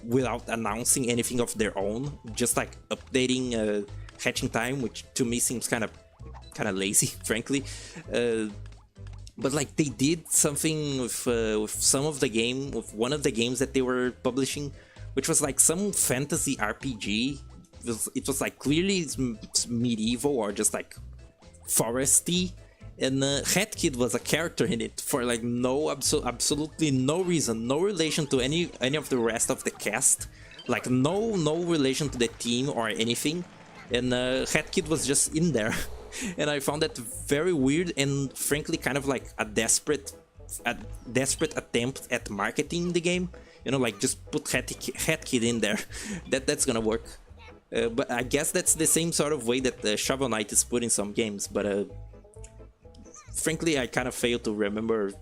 without announcing anything of their own, just like updating Hatching Time, which to me seems kind of lazy, frankly. But like they did something with one of the games that they were publishing, which was like some fantasy RPG. It was like clearly medieval or just like foresty. And Hat Kid was a character in it for like absolutely no reason, no relation to any of the rest of the cast, like no relation to the team or anything. And Hat Kid was just in there, and I found that very weird and frankly kind of like a desperate attempt at marketing the game. You know, like just put Hat Kid in there. That's gonna work. But I guess that's the same sort of way that Shovel Knight is put in some games, but. Frankly, I kind of fail to remember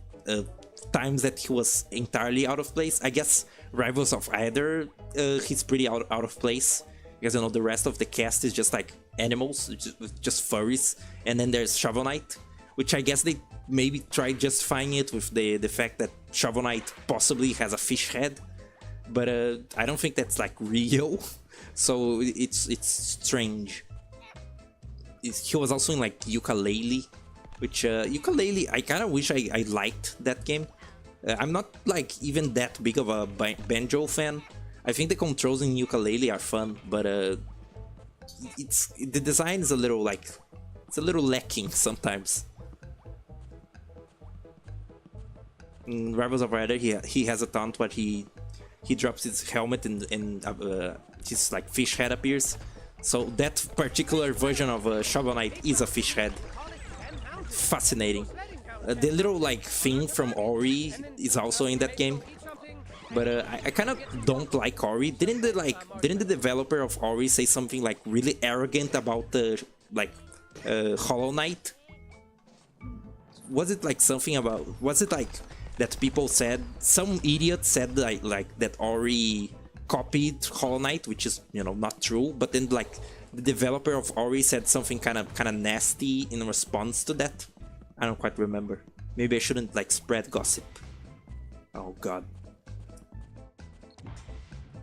times that he was entirely out of place. I guess Rivals of Either, he's pretty out of place, because you know the rest of the cast is just like animals, just furries. And then there's Shovel Knight, which I guess they maybe tried justifying it with the fact that Shovel Knight possibly has a fish head, but I don't think that's like real. So it's strange. He was also in like Yooka-Laylee. Which, Yooka-Laylee, I kind of wish I liked that game. I'm not, like, even that big of a banjo fan. I think the controls in Yooka-Laylee are fun, but, the design is a little, like, it's a little lacking sometimes. In Rivals of Rider, he has a taunt where he drops his helmet and his, like, fish head appears. So that particular version of Shovel Knight is a fish head. Fascinating. The little like thing from Ori is also in that game, but I kind of don't like Ori. Didn't the developer of Ori say something like really arrogant about the Hollow Knight? Was it like something about? Was it like that people said some idiot said like that Ori copied Hollow Knight, which is, you know, not true, but then like the developer of Ori said something kind of nasty in response to that. I don't quite remember. Maybe I shouldn't like spread gossip. Oh god.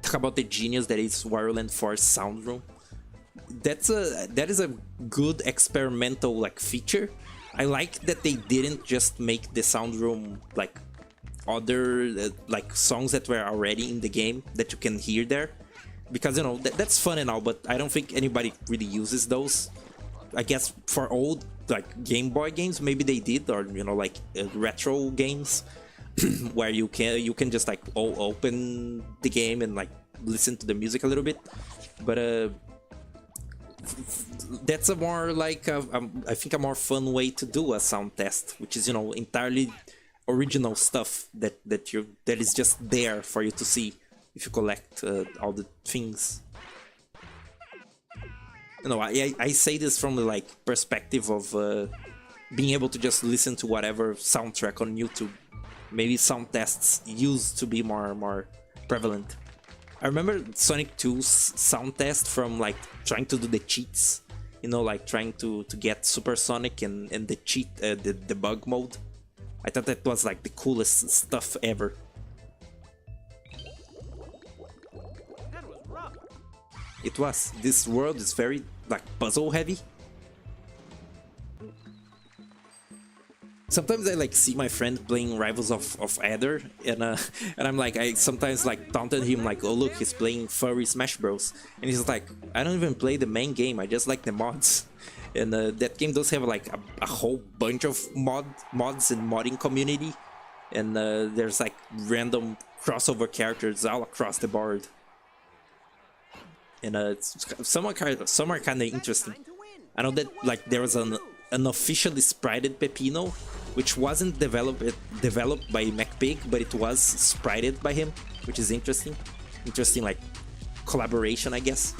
Talk about the genius that is Wireland Force Sound Room. That is a good experimental like feature. I like that they didn't just make the sound room like other like songs that were already in the game that you can hear there, because you know that's fun and all, but I don't think anybody really uses those. I guess for old like Game Boy games maybe they did, or you know, like retro games, where you can just like open the game and like listen to the music a little bit, but that's a more like I think a more fun way to do a sound test, which is, you know, entirely original stuff that is just there for you to see if you collect all the things. You know, I say this from the like perspective of being able to just listen to whatever soundtrack on YouTube. Maybe sound tests used to be more prevalent. I remember Sonic 2's sound test from like trying to do the cheats, you know, like trying to get Supersonic and the cheat, the bug mode. I thought that was like the coolest stuff ever. That was rough. It was. This world is very like puzzle heavy. Sometimes I like see my friend playing Rivals of Adder, and I'm like, I sometimes like taunted him like, oh look, he's playing furry Smash Bros, and he's like, I don't even play the main game, I just like the mods. And that game does have like a whole bunch of mods and modding community, and there's like random crossover characters all across the board, and some are kind of interesting. I know that like there was an unofficially sprited Peppino, which wasn't developed by MacPig, but it was sprited by him, which is interesting. Interesting, like collaboration, I guess.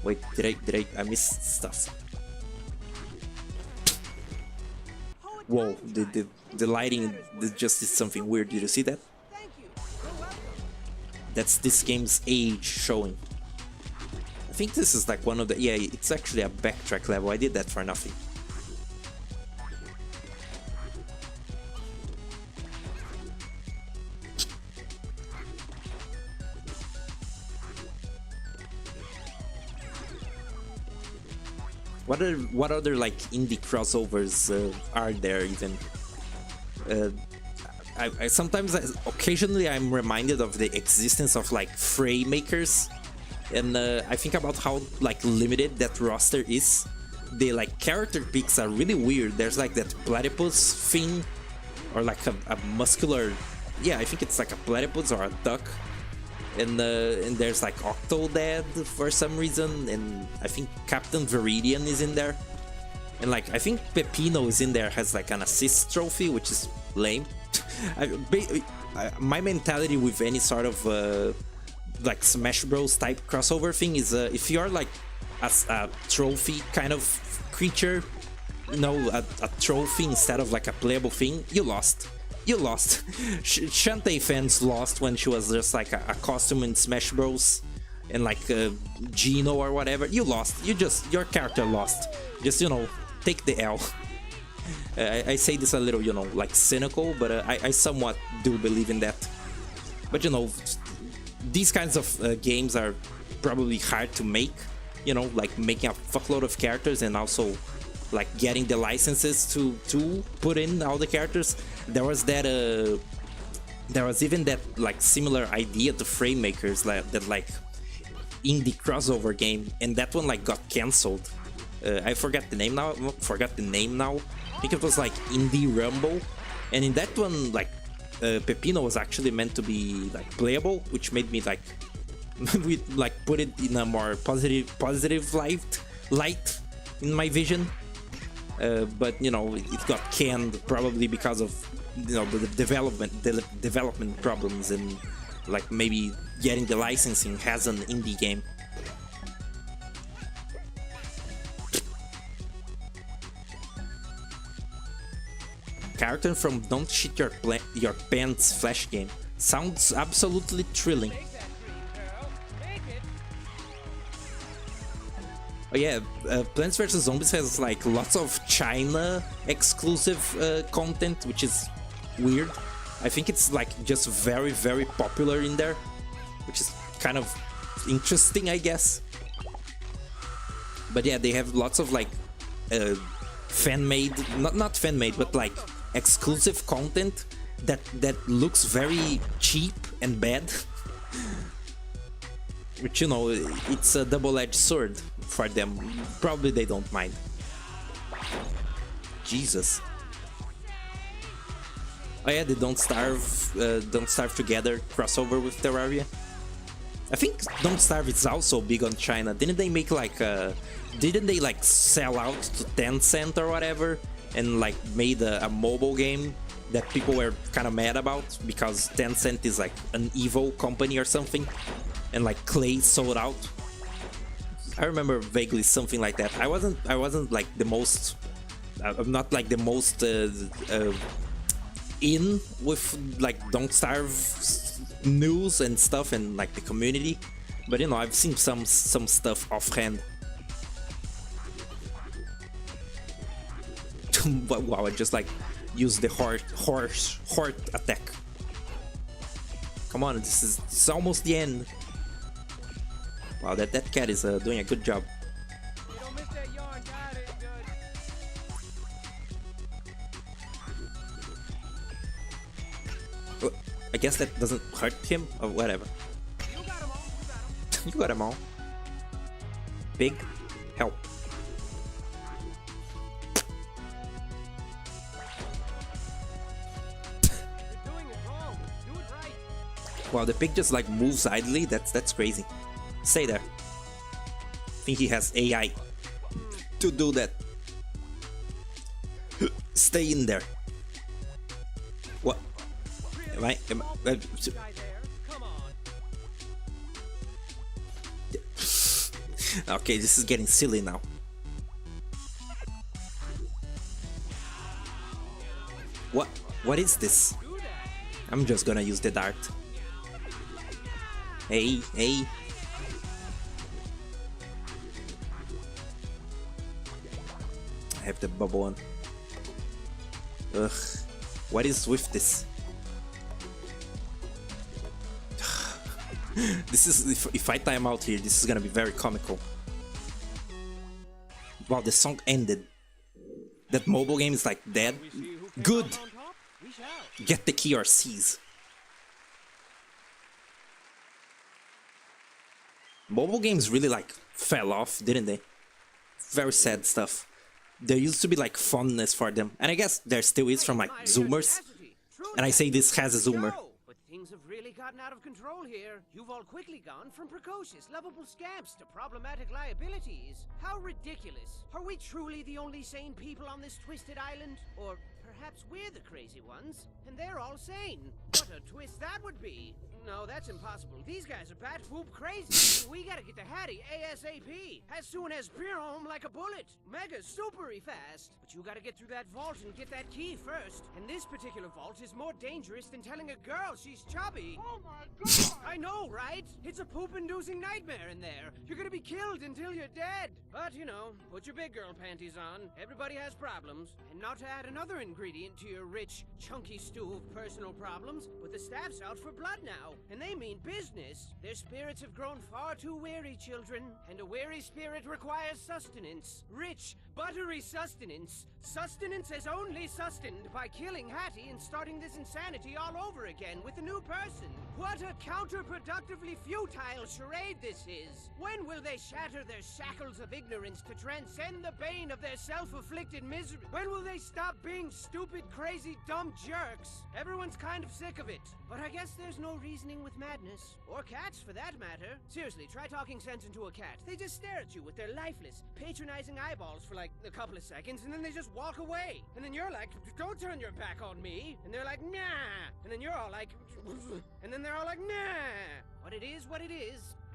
Wait, did I miss stuff? Whoa, the lighting just did something weird. Did you see that? That's this game's age showing. I think this is like one of the... Yeah, it's actually a backtrack level. I did that for nothing. What other like indie crossovers are there even? I sometimes, occasionally, I'm reminded of the existence of like fray makers, and I think about how like limited that roster is. The like character picks are really weird. There's like that platypus thing, or like a muscular, yeah, I think it's like a platypus or a duck. And there's like Octodad for some reason, and I think Captain Viridian is in there, and like I think Peppino is in there, has like an assist trophy, which is lame. My mentality with any sort of like Smash Bros type crossover thing is if you're like a trophy kind of creature, you know, a trophy instead of like a playable thing, you lost. You lost. Shantae fans lost when she was just like a costume in Smash Bros. And like Gino or whatever. You lost. Your character lost. Just, you know, take the L. I say this a little, you know, like cynical, but I somewhat do believe in that. But, you know, these kinds of games are probably hard to make. You know, like making a fuckload of characters and also like getting the licenses to put in all the characters. There was that there was even that like similar idea to Frame Makers, that like indie crossover game, and that one like got cancelled. I forgot the name now. I think it was like Indie Rumble, and in that one like Peppino was actually meant to be like playable, which made me like we like put it in a more positive light in my vision. But you know, it got canned probably because of, you know, the development problems, and like maybe getting the licensing as an indie game. Character from Don't Shit Your Pants Flash game sounds absolutely thrilling. Oh yeah, Plants vs Zombies has like lots of China exclusive content, which is weird. I think it's like just very popular in there, which is kind of interesting, I guess. But yeah, they have lots of like fan-made, not fan-made, but like exclusive content that looks very cheap and bad. Which, you know, it's a double-edged sword for them. Probably they don't mind. Jesus. Oh yeah, the Don't Starve Together crossover with Terraria. I think Don't Starve is also big on China. Didn't they make like didn't they like sell out to Tencent or whatever and like made a mobile game that people were kind of mad about because Tencent is like an evil company or something, and like Clay sold out. I remember vaguely something like that. I wasn't like the most. I'm not like the most in with like Don't Starve news and stuff and like the community, but you know, I've seen some stuff offhand. But wow, I just like used the heart attack. Come on, it's almost the end. Wow, that cat is doing a good job. I guess that doesn't hurt him or whatever. You got him all. Big help. Wow, the pig just like moves idly. That's crazy. Stay there. I think he has AI to do that. Stay in there. What? Okay, this is getting silly now. What is this? I'm just gonna use the dart. Hey. I have the bubble on. Ugh. What is with this? This is, if I time out here, this is gonna be very comical. Wow, the song ended. That mobile game is like dead. Good! Get the key or seize. Mobile games really like fell off, didn't they? Very sad stuff. There used to be like fondness for them, and I guess there still is from like Zoomers. And I say this has a Zoomer. But things have really gotten out of control here. You've all quickly gone from precocious, lovable scamps to problematic liabilities. How ridiculous. Are we truly the only sane people on this twisted island? Or perhaps we're the crazy ones, and they're all sane. What a twist that would be. No, that's impossible. These guys are bat whoop crazy. We gotta get to Hattie ASAP. As soon as we're home like a bullet. Mega supery fast. But you gotta get through that vault and get that key first. And this particular vault is more dangerous than telling a girl she's chubby. Oh my god! I know, right? It's a poop-inducing nightmare in there. You're gonna be killed until you're dead. But, you know, put your big girl panties on. Everybody has problems. And not to add another ingredient to your rich, chunky stew of personal problems, but the staff's out for blood now. And they mean business. Their spirits have grown far too weary, children. And a weary spirit requires sustenance. Rich, buttery sustenance. Sustenance is only sustained by killing Hattie and starting this insanity all over again with a new person. What a counterproductively futile charade this is. When will they shatter their shackles of ignorance to transcend the bane of their self-afflicted misery? When will they stop being stupid, crazy, dumb jerks? Everyone's kind of sick of it. But I guess there's no reasoning with madness. Or cats, for that matter. Seriously, try talking sense into a cat. They just stare at you with their lifeless, patronizing eyeballs for like a couple of seconds, and then they just walk away. And then you're like, don't turn your back on me. And they're like, nah. And then you're all like, and then they're all like, nah. What it is,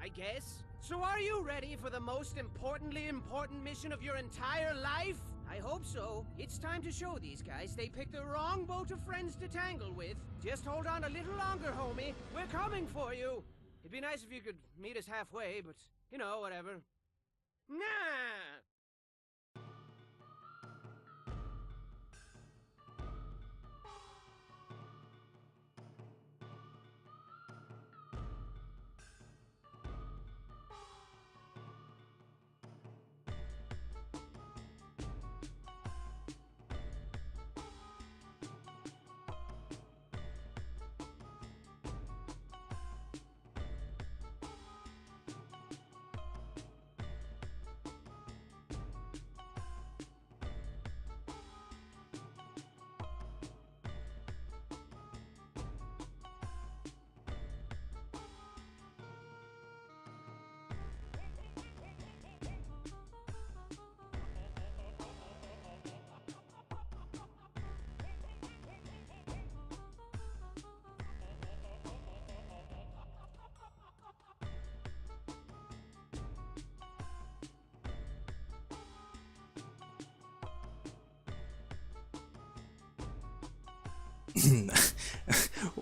I guess. So are you ready for the most importantly important mission of your entire life? I hope so. It's time to show these guys they picked the wrong boat of friends to tangle with. Just hold on a little longer, homie. We're coming for you. It'd be nice if you could meet us halfway, but, you know, whatever. Nah!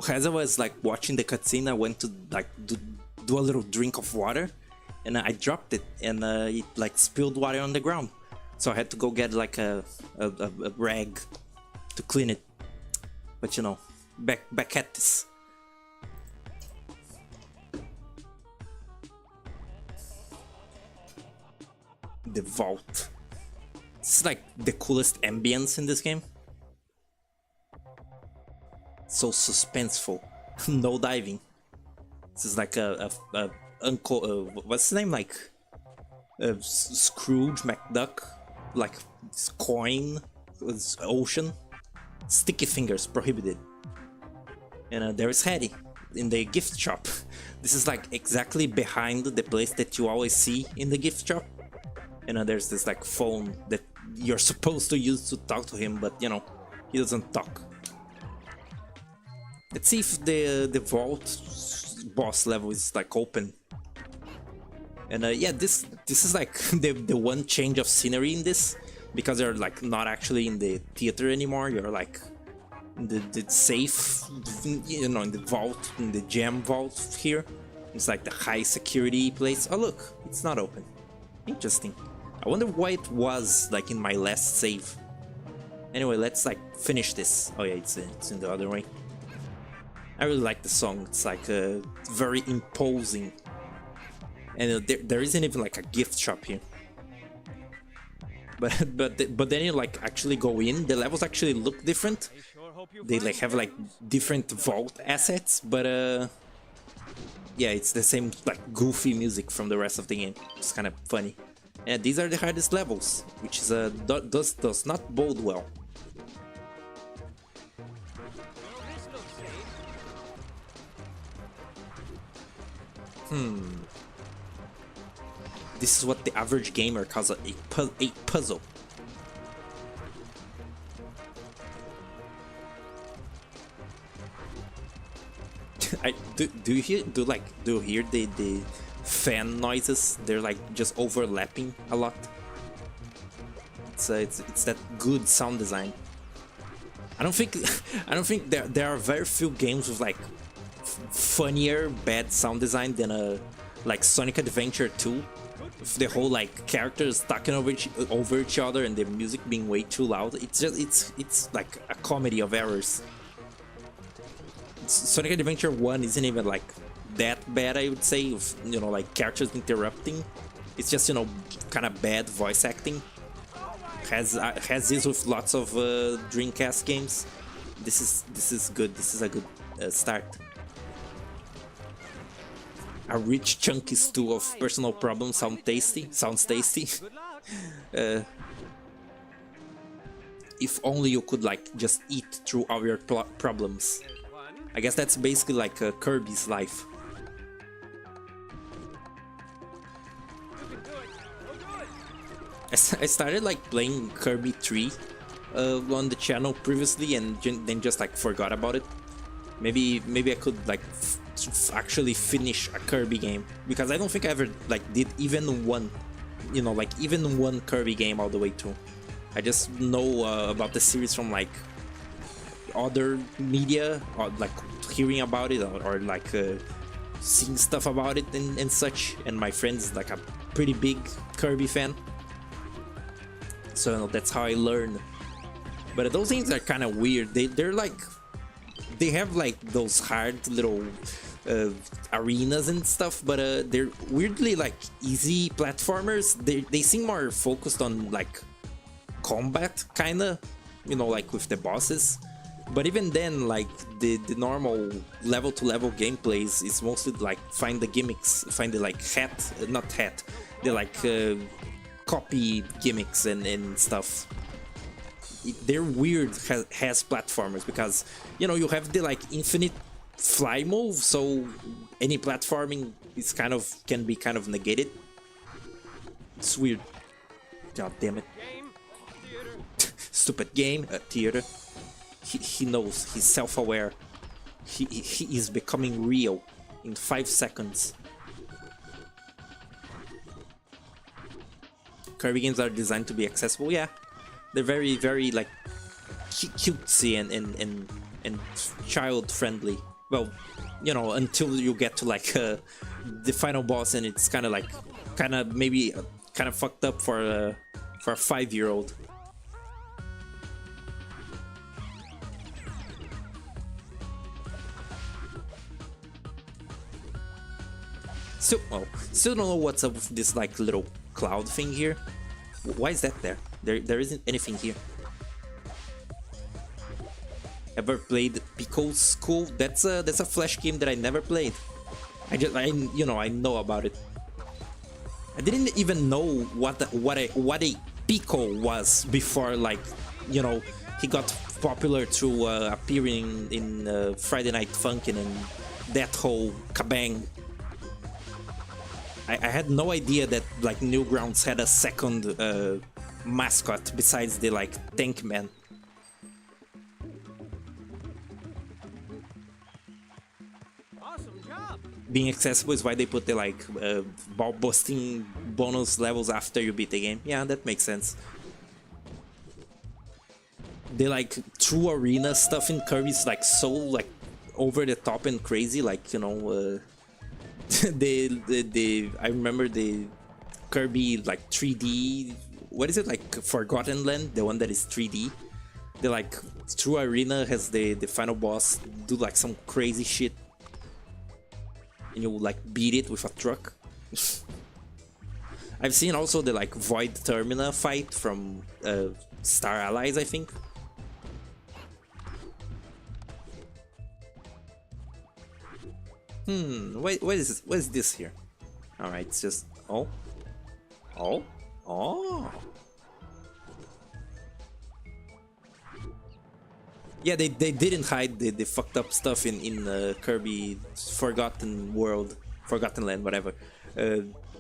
As I was like watching the cutscene, I went to like do a little drink of water, and I dropped it, and it like spilled water on the ground. So I had to go get like a rag to clean it. But you know, back at this. The vault. It's like the coolest ambience in this game. So suspenseful. No diving. This is like a uncle. What's his name? Like Scrooge McDuck. Like coin. Ocean. Sticky fingers prohibited. And there is Hattie in the gift shop. This is like exactly behind the place that you always see in the gift shop. And there's this like phone that you're supposed to use to talk to him, but you know, he doesn't talk. Let's see if the vault boss level is like open. And yeah, this is like the one change of scenery in this, because you're like not actually in the theater anymore. You're like in the safe, you know, in the vault, in the gem vault here. It's like the high security place. Oh look, it's not open. Interesting. I wonder why it was like in my last save. Anyway, let's like finish this. Oh yeah, it's in the other way. I really like the song. It's like very imposing, and there isn't even like a gift shop here. But then you like actually go in. The levels actually look different. They like have like different vault assets, but yeah, it's the same like goofy music from the rest of the game. It's kind of funny. And these are the hardest levels, which is does not bode well. This is what the average gamer calls a puzzle. Do you hear the fan noises? They're like just overlapping a lot. It's that good sound design. I don't think there are very few games with like funnier bad sound design than like Sonic Adventure 2. With the whole like characters talking over each other and the music being way too loud. It's like a comedy of errors. Sonic Adventure 1 isn't even like that bad, I would say, of, you know, like characters interrupting. It's just, you know, kind of bad voice acting. Has this with lots of Dreamcast games. This is good. This is a good start. A rich chunky stew of personal problems sounds tasty. If only you could like just eat through all your problems. I guess that's basically like Kirby's life. I started like playing Kirby 3 on the channel previously, and then just like forgot about it. Maybe I could like actually finish a Kirby game, because I don't think I ever like did even one, you know, like even one Kirby game all the way through. I just know about the series from like other media, or like hearing about it, or like seeing stuff about it and such. And my friend's like a pretty big Kirby fan, so you know, that's how I learn. But those things are kind of weird. They're like, they have like those hard little arenas and stuff, but they're weirdly like easy platformers. They seem more focused on like combat, kinda, you know, like with the bosses. But even then, like the normal level to level gameplays is mostly like find the gimmicks, find the like the like copy gimmicks and stuff. They're weird has platformers, because you know, you have the like infinite fly move, so any platforming is can be kind of negated. It's weird. God damn it. Stupid game. Theater. He knows. He's self-aware. He is becoming real in 5 seconds. Kirby games are designed to be accessible. Yeah, they're very like cutesy and child friendly. Well, you know, until you get to like the final boss, and it's kind of maybe kind of fucked up for a 5-year-old. Still don't know what's up with this like little cloud thing here. Why is that there? There isn't anything here. Ever played Pico's School? That's a Flash game that I never played. I know about it. I didn't even know what a Pico was before, like, you know, he got popular through appearing in Friday Night Funkin' and that whole kabang. I had no idea that like Newgrounds had a second mascot besides the like Tank Man. Awesome job. Being accessible is why they put the like ball busting bonus levels after you beat the game. Yeah, that makes sense. The like true arena stuff in Kirby is like so like over the top and crazy, like, you know. I remember the Kirby like 3D, what is it, like Forgotten Land, the one that is 3D. The like True Arena has the final boss do like some crazy shit, and you like beat it with a truck. I've seen also the like Void Termina fight from Star Allies, I think. What is this here? Alright, it's just... Oh. Yeah, they didn't hide the fucked up stuff in Kirby Forgotten Land, whatever.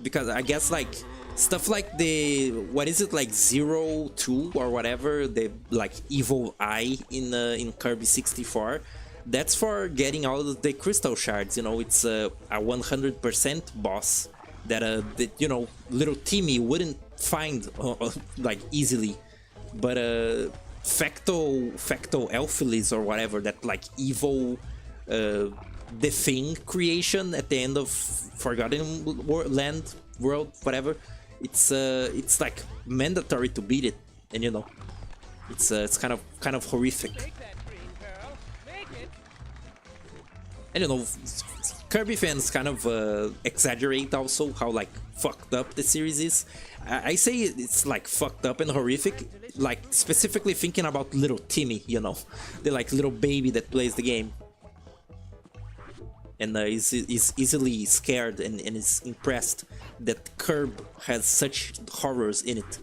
Because I guess like stuff like the... What is it, like 02 or whatever? The like evil eye in Kirby 64. That's for getting all of the crystal shards, you know. It's a 100% boss that you know, little Timmy wouldn't find like easily, but Facto Elphilis or whatever, that like evil the Thing creation at the end of Forgotten Land world, whatever. It's like mandatory to beat it, and you know, it's kind of horrific. I don't know, Kirby fans kind of exaggerate also how like fucked up the series is. I say it's like fucked up and horrific, like specifically thinking about little Timmy, you know, the like little baby that plays the game. And is easily scared and is impressed that Kirby has such horrors in it.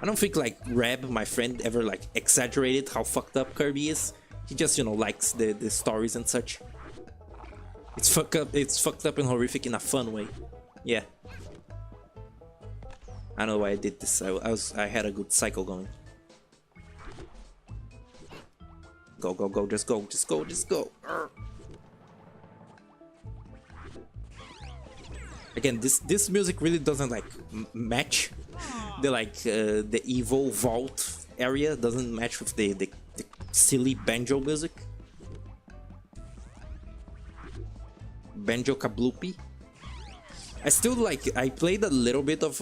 I don't think like Reb, my friend, ever like exaggerated how fucked up Kirby is. He just, you know, likes the stories and such. It's fucked up and horrific in a fun way. Yeah. I don't know why I did this. I had a good cycle going. Go, just go. Urgh. Again, this music really doesn't like match the like the evil vault area. Doesn't match with the silly banjo music. Banjo Kabloopy. I played a little bit of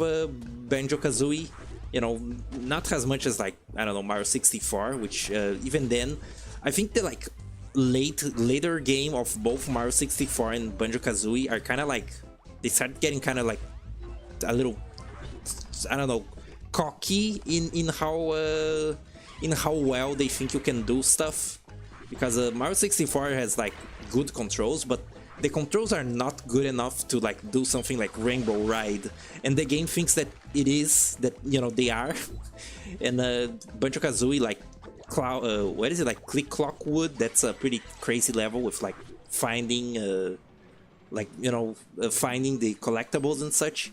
Banjo Kazooie, you know, not as much as like, I don't know, Mario 64, which even then, I think the like later game of both Mario 64 and Banjo Kazooie are kind of like, they start getting kind of like a little, I don't know, cocky in how well they think you can do stuff, because Mario 64 has like good controls, but the controls are not good enough to like do something like Rainbow Ride, and the game thinks that it is, that, you know, they are. And Banjo Kazooie, like what is it, like Click Clock Wood, that's a pretty crazy level with like finding like, you know, finding the collectibles and such.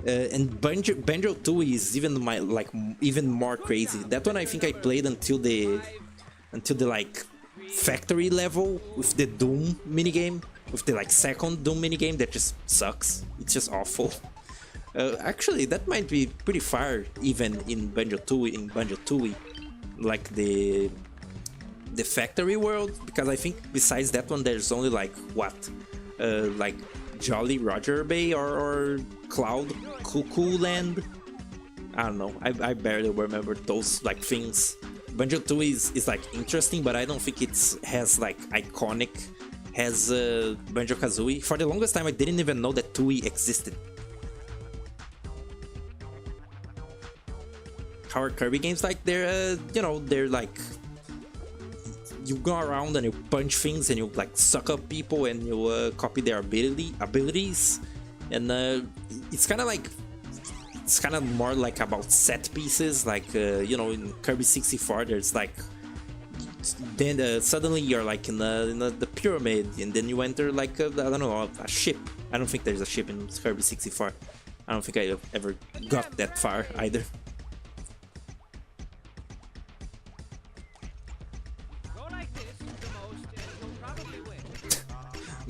And Banjo 2 is even more crazy. That one I think I played until the like factory level with the Doom minigame, with the like second Doom minigame that just sucks. It's just awful. Actually, that might be pretty far even in Banjo 2. like the factory world, because I think besides that one there's only like what, like Jolly Roger Bay or Cloud Cuckoo Land. I don't know. I barely remember those like things. Banjo-Tooie is like interesting, but I don't think it's has like iconic as Banjo-Kazooie. For the longest time, I didn't even know that Tooie existed. How are Kirby games like? They're you know, they're like, you go around and you punch things and you like suck up people and you copy their abilities, and it's kind of like, it's kind of more like about set pieces, like you know, in Kirby 64 there's like, then suddenly you're like in the pyramid, and then you enter like I don't know, a ship. I don't think there's a ship in Kirby 64. I don't think I ever got that far either.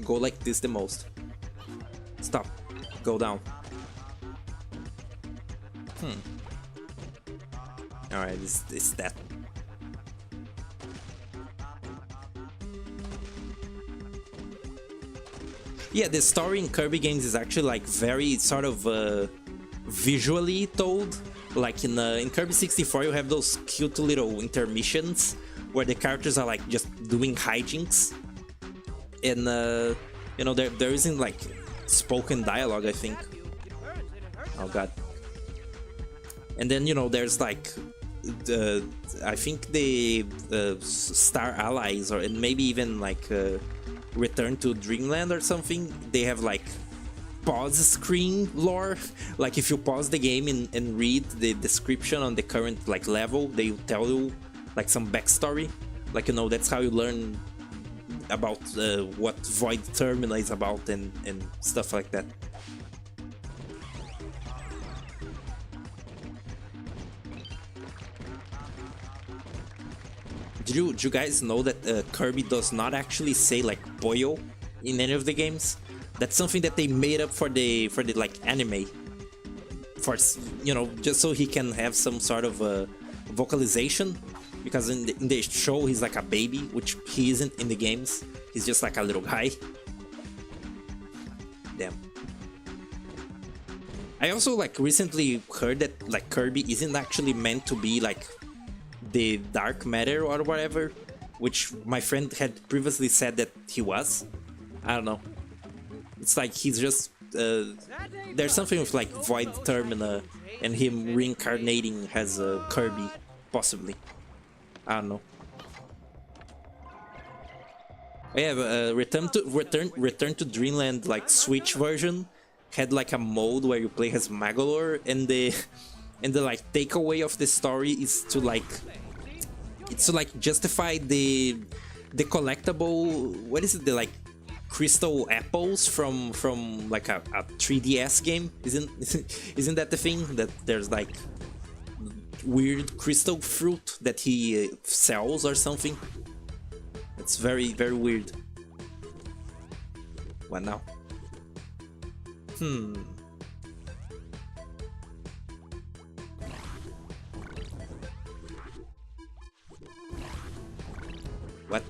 Go like this the most. Stop. Go down. Alright, it's that. Yeah, the story in Kirby games is actually like very sort of visually told. Like in Kirby 64 you have those cute little intermissions where the characters are like just doing hijinks. And you know, there isn't like spoken dialogue, I think. Oh god. And then, you know, there's like I think the Star Allies, or and maybe even like Return to Dreamland or something, they have like pause screen lore. Like if you pause the game and read the description on the current like level, they tell you like some backstory. Like, you know, that's how you learn about what Void Terminal is about and stuff like that. Did you guys know that Kirby does not actually say like Boyo in any of the games? That's something that they made up for the like anime, for, you know, just so he can have some sort of vocalization. Because in the show he's like a baby, which he isn't in the games. He's just like a little guy. Damn. I also like recently heard that like Kirby isn't actually meant to be like the dark matter or whatever, which my friend had previously said that he was. I don't know. It's like he's just there's something with like Void Termina and him reincarnating as Kirby, possibly. I don't know. Yeah, Return to Dreamland like Switch version had like a mode where you play as Magolor, and the like takeaway of the story is to like, it's to like justify the collectible, what is it, the like crystal apples from like a 3DS game. Isn't that the thing that there's like weird crystal fruit that he sells or something? It's very, very weird. What now? What?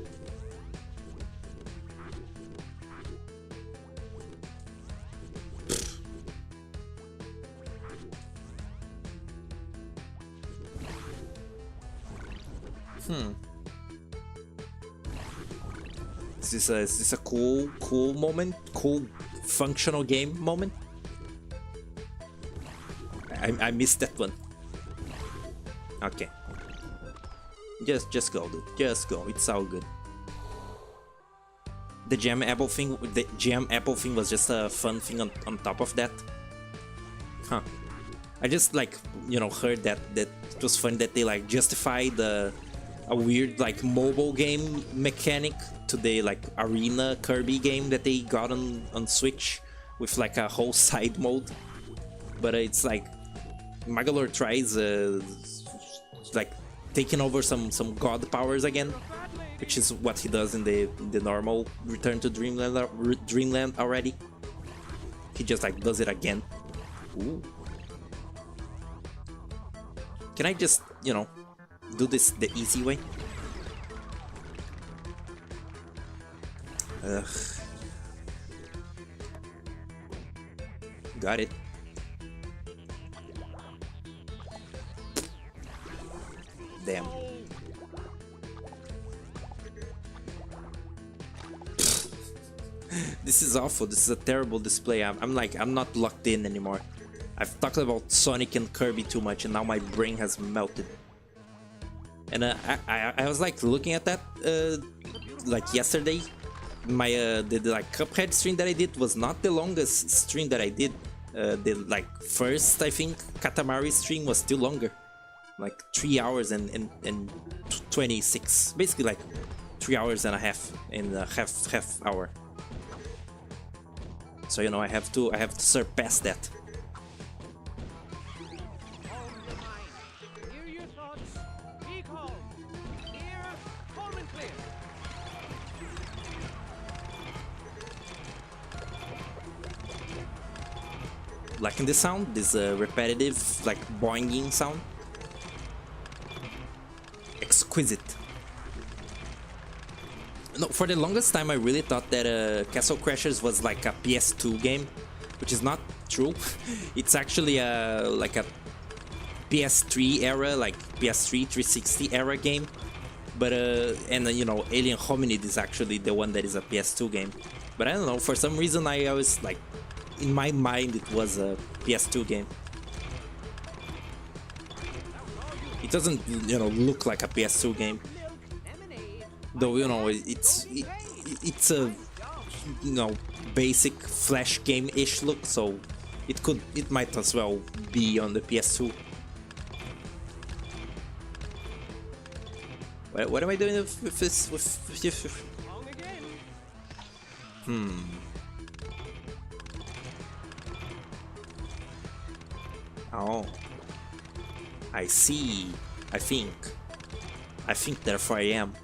Is this a cool moment? Cool functional game moment? I missed that one. Okay. Just go, dude. Just go. It's all good. The jam apple thing was just a fun thing on top of that. Huh. I just like, you know, heard that it was fun that they like justified a weird like mobile game mechanic to the like arena Kirby game that they got on Switch with like a whole side mode. But it's like Magolor tries like taking over some god powers again, which is what he does in the normal Return to Dreamland already. He just like does it again. Ooh. Can I just, you know, do this the easy way. Ugh. Got it. Damn. This is awful. This is a terrible display. I'm not locked in anymore. I've talked about Sonic and Kirby too much, and now my brain has melted. And I was like looking at that like yesterday. My the like Cuphead stream that I did was not the longest stream that I did. The like first, I think, Katamari stream was still longer, like 3 hours and 26, basically like 3 hours and a half in a half hour. So you know I have to surpass that. Liking this sound, this repetitive, like boinging sound. Exquisite. No, for the longest time I really thought that Castle Crashers was like a PS2 game, which is not true. It's actually like a PS3 era, like PS3 360 era game. But and you know, Alien Hominid is actually the one that is a PS2 game. But I don't know, for some reason I always like, in my mind it was a PS2 game. It doesn't, you know, look like a PS2 game. Though, you know, it's a, you know, basic Flash game-ish look, so it might as well be on the PS2. What am I doing with this? Oh, I see. I think therefore I am.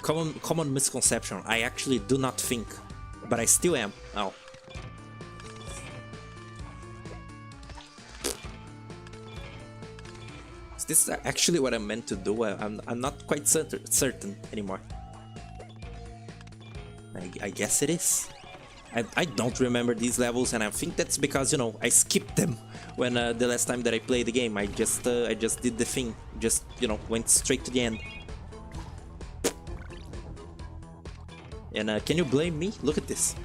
Common misconception. I actually do not think, but I still am. Oh. Is this actually what I'm meant to do? I'm not quite certain anymore. I guess it is. I don't remember these levels, and I think that's because, you know, I skipped them when the last time that I played the game. I just did the thing, just, you know, went straight to the end. And can you blame me? Look at this.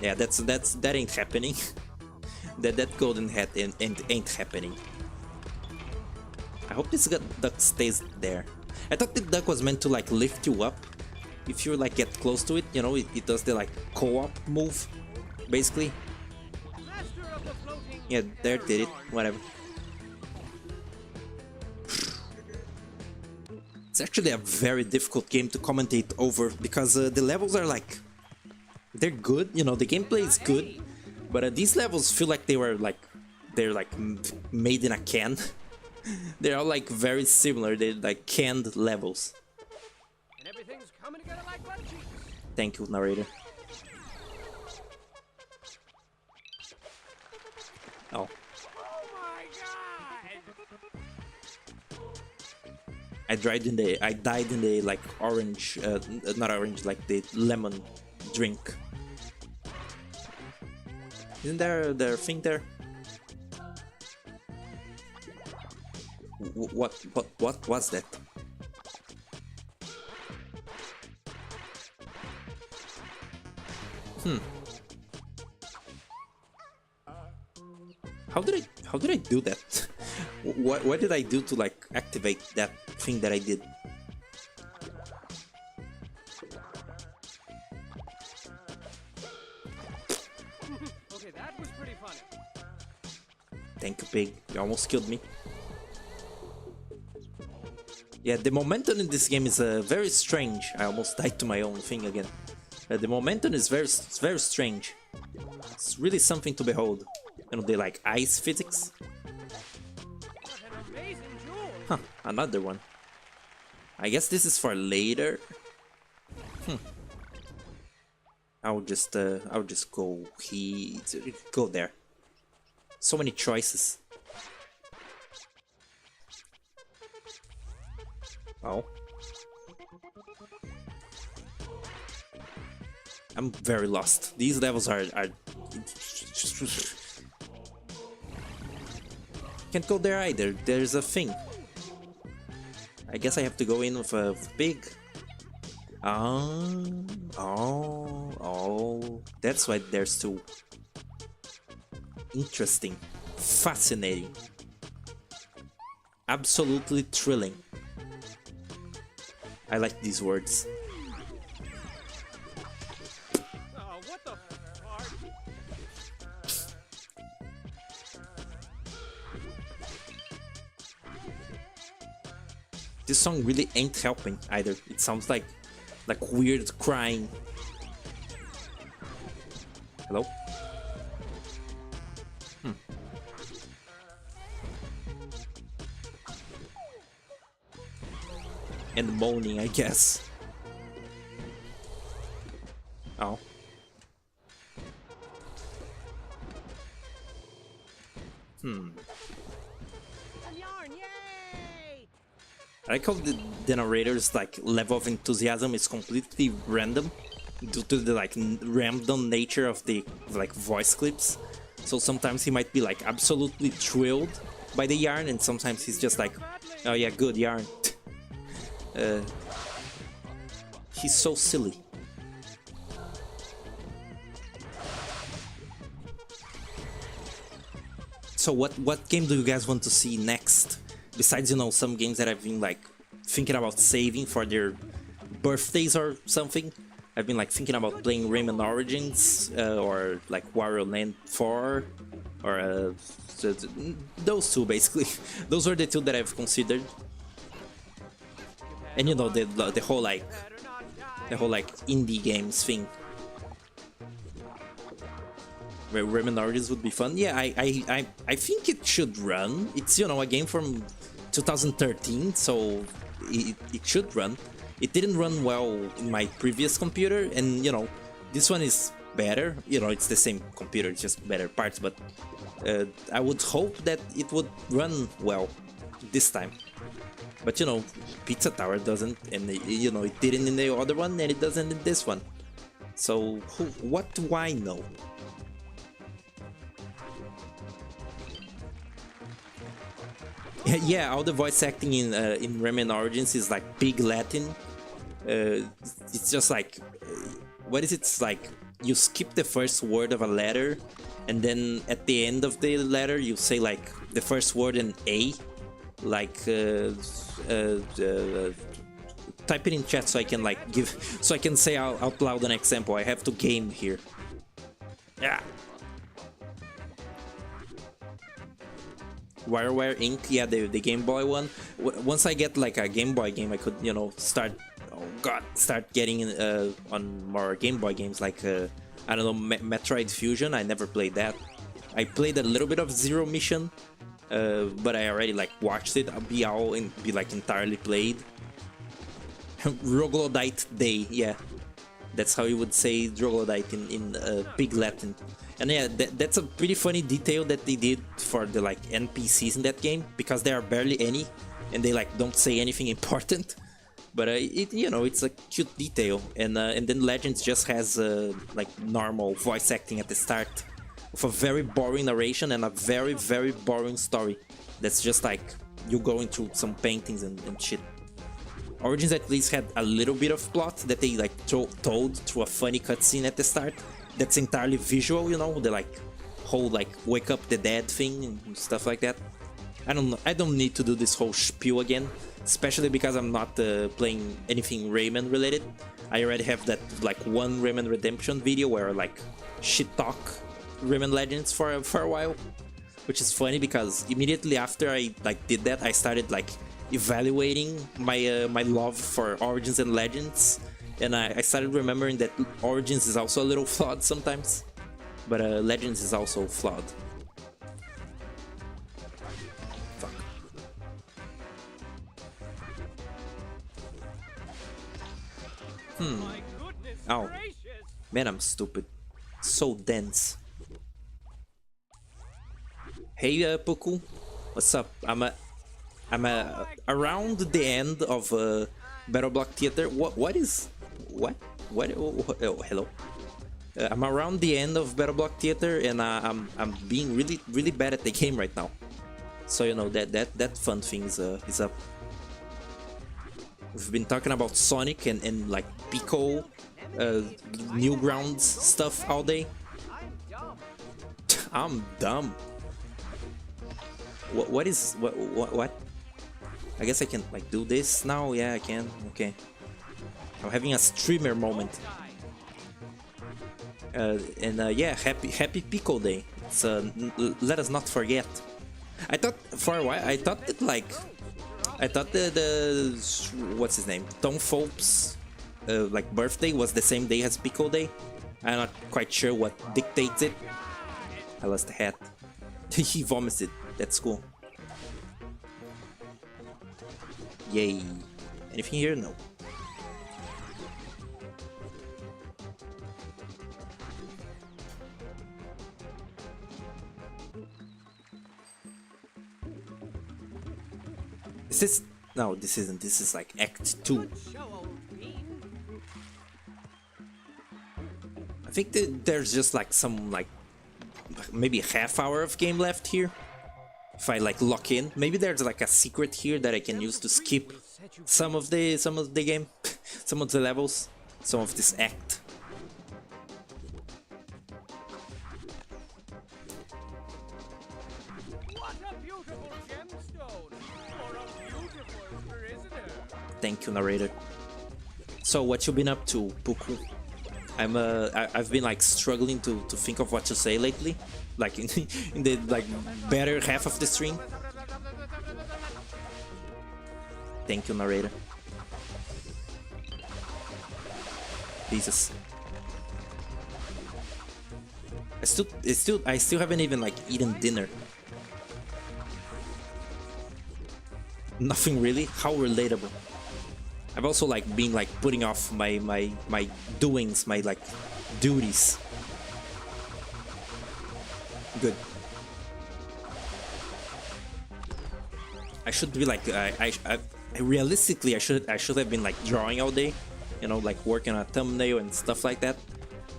Yeah, that ain't happening. that golden hat ain't happening. I hope this duck stays there. I thought the duck was meant to like lift you up if you like get close to it. You know, it does the like co-op move, basically. Yeah, there did it. Whatever. It's actually a very difficult game to commentate over because the levels are like, they're good. You know, the gameplay is good, but these levels feel like they're like made in a can. They're all like very similar. They're like canned levels. And everything's coming together like butt cheeks. Thank you, narrator. Oh. Oh my god! I died in the like orange, not orange, like the lemon drink. Isn't there a thing there? What was that? How did I do that? What did I do to like activate that thing that I did? Okay, that was pretty funny. Thank you, pig. You almost killed me. Yeah, the momentum in this game is very strange. I almost died to my own thing again. The momentum is very strange. It's really something to behold. You know, they like ice physics. What an amazing jewel! Huh, another one. I guess this is for later. I'll just go go there. So many choices. Oh. I'm very lost. These levels are can't go there either. There's a thing. I guess I have to go in with a pig. Oh, that's why there's two. Interesting, fascinating, absolutely thrilling. I like these words. Oh, what the fart? This song really ain't helping either. It sounds like weird crying. Hello? And moaning, I guess. Oh. A yarn, yay! I like how the narrator's like level of enthusiasm is completely random due to the like random nature of the like voice clips. So sometimes he might be like absolutely thrilled by the yarn, and sometimes he's just like, oh yeah, good yarn. He's so silly. So what game do you guys want to see next? Besides, you know, some games that I've been like thinking about saving for their birthdays or something. I've been like thinking about playing Rayman Origins or like Wario Land 4 or those two basically. Those were the two that I've considered. And you know the whole like indie games thing. Where Rayman Origins would be fun. Yeah, I think it should run. It's, you know, a game from 2013, so it should run. It didn't run well in my previous computer, and you know, this one is better. You know, it's the same computer, it's just better parts, but I would hope that it would run well this time. But you know, Pizza Tower doesn't, and you know, it didn't in the other one, and it doesn't in this one. So what do I know? Yeah, all the voice acting in Rayman Origins is like big Latin. It's just like, what is it? It's like you skip the first word of a letter, and then at the end of the letter you say like the first word and A. Like type it in chat so I can like so I can say out loud an example. I have to game here. Yeah. WireWire Inc. Yeah, the Game Boy one. Once I get like a Game Boy game, I could, you know, start getting on more Game Boy games like I don't know, Metroid Fusion. I never played that. I played a little bit of Zero Mission, but I already like watched it be like entirely played. Troglodyte Day, yeah, that's how you would say Troglodyte in Pig Latin. And yeah, that's a pretty funny detail that they did for the like NPCs in that game, because there are barely any, and they like don't say anything important. But it, you know, it's a cute detail, and then Legends just has like normal voice acting at the start, with a very boring narration and a very boring story. That's just like you going through some paintings and shit. Origins at least had a little bit of plot that they like told through a funny cutscene at the start. That's entirely visual, you know, the like whole like wake up the dead thing and stuff like that. I don't need to do this whole spiel again, especially because I'm not playing anything Rayman related. I already have that like one Rayman Redemption video where I like shit talk Rayman Legends for a while, which is funny because immediately after I like did that, I started like evaluating my my love for Origins and Legends, and I started remembering that Origins is also a little flawed sometimes, but Legends is also flawed. Fuck. My goodness Ow. gracious! Man, I'm stupid. So dense. Hey, Puku. What's up? I'm around the end of BattleBlock Theater. What is... What? Oh, hello. I'm around the end of BattleBlock Theater, and I'm being really bad at the game right now. So you know that fun thing is up. We've been talking about Sonic and like Pico, Newgrounds stuff all day. I'm dumb. What is what? I guess I can like do this now. Yeah, I can. Okay. I'm having a streamer moment. Yeah, happy Pico Day. It's, let us not forget. I thought for a while, I thought that the what's his name, Tom Phobes like birthday was the same day as Pico Day. I'm not quite sure what dictates it. I lost the hat. He vomited. That's cool. Yay. Anything here? No. Is this... No, this isn't. This is like Act 2. I think that there's just like some like maybe a half hour of game left here. If I like lock in, maybe there's like a secret here that I can use to skip some of the game, some of the levels, some of this act. Thank you, narrator. So, what you been up to, Puku? I've been like struggling to think of what to say lately, like in the like better half of the stream. Thank you, narrator. Jesus. I still haven't even like eaten dinner. Nothing really. How relatable. I've also like been like putting off my doings, my like duties. Good. I should be like I realistically I should have been like drawing all day, you know, like working on a thumbnail and stuff like that.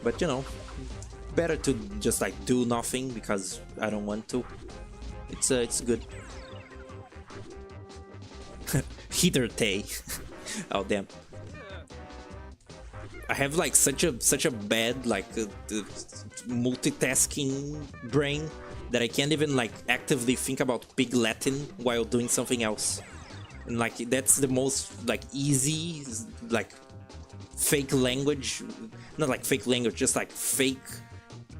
But you know, better to just like do nothing because I don't want to. It's good. Heater Tay. Oh damn! I have like such a bad like multitasking brain that I can't even like actively think about Pig Latin while doing something else, and like that's the most like easy like fake language, not like fake language, just like fake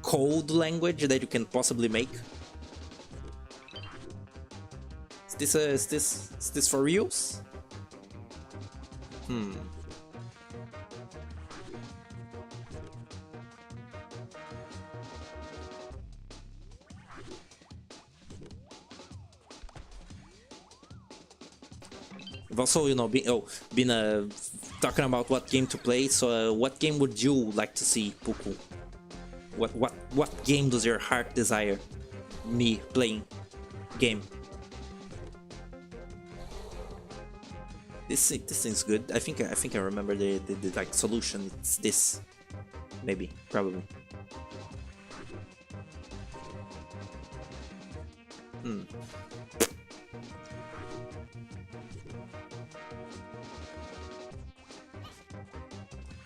code language that you can possibly make. Is this for reals? I've also, you know, been talking about what game to play. So, what game would you like to see, Puku? What game does your heart desire me playing? Game. This thing's good. I think I remember the like solution. It's this, maybe, probably.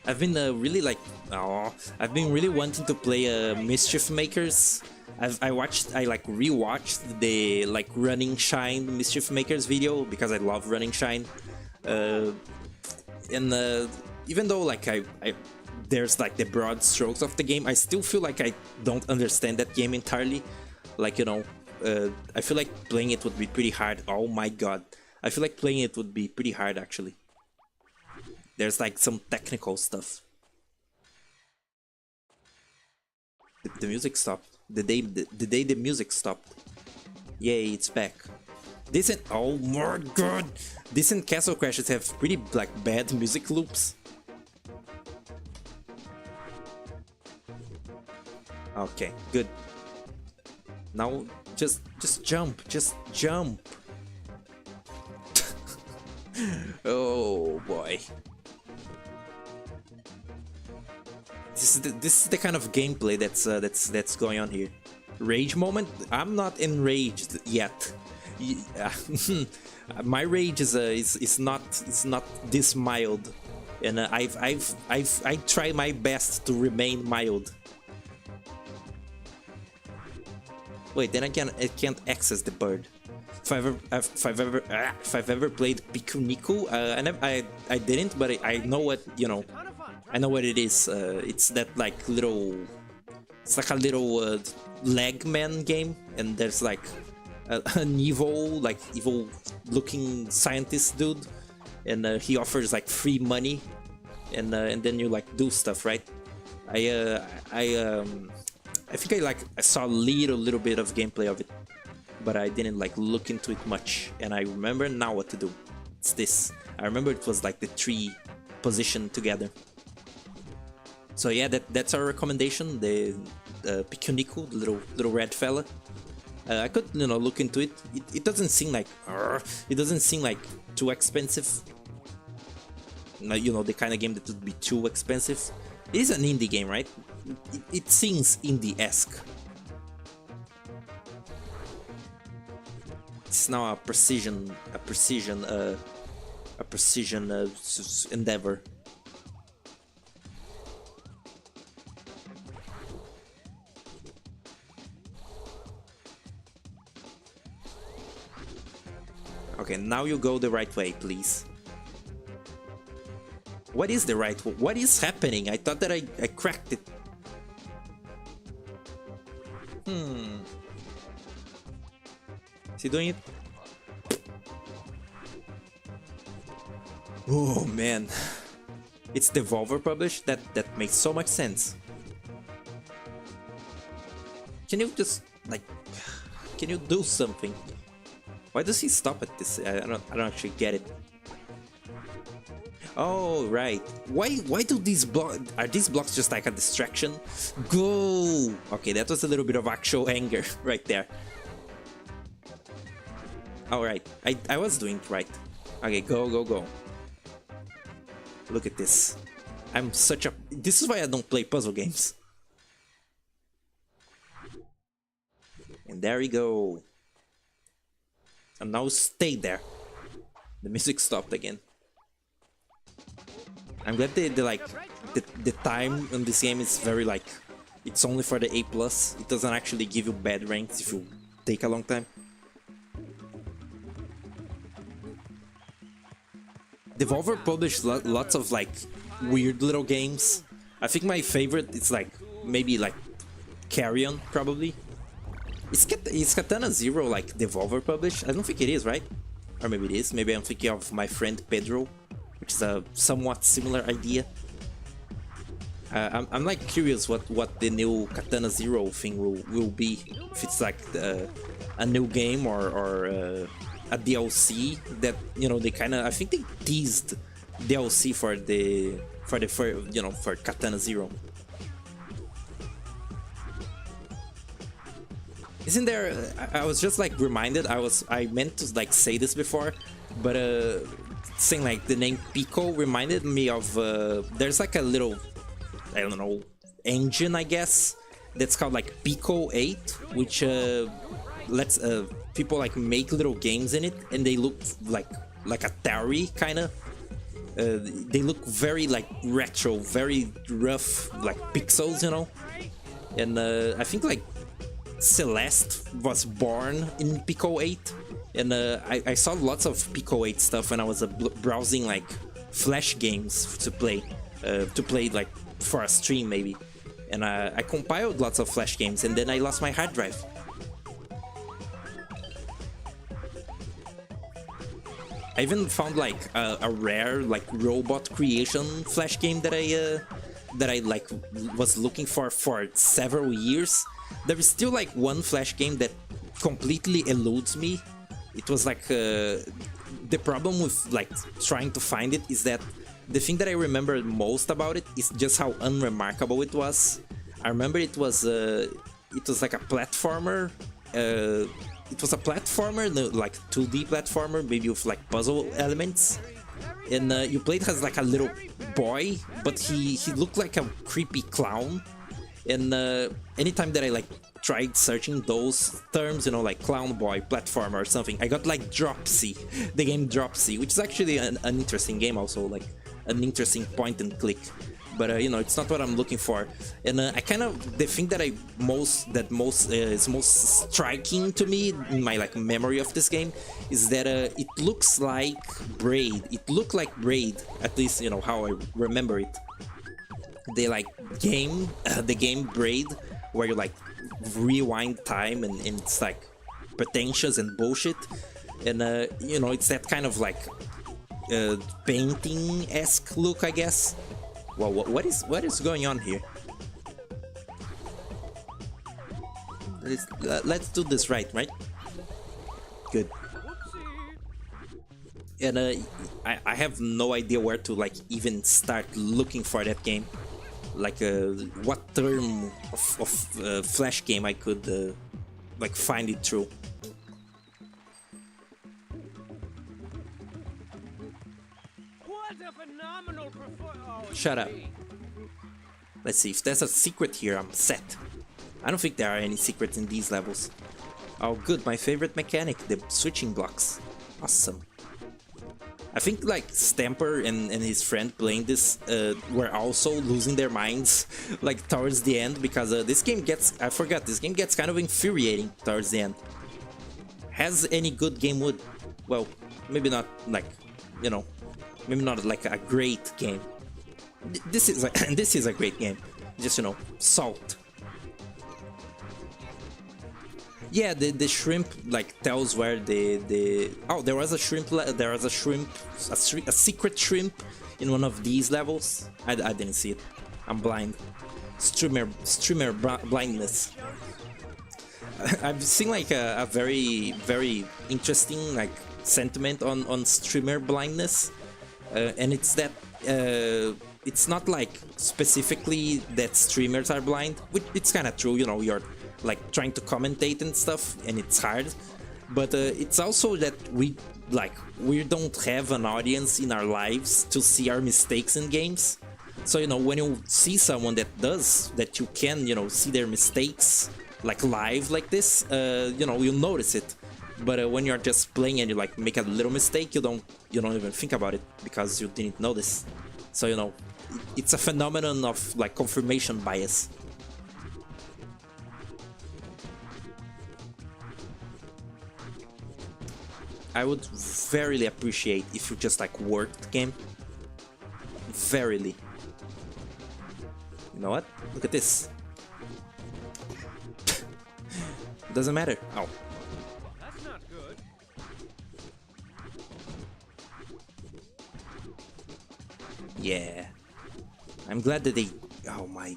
I've been really like, I've been really wanting to play Mischief Makers. I like rewatched the like Running Shine Mischief Makers video because I love Running Shine. And even though like I there's like the broad strokes of the game, I still feel like I don't understand that game entirely. Like, you know, I feel like playing it would be pretty hard. Oh my god, I feel like playing it would be pretty hard actually. There's like some technical stuff. The music stopped. The day the music stopped. Yay, it's back. Decent. Oh my god! Decent Castle Crashes have pretty like bad music loops. Okay, good. Now just jump, just jump. Oh boy. This is the kind of gameplay that's going on here. Rage moment? I'm not enraged yet. My rage is not this mild, and I try my best to remain mild. Wait, then I can't access the bird. If I've ever played Pikuniku, I didn't, but I know what, you know. I know what it is. It's that like little, it's like a little leg man game, and there's like an evil looking scientist dude, and he offers like free money, and then you like do stuff, right? I think I saw a little bit of gameplay of it, but I didn't like look into it much, and I remember now what to do. It's this. I remember it was like the tree positioned together. So yeah, that's our recommendation. The Pikuniku, the little red fella. I could, you know, look into it. It doesn't seem like too expensive. You know, the kind of game that would be too expensive. It is an indie game, right? It seems indie-esque. It's now a precision endeavor. Okay, now you go the right way, please. What is the right way? What is happening? I thought that I cracked it. Is he doing it? Oh man. It's Devolver published? That makes so much sense. Can you just, like, can you do something? Why does he stop at this? I don't actually get it. Oh right. Why do these blocks, are these blocks just like a distraction? Go! Okay, that was a little bit of actual anger right there. Alright, I was doing it right. Okay, go. Look at this. I'm such a... This is why I don't play puzzle games. And there we go. And now stay there. The music stopped again. I'm glad the time on this game is very like... It's only for the A+. It doesn't actually give you bad ranks if you take a long time. Devolver published lots of like weird little games. I think my favorite is like maybe like Carrion, probably. Is Katana Zero like Devolver published? I don't think it is, right? Or maybe it is. Maybe I'm thinking of my friend Pedro, which is a somewhat similar idea. I'm like curious what the new Katana Zero thing will be. If it's like a new game or a DLC that, you know, they kind of, I think they teased DLC for Katana Zero. Isn't there? I was just like reminded. I meant to like say this before, but saying like the name Pico reminded me of. There's like a little, I don't know, engine, I guess, that's called like Pico 8, which lets people like make little games in it, and they look like Atari kind of. They look very like retro, very rough, like pixels, you know. And I think like Celeste was born in Pico 8, and I saw lots of Pico 8 stuff when I was browsing like Flash games to play like for a stream maybe, and I compiled lots of Flash games, and then I lost my hard drive. I even found like a rare like robot creation Flash game that I like was looking for several years. There is still like one Flash game that completely eludes me. It was like the problem with like trying to find it is that the thing that I remember most about it is just how unremarkable it was. I remember it was like a platformer. It was a platformer, no, like 2D platformer, maybe with like puzzle elements. And you played as like a little boy, but he looked like a creepy clown. And anytime that I like tried searching those terms, you know, like clown boy, platformer or something, I got like Dropsy, the game Dropsy, which is actually an interesting game also, like an interesting point and click. But you know, it's not what I'm looking for. And I kind of, the thing that is most striking to me in my like memory of this game is that it looks like Braid. It looked like Braid, at least, you know, how I remember it. The like game, the game Braid, where you like rewind time and it's like pretentious and bullshit. And you know, it's that kind of like painting-esque look, I guess. Well, what is going on here? Let's do this right? Good. And I have no idea where to like even start looking for that game. Like what term of Flash game I could like find it through. What a phenomenal Shut up. Let's see, if there's a secret here, I'm set. I don't think there are any secrets in these levels. Oh good, my favorite mechanic, the switching blocks. Awesome. I think like Stamper and his friend playing this were also losing their minds like towards the end, because this game gets, I forgot, this game gets kind of infuriating towards the end. Has any good game would? Well, maybe not like, you know, maybe not like a great game. This is this is a great game. Just, you know, salt. Yeah, the shrimp like tells where the oh, there was a secret shrimp in one of these levels. I didn't see it. I'm blind. Streamer blindness. I've seen like a very interesting like sentiment on streamer blindness, and it's that it's not like specifically that streamers are blind, which it's kind of true, you know, you're like trying to commentate and stuff and it's hard, but it's also that we don't have an audience in our lives to see our mistakes in games. So, you know, when you see someone that does that, you can, you know, see their mistakes like live like this, you know, you'll notice it. But when you're just playing and you like make a little mistake, you don't even think about it because you didn't notice. So, you know, it's a phenomenon of like confirmation bias. I would verily appreciate if you just like worked the game. Verily. You know what? Look at this. Doesn't matter. Oh. That's not good. Yeah. I'm glad that they... Oh my...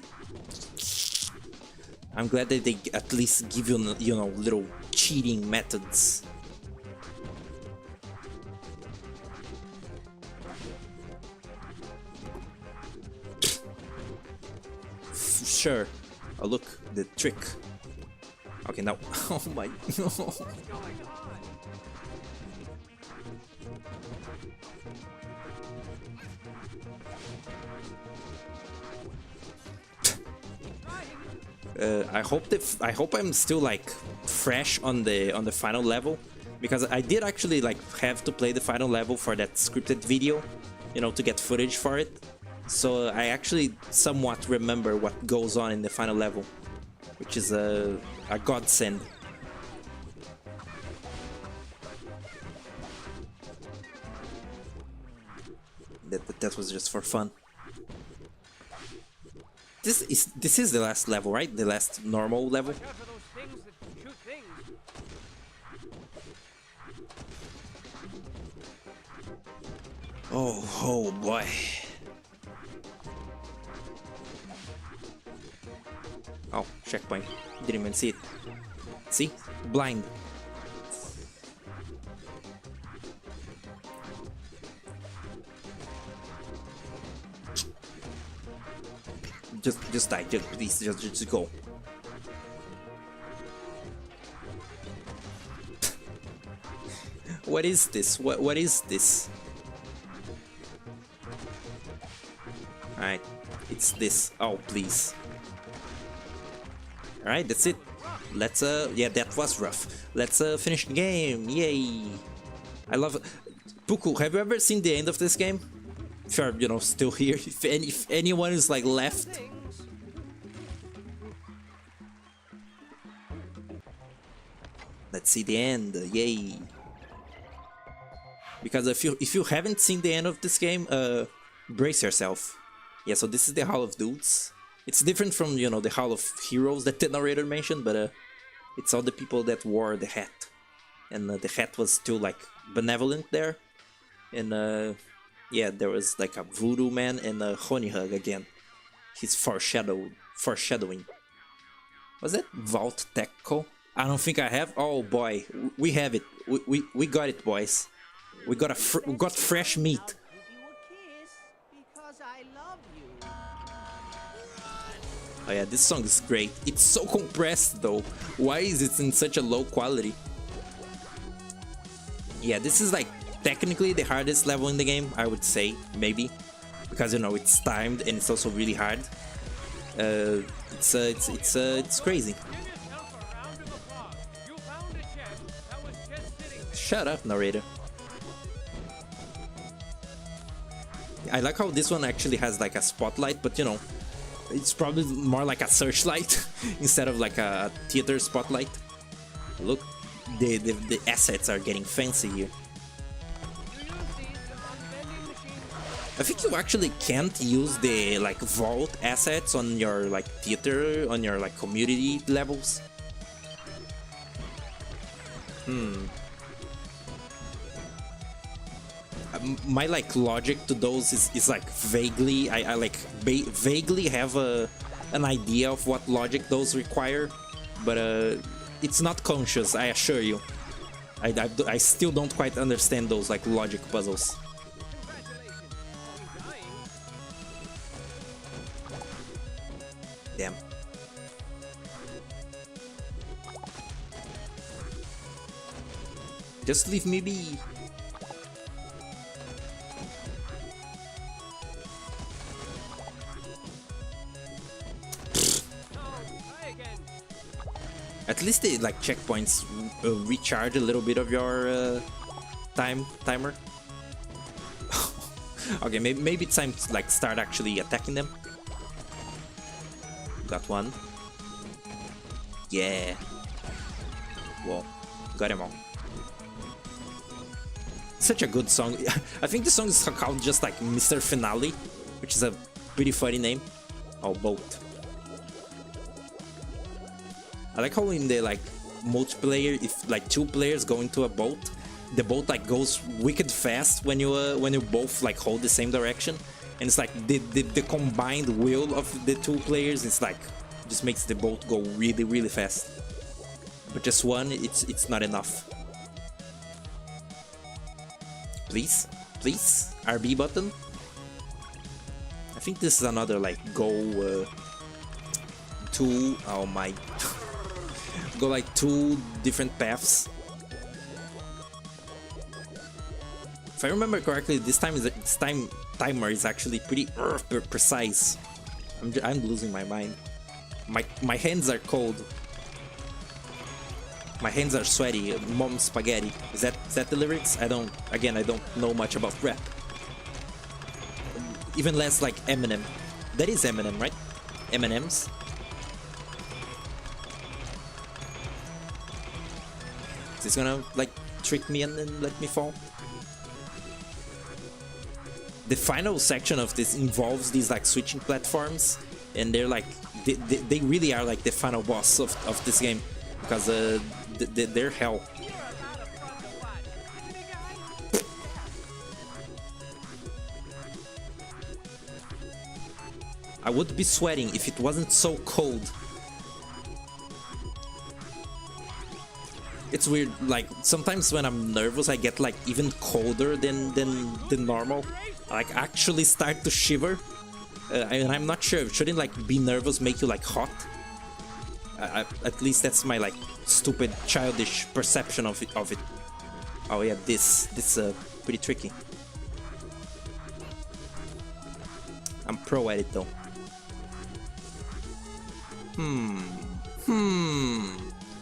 I'm glad that they at least give you, you know, little cheating methods. Sure. Oh look, the trick. Okay, now. Oh my. No. I hope I'm still like fresh on the final level, because I did actually like have to play the final level for that scripted video, you know, to get footage for it. So I actually somewhat remember what goes on in the final level, which is a godsend. That was just for fun. This is the last level, right? The last normal level. Watch out for those things that shoot things. Oh boy. Oh, checkpoint. Didn't even see it. See? Blind. Just die, please, just go. What is this? What is this? Alright, it's this. Oh, please. Alright, that's it. Let's yeah, that was rough. Let's finish the game. Yay. I love it. Puku, have you ever seen the end of this game? If you're, you know, still here, if anyone is like left. Let's see the end. Yay. Because if you haven't seen the end of this game, brace yourself. Yeah, so this is the Hall of Dudes. It's different from, you know, the Hall of Heroes that the narrator mentioned, but it's all the people that wore the hat. And the hat was still like benevolent there. And yeah, there was like a voodoo man and a honey hug again. He's foreshadowing. Was that Vault Tecco? I don't think I have. Oh boy, we have it. We got it, boys. We got fresh meat. Oh yeah, this song is great. It's so compressed though. Why is it in such a low quality? Yeah, this is like technically the hardest level in the game, I would say, maybe, because, you know, it's timed and it's also really hard. It's crazy. Shut up, narrator. I like how this one actually has like a spotlight, but, you know, it's probably more like a searchlight instead of like a theater spotlight. Look, the assets are getting fancy here. I think you actually can't use the like vault assets on your like theater, on your like community levels. My like logic to those is like vaguely, I like vaguely have an idea of what logic those require, but it's not conscious, I assure you. I still don't quite understand those like logic puzzles. Damn. Just leave me be. At least the like checkpoints recharge a little bit of your timer. Okay, maybe it's time to like start actually attacking them. Got one. Yeah. Whoa, got him all. Such a good song. I think the song is called just like Mr. Finale, which is a pretty funny name. Oh, boat. I like how in the like multiplayer, if like two players go into a boat, the boat like goes wicked fast when you both like hold the same direction, and it's like the combined will of the two players, it's like just makes the boat go really fast. But just one, it's not enough. Please, RB button. I think this is another like go two. Oh my. Go like two different paths. If I remember correctly, this timer is actually pretty precise. I'm losing my mind. My hands are cold. My hands are sweaty. Mom spaghetti. Is that the lyrics? I don't know much about rap. Even less like Eminem. That is Eminem, right? M&M's. Is this gonna like trick me and then let me fall? The final section of this involves these like switching platforms, and they're like they really are like the final boss of this game, because they're hell. I would be sweating if it wasn't so cold. It's weird, like sometimes when I'm nervous I get like even colder than normal. I like actually start to shiver. And I'm not sure, shouldn't like be nervous make you like hot? At least that's my like stupid childish perception of it. Oh yeah, this pretty tricky. I'm pro at it though.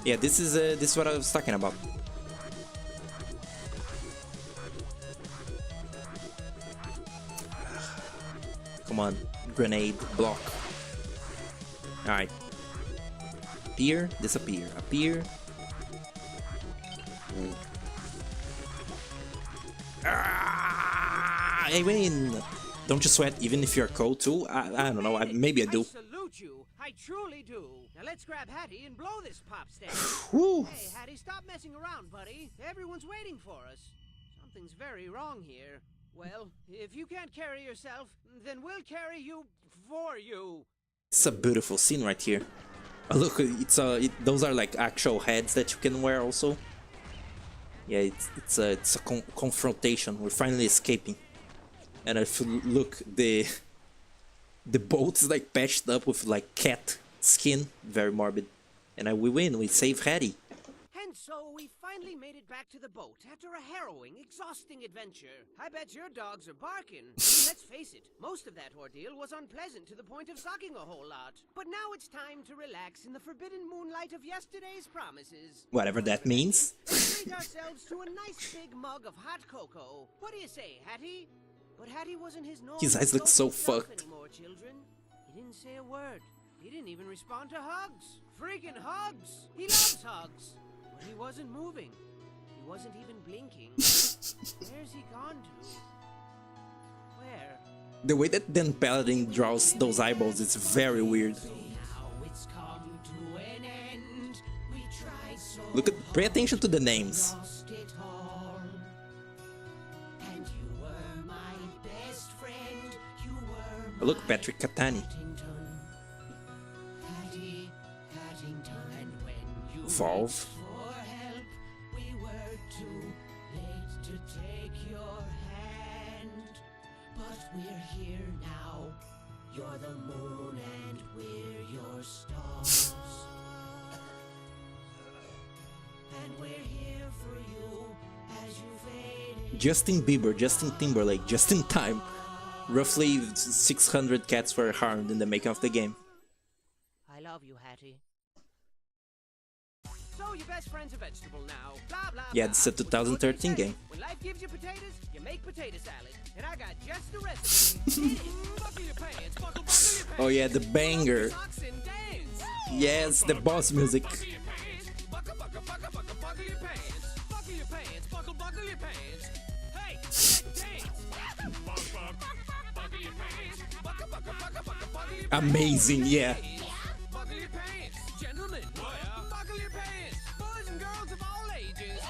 Yeah, this is what I was talking about. Come on, grenade, block. Alright. Appear, disappear, appear. I win! Don't you sweat even if you're cold too? I don't know, maybe I do. I salute you, I truly do. Now let's grab Hattie and blow this pop stand. Hey Hattie, stop messing around, buddy. Everyone's waiting for us. Something's very wrong here. Well, if you can't carry yourself, then we'll carry you for you. It's a beautiful scene right here. Look, those are like actual heads that you can wear also. Yeah, it's a confrontation. We're finally escaping. And if you look, the boat is like patched up with like cat skin, very morbid. And we win. We save Hattie. And so we finally made it back to the boat after a harrowing, exhausting adventure. I bet your dogs are barking. Let's face it, most of that ordeal was unpleasant to the point of sucking a whole lot. But now it's time to relax in the forbidden moonlight of yesterday's promises. Whatever that means. Let's treat ourselves to a nice big mug of hot cocoa. What do you say, Hattie? But Hattie wasn't his normal. His eyes look so fucked. Anymore, children. He didn't say a word. He didn't even respond to hugs. Freaking hugs. He loves hugs. But he wasn't moving. He wasn't even blinking. Where's he gone to? Where? The way that Dan Paladin draws those eyeballs is very weird. Look at, pay attention to the names. Look, Patrick Catani. Valve. We're here now. You're the moon and we're your stars. And we're here for you as you fade. Justin Bieber, Justin Timberlake, just in time. Roughly 600 cats were harmed in the making of the game. I love you, Hattie. So your best friend's a vegetable now. Blah, blah, Yeah, it's a 2013 game. When life gives you potatoes, you make potato salad. And I got just the recipe. Buckle your pants, buckle your pants. Oh yeah, the banger. Socks and dance. Yes, the boss music. Buckle your pants. Buckle your pants. Buckle your pants. Buckle your pants. Hey, dance. Buckle your pants. Buckle your pants. Amazing, yeah. Buckle your pants. Gentlemen, buckle your pants. Boys and girls of all ages.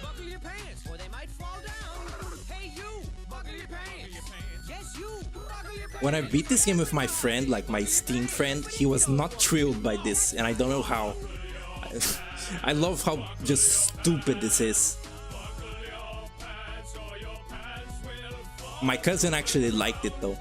Buckle your pants or they might fall down. Hey you, buckle your pants. Yes you, buckle your pants. When I beat this game with my friend, like my Steam friend, he was not thrilled by this, and I don't know how. I love how just stupid this is. My cousin actually liked it though.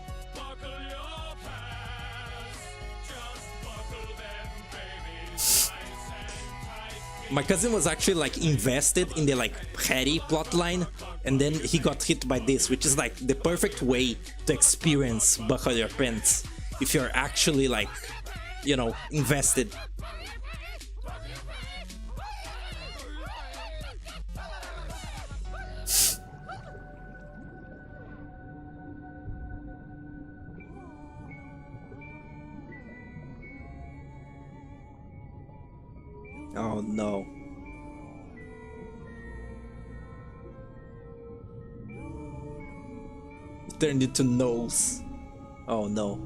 My cousin was actually like invested in the like Hattie plotline, and then he got hit by this, which is like the perfect way to experience Buckle Your Pants if you're actually like, you know, invested. Oh no. It turned into nose. Oh no.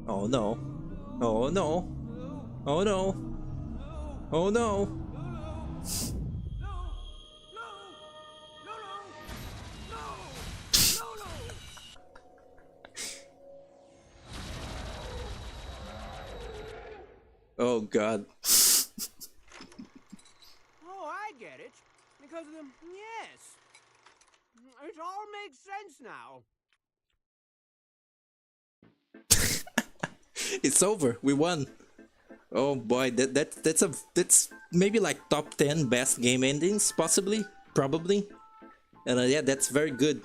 Oh no. Oh no. Oh no. Oh no. Oh god. Oh, I get it. Because of the... Yes. It all makes sense now. It's over. We won. Oh boy, that's maybe like top 10 best game endings, possibly, probably. And yeah, that's very good.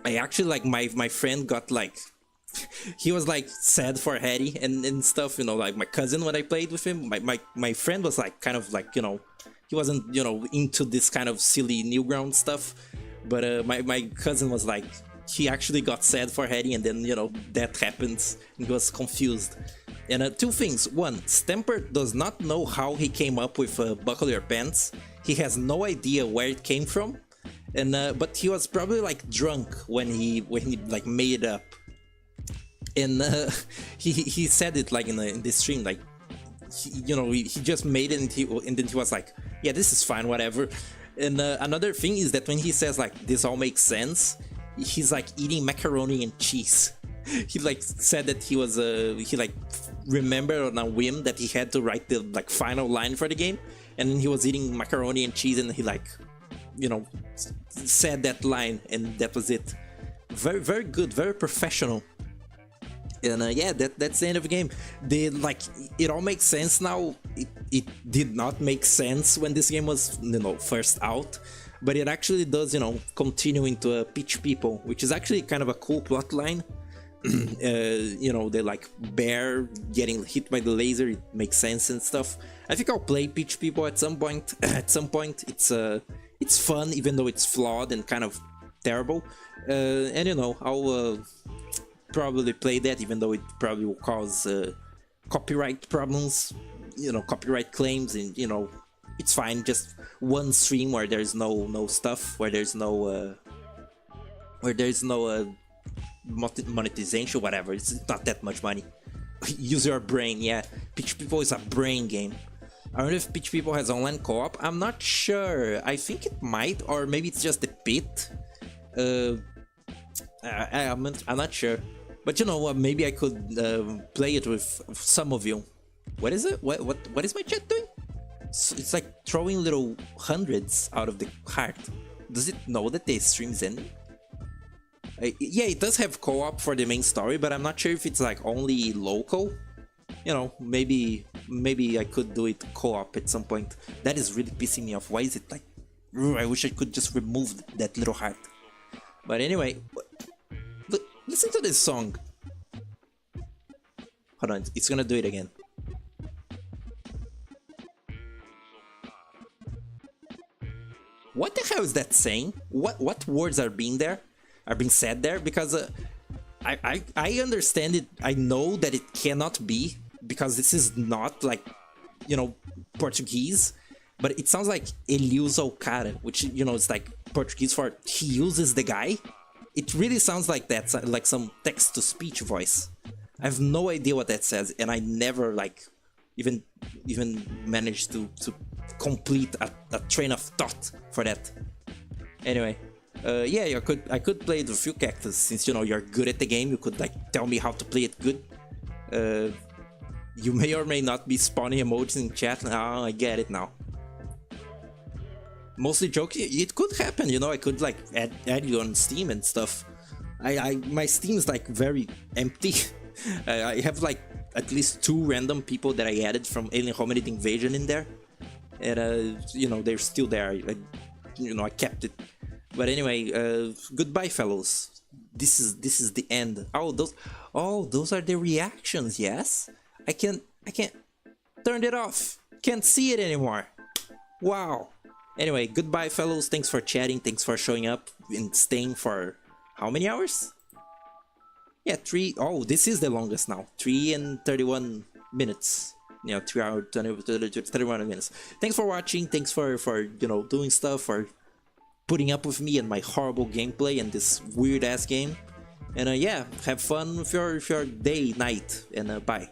I actually like my friend got like he was like sad for Hattie and stuff, you know, like my cousin when I played with him, my friend was like kind of like, you know, he wasn't, you know, into this kind of silly Newground stuff, but my cousin was like, he actually got sad for Hattie, and then, you know, that happens and he was confused. And two things. One, Stamper does not know how he came up with Buckle Your Pants. He has no idea where it came from, and but he was probably like drunk when he like made it up. And he said it like in the stream, like you know, he just made it, and then he was like, yeah, this is fine, whatever. And another thing is that when he says like this all makes sense, he's like eating macaroni and cheese. He like said that he was he like remembered on a whim that he had to write the like final line for the game, and then he was eating macaroni and cheese, and he like, you know, said that line, and that was it. Very good, very professional. And yeah, that's the end of the game. Like, it all makes sense now. It did not make sense when this game was, you know, first out, but it actually does, you know, continue into Peach People, which is actually kind of a cool plot line. You know, they like Bear getting hit by the laser, it makes sense and stuff. I think I'll play Peach People at some point. It's fun, even though it's flawed and kind of terrible. And you know, I'll probably play that, even though it probably will cause copyright problems, you know, copyright claims, and you know, it's fine. Just one stream where there's no stuff, where there's no monetization, whatever. It's not that much money. Use your brain. Yeah, Peach People is a brain game. I don't know if Peach People has online co-op. I'm not sure. I think it might, or maybe it's just the pit. I'm not sure. But you know, maybe I could play it with some of you. What is it? What is my chat doing? It's like throwing little hundreds out of the heart. Does it know that the stream is ending? Yeah, it does have co-op for the main story, but I'm not sure if it's like only local. You know, maybe I could do it co-op at some point. That is really pissing me off. Why is it like... I wish I could just remove that little heart. But anyway, listen to this song. Hold on, it's gonna do it again. What the hell is that saying? What words are being said there? Because I understand it. I know that it cannot be, because this is not like, you know, Portuguese, but it sounds like ele usa o cara, which, you know, it's like Portuguese for he uses the guy. It really sounds like that, like some text-to-speech voice. I have no idea what that says, and I never like even managed to complete a train of thought for that. Anyway, yeah, I could play it with a few characters, since, you know, you're good at the game. You could like tell me how to play it good. You may or may not be spawning emojis in chat. Oh, I get it now. Mostly joking. It could happen, you know. I could like add you on Steam and stuff. My Steam is like very empty. I have like at least 2 random people that I added from Alien Hominid Invasion in there, and you know, they're still there. You know, I kept it. But anyway, goodbye, fellows. This is the end. Oh, those are the reactions. Yes, I can't turn it off. Can't see it anymore. Wow. Anyway, goodbye, fellows. Thanks for chatting. Thanks for showing up and staying for how many hours? Yeah, 3. Oh, this is the longest now. 3 and 31 minutes. You know, 3 hours, 31 minutes. Thanks for watching. Thanks for you know, doing stuff, for putting up with me and my horrible gameplay and this weird ass game. And yeah, have fun with your day, night, and bye.